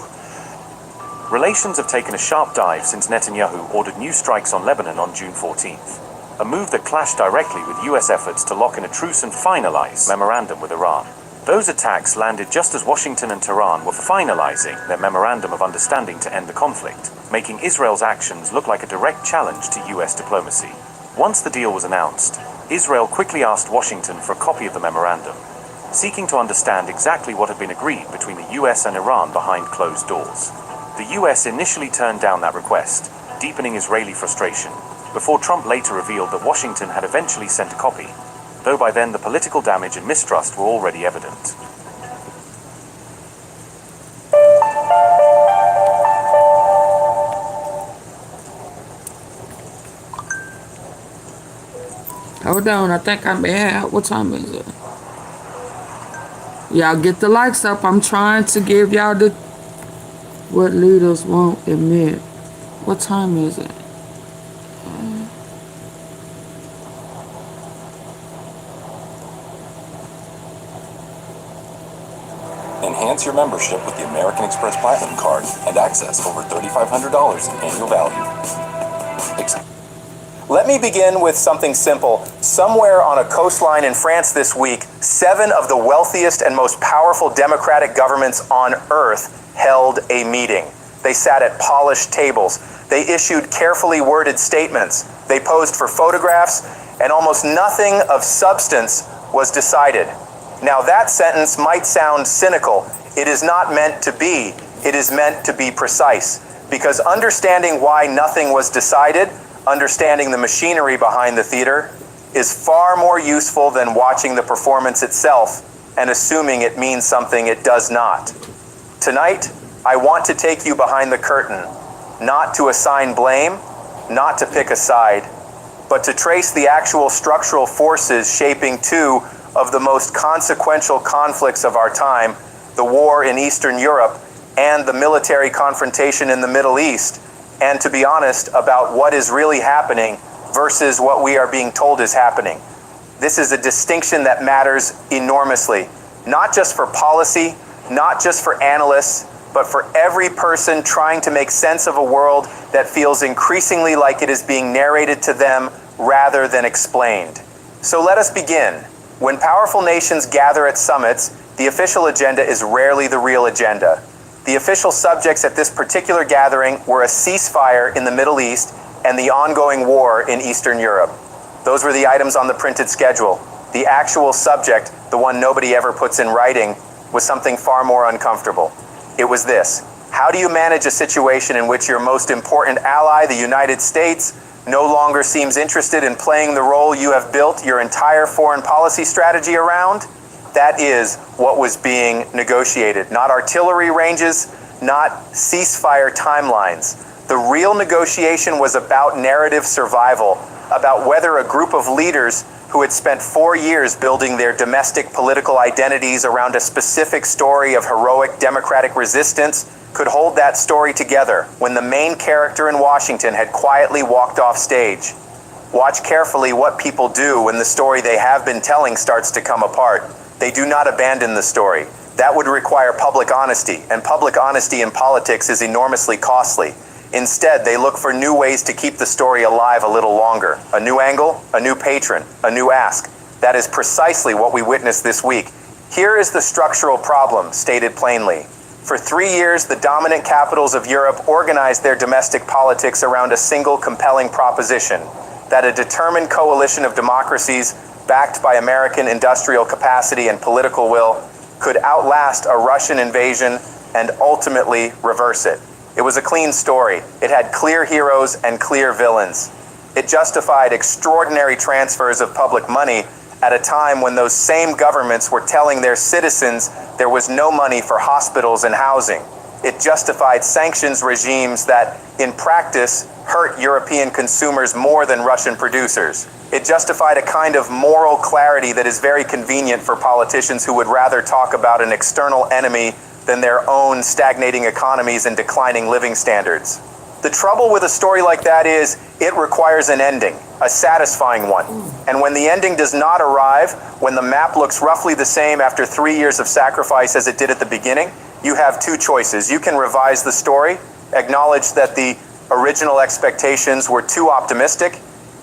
Relations have taken a sharp dive since Netanyahu ordered new strikes on Lebanon on June 14th. A move that clashed directly with US efforts to lock in a truce and finalize memorandum with Iran. Those attacks landed just as Washington and Tehran were finalizing their memorandum of understanding to end the conflict, making Israel's actions look like a direct challenge to US diplomacy. Once the deal was announced, Israel quickly asked Washington for a copy of the memorandum, seeking to understand exactly what had been agreed between the US and Iran behind closed doors. The US initially turned down that request, deepening Israeli frustration, before Trump later revealed that Washington had eventually sent a copy, though by then the political damage and mistrust were already evident. Hold on, I think I may have. What time is it? Y'all get the likes up. I'm trying to give y'all the what leaders won't admit. What time is it? Enhance your membership with the American Express Platinum Card and access over $3,500 in annual value. Let me begin with something simple. Somewhere on a coastline in France this week, 7 of the wealthiest and most powerful democratic governments on earth held a meeting. They sat at polished tables. They issued carefully worded statements. They posed for photographs, and almost nothing of substance was decided. Now that sentence might sound cynical. It is not meant to be. It is meant to be precise. Because understanding why nothing was decided, understanding the machinery behind the theater, is far more useful than watching the performance itself and assuming it means something it does not. Tonight, I want to take you behind the curtain, not to assign blame, not to pick a side, but to trace the actual structural forces shaping 2 of the most consequential conflicts of our time, the war in Eastern Europe and the military confrontation in the Middle East, and to be honest about what is really happening versus what we are being told is happening. This is a distinction that matters enormously, not just for policy, not just for analysts, but for every person trying to make sense of a world that feels increasingly like it is being narrated to them rather than explained. So let us begin. When powerful nations gather at summits, the official agenda is rarely the real agenda. The official subjects at this particular gathering were a ceasefire in the Middle East and the ongoing war in Eastern Europe. Those were the items on the printed schedule. The actual subject, the one nobody ever puts in writing, was something far more uncomfortable. It was this: how do you manage a situation in which your most important ally, the United States, no longer seems interested in playing the role you have built your entire foreign policy strategy around? That is what was being negotiated. Not artillery ranges, not ceasefire timelines. The real negotiation was about narrative survival, about whether a group of leaders who had spent 4 years building their domestic political identities around a specific story of heroic democratic resistance could hold that story together when the main character in Washington had quietly walked off stage. Watch carefully what people do when the story they have been telling starts to come apart. They do not abandon the story. That would require public honesty, and public honesty in politics is enormously costly. Instead, they look for new ways to keep the story alive a little longer. A new angle, a new patron, a new ask. That is precisely what we witnessed this week. Here is the structural problem, stated plainly. For 3 years, the dominant capitals of Europe organized their domestic politics around a single compelling proposition: that a determined coalition of democracies, backed by American industrial capacity and political will, could outlast a Russian invasion and ultimately reverse it. It was a clean story. It had clear heroes and clear villains. It justified extraordinary transfers of public money at a time when those same governments were telling their citizens there was no money for hospitals and housing. It justified sanctions regimes that, in practice, hurt European consumers more than Russian producers. It justified a kind of moral clarity that is very convenient for politicians who would rather talk about an external enemy than their own stagnating economies and declining living standards. The trouble with a story like that is it requires an ending, a satisfying one. And when the ending does not arrive, when the map looks roughly the same after 3 years of sacrifice as it did at the beginning, you have two choices. You can revise the story, acknowledge that the original expectations were too optimistic,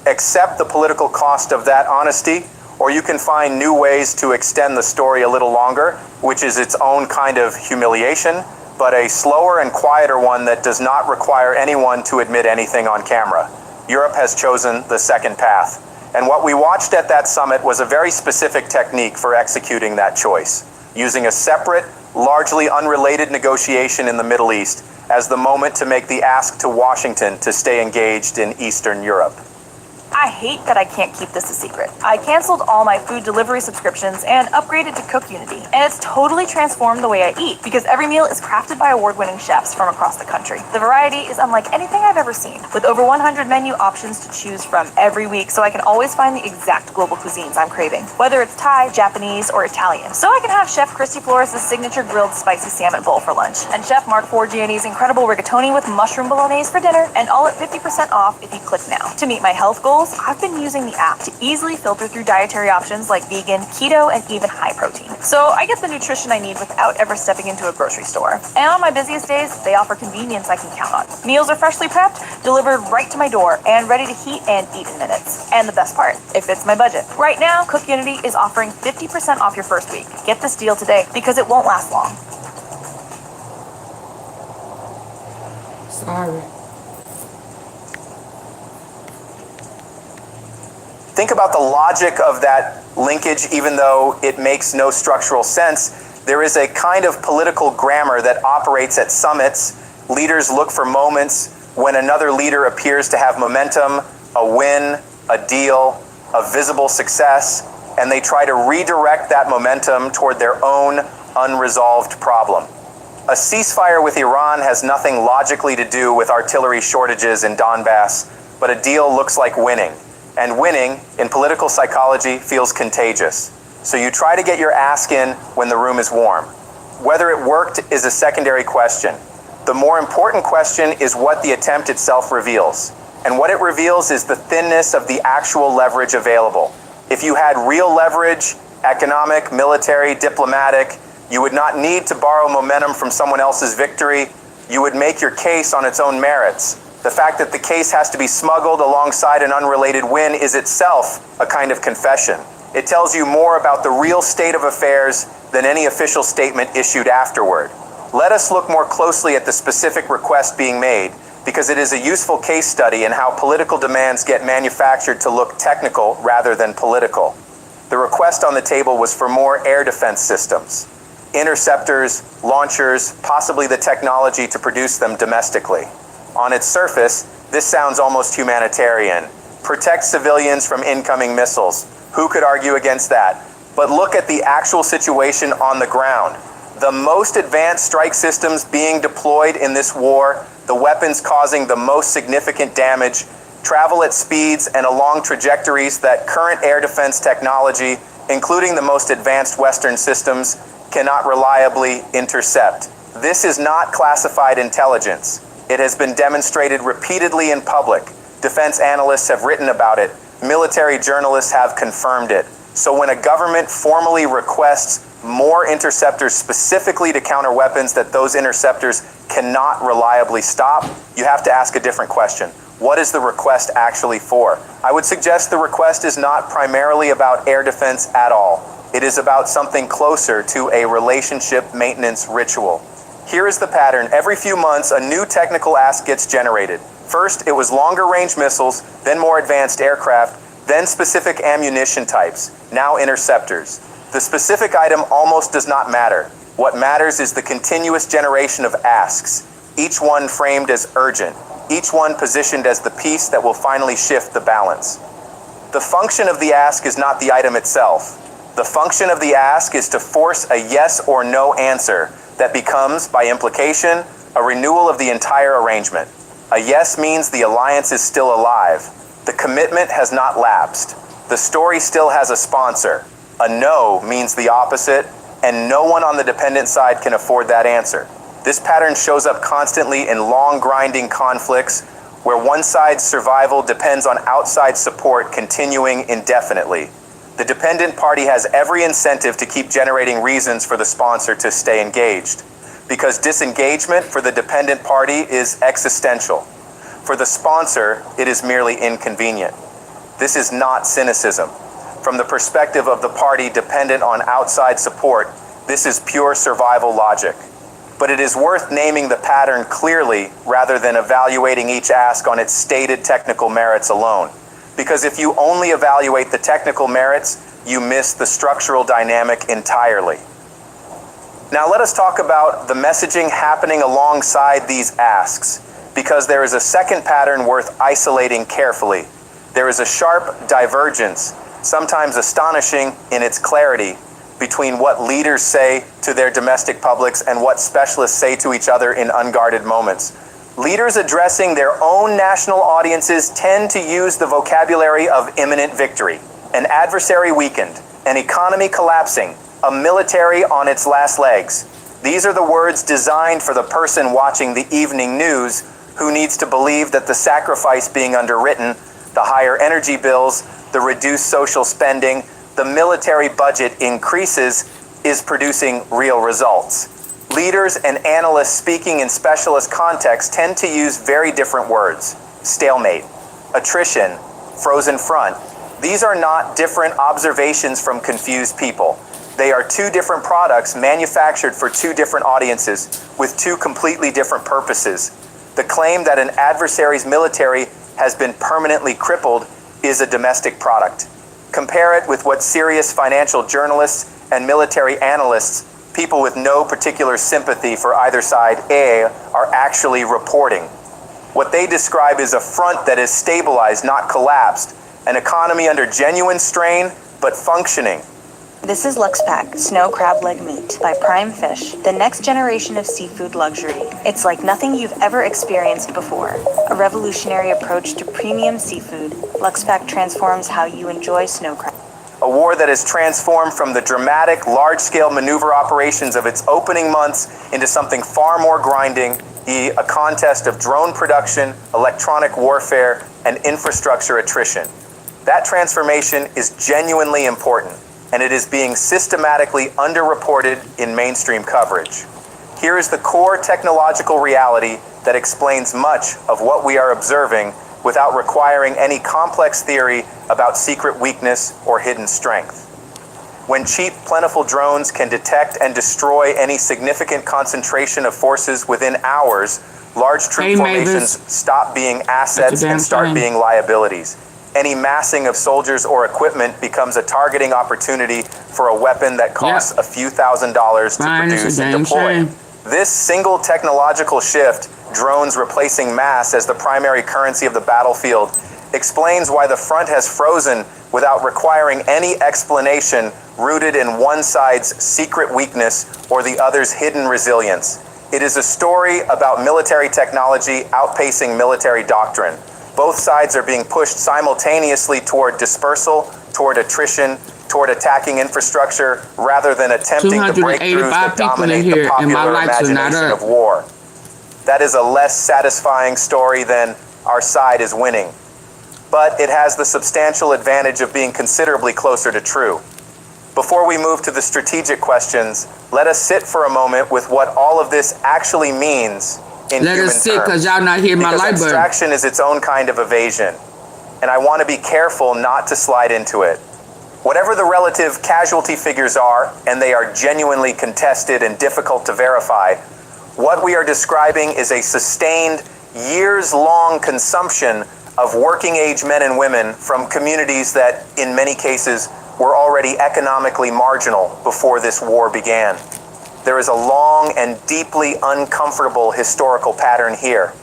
accept the political cost of that honesty, or you can find new ways to extend the story a little longer, which is its own kind of humiliation, but a slower and quieter one that does not require anyone to admit anything on camera. Europe has chosen the second path. And what we watched at that summit was a very specific technique for executing that choice, using a separate, largely unrelated negotiation in the Middle East as the moment to make the ask to Washington to stay engaged in Eastern Europe. I hate that I can't keep this a secret. I canceled all my food delivery subscriptions and upgraded to Cook Unity, and it's totally transformed the way I eat because every meal is crafted by award-winning chefs from across the country. The variety is unlike anything I've ever seen, with over 100 menu options to choose from every week, so I can always find the exact global cuisines I'm craving, whether it's Thai, Japanese, or Italian. So I can have Chef Christy Flores' signature grilled spicy salmon bowl for lunch, and Chef Mark Forgiani's incredible rigatoni with mushroom bolognese for dinner, and all at 50% off if you click now. To meet my health goals, I've been using the app to easily filter through dietary options like vegan, keto, and even high protein. So I get the nutrition I need without ever stepping into a grocery store. And on my busiest days, they offer convenience I can count on. Meals are freshly prepped, delivered right to my door, and ready to heat and eat in minutes. And the best part, it fits my budget. Right now, Cook Unity is offering 50% off your first week. Get this deal today because it won't last long. Sorry. Think about the logic of that linkage, even though it makes no structural sense. There is a kind of political grammar that operates at summits. Leaders look for moments when another leader appears to have momentum, a win, a deal, a visible success, and they try to redirect that momentum toward their own unresolved problem. A ceasefire with Iran has nothing logically to do with artillery shortages in Donbass, but a deal looks like winning. And winning, in political psychology, feels contagious. So you try to get your ask in when the room is warm. Whether it worked is a secondary question. The more important question is what the attempt itself reveals. And what it reveals is the thinness of the actual leverage available. If you had real leverage, economic, military, diplomatic, you would not need to borrow momentum from someone else's victory. You would make your case on its own merits. The fact that the case has to be smuggled alongside an unrelated win is itself a kind of confession. It tells you more about the real state of affairs than any official statement issued afterward. Let us look more closely at the specific request being made, because it is a useful case study in how political demands get manufactured to look technical rather than political. The request on the table was for more air defense systems, interceptors, launchers, possibly the technology to produce them domestically. On its surface, this sounds almost humanitarian. Protect civilians from incoming missiles. Who could argue against that? But look at the actual situation on the ground. The most advanced strike systems being deployed in this war, the weapons causing the most significant damage, travel at speeds and along trajectories that current air defense technology, including the most advanced Western systems, cannot reliably intercept. This is not classified intelligence. It has been demonstrated repeatedly in public. Defense analysts have written about it. Military journalists have confirmed it. So when a government formally requests more interceptors specifically to counter weapons that those interceptors cannot reliably stop, you have to ask a different question. What is the request actually for? I would suggest the request is not primarily about air defense at all. It is about something closer to a relationship maintenance ritual. Here is the pattern. Every few months, a new technical ask gets generated. First, it was longer range missiles, then more advanced aircraft, then specific ammunition types, now interceptors. The specific item almost does not matter. What matters is the continuous generation of asks, each one framed as urgent, each one positioned as the piece that will finally shift the balance. The function of the ask is not the item itself. The function of the ask is to force a yes or no answer that becomes, by implication, a renewal of the entire arrangement. A yes means the alliance is still alive. The commitment has not lapsed. The story still has a sponsor. A no means the opposite, and no one on the dependent side can afford that answer. This pattern shows up constantly in long grinding conflicts where one side's survival depends on outside support continuing indefinitely. The dependent party has every incentive to keep generating reasons for the sponsor to stay engaged, because disengagement for the dependent party is existential. For the sponsor, it is merely inconvenient. This is not cynicism. From the perspective of the party dependent on outside support, this is pure survival logic. But it is worth naming the pattern clearly rather than evaluating each ask on its stated technical merits alone. Because if you only evaluate the technical merits, you miss the structural dynamic entirely. Now let us talk about the messaging happening alongside these asks, because there is a second pattern worth isolating carefully. There is a sharp divergence, sometimes astonishing in its clarity, between what leaders say to their domestic publics and what specialists say to each other in unguarded moments. Leaders addressing their own national audiences tend to use the vocabulary of imminent victory, an adversary weakened, an economy collapsing, a military on its last legs. These are the words designed for the person watching the evening news who needs to believe that the sacrifice being underwritten, the higher energy bills, the reduced social spending, the military budget increases, is producing real results. Leaders and analysts speaking in specialist contexts tend to use very different words. Stalemate, attrition, frozen front. These are not different observations from confused people. They are two different products manufactured for two different audiences with two completely different purposes. The claim that an adversary's military has been permanently crippled is a domestic product. Compare it with what serious financial journalists and military analysts, people with no particular sympathy for either side are actually reporting. What they describe is a front that is stabilized, not collapsed, an economy under genuine strain, but functioning. This is LuxPack Snow Crab Leg Meat by Prime Fish, the next generation of seafood luxury. It's like nothing you've ever experienced before. A revolutionary approach to premium seafood, LuxPack transforms how you enjoy snow crab. A war that has transformed from the dramatic, large-scale maneuver operations of its opening months into something far more grinding, be a contest of drone production, electronic warfare, and infrastructure attrition. That transformation is genuinely important, and it is being systematically underreported in mainstream coverage. Here is the core technological reality that explains much of what we are observing without requiring any complex theory about secret weakness or hidden strength. When cheap, plentiful drones can detect and destroy any significant concentration of forces within hours, large troop formations stop being assets and start being liabilities. Any massing of soldiers or equipment becomes a targeting opportunity for a weapon that costs a few $1,000s to produce and deploy. This single technological shift, drones replacing mass as the primary currency of the battlefield, explains why the front has frozen without requiring any explanation rooted in one side's secret weakness or the other's hidden resilience. It is a story about military technology outpacing military doctrine. Both sides are being pushed simultaneously toward dispersal, toward attrition, toward attacking infrastructure, rather than attempting the breakthroughs that dominate the popular imagination of war. That is a less satisfying story than our side is winning. But it has the substantial advantage of being considerably closer to true. Before we move to the strategic questions, let us sit for a moment with what all of this actually means in human terms. Let us sit, because y'all not hearing my light button. Abstraction is its own kind of evasion, and I want to be careful not to slide into it. Whatever the relative casualty figures are, and they are genuinely contested and difficult to verify, what we are describing is a sustained, years-long consumption of working-age men and women from communities that, in many cases, were already economically marginal before this war began. There is a long and deeply uncomfortable historical pattern here.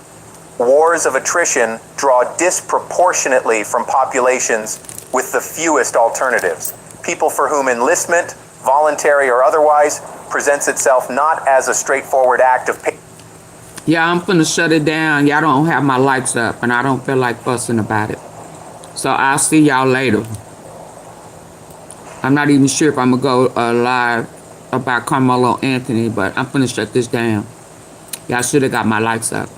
Wars of attrition draw disproportionately from populations with the fewest alternatives, people for whom enlistment, voluntary or otherwise, presents itself not as a straightforward act of Yeah, I'm finna shut it down. Y'all don't have my lights up, and I don't feel like fussing about it. So I'll see y'all later. I'm not even sure if I'm gonna go live about Carmelo Anthony, but I'm finna shut this down. Y'all should have got my lights up.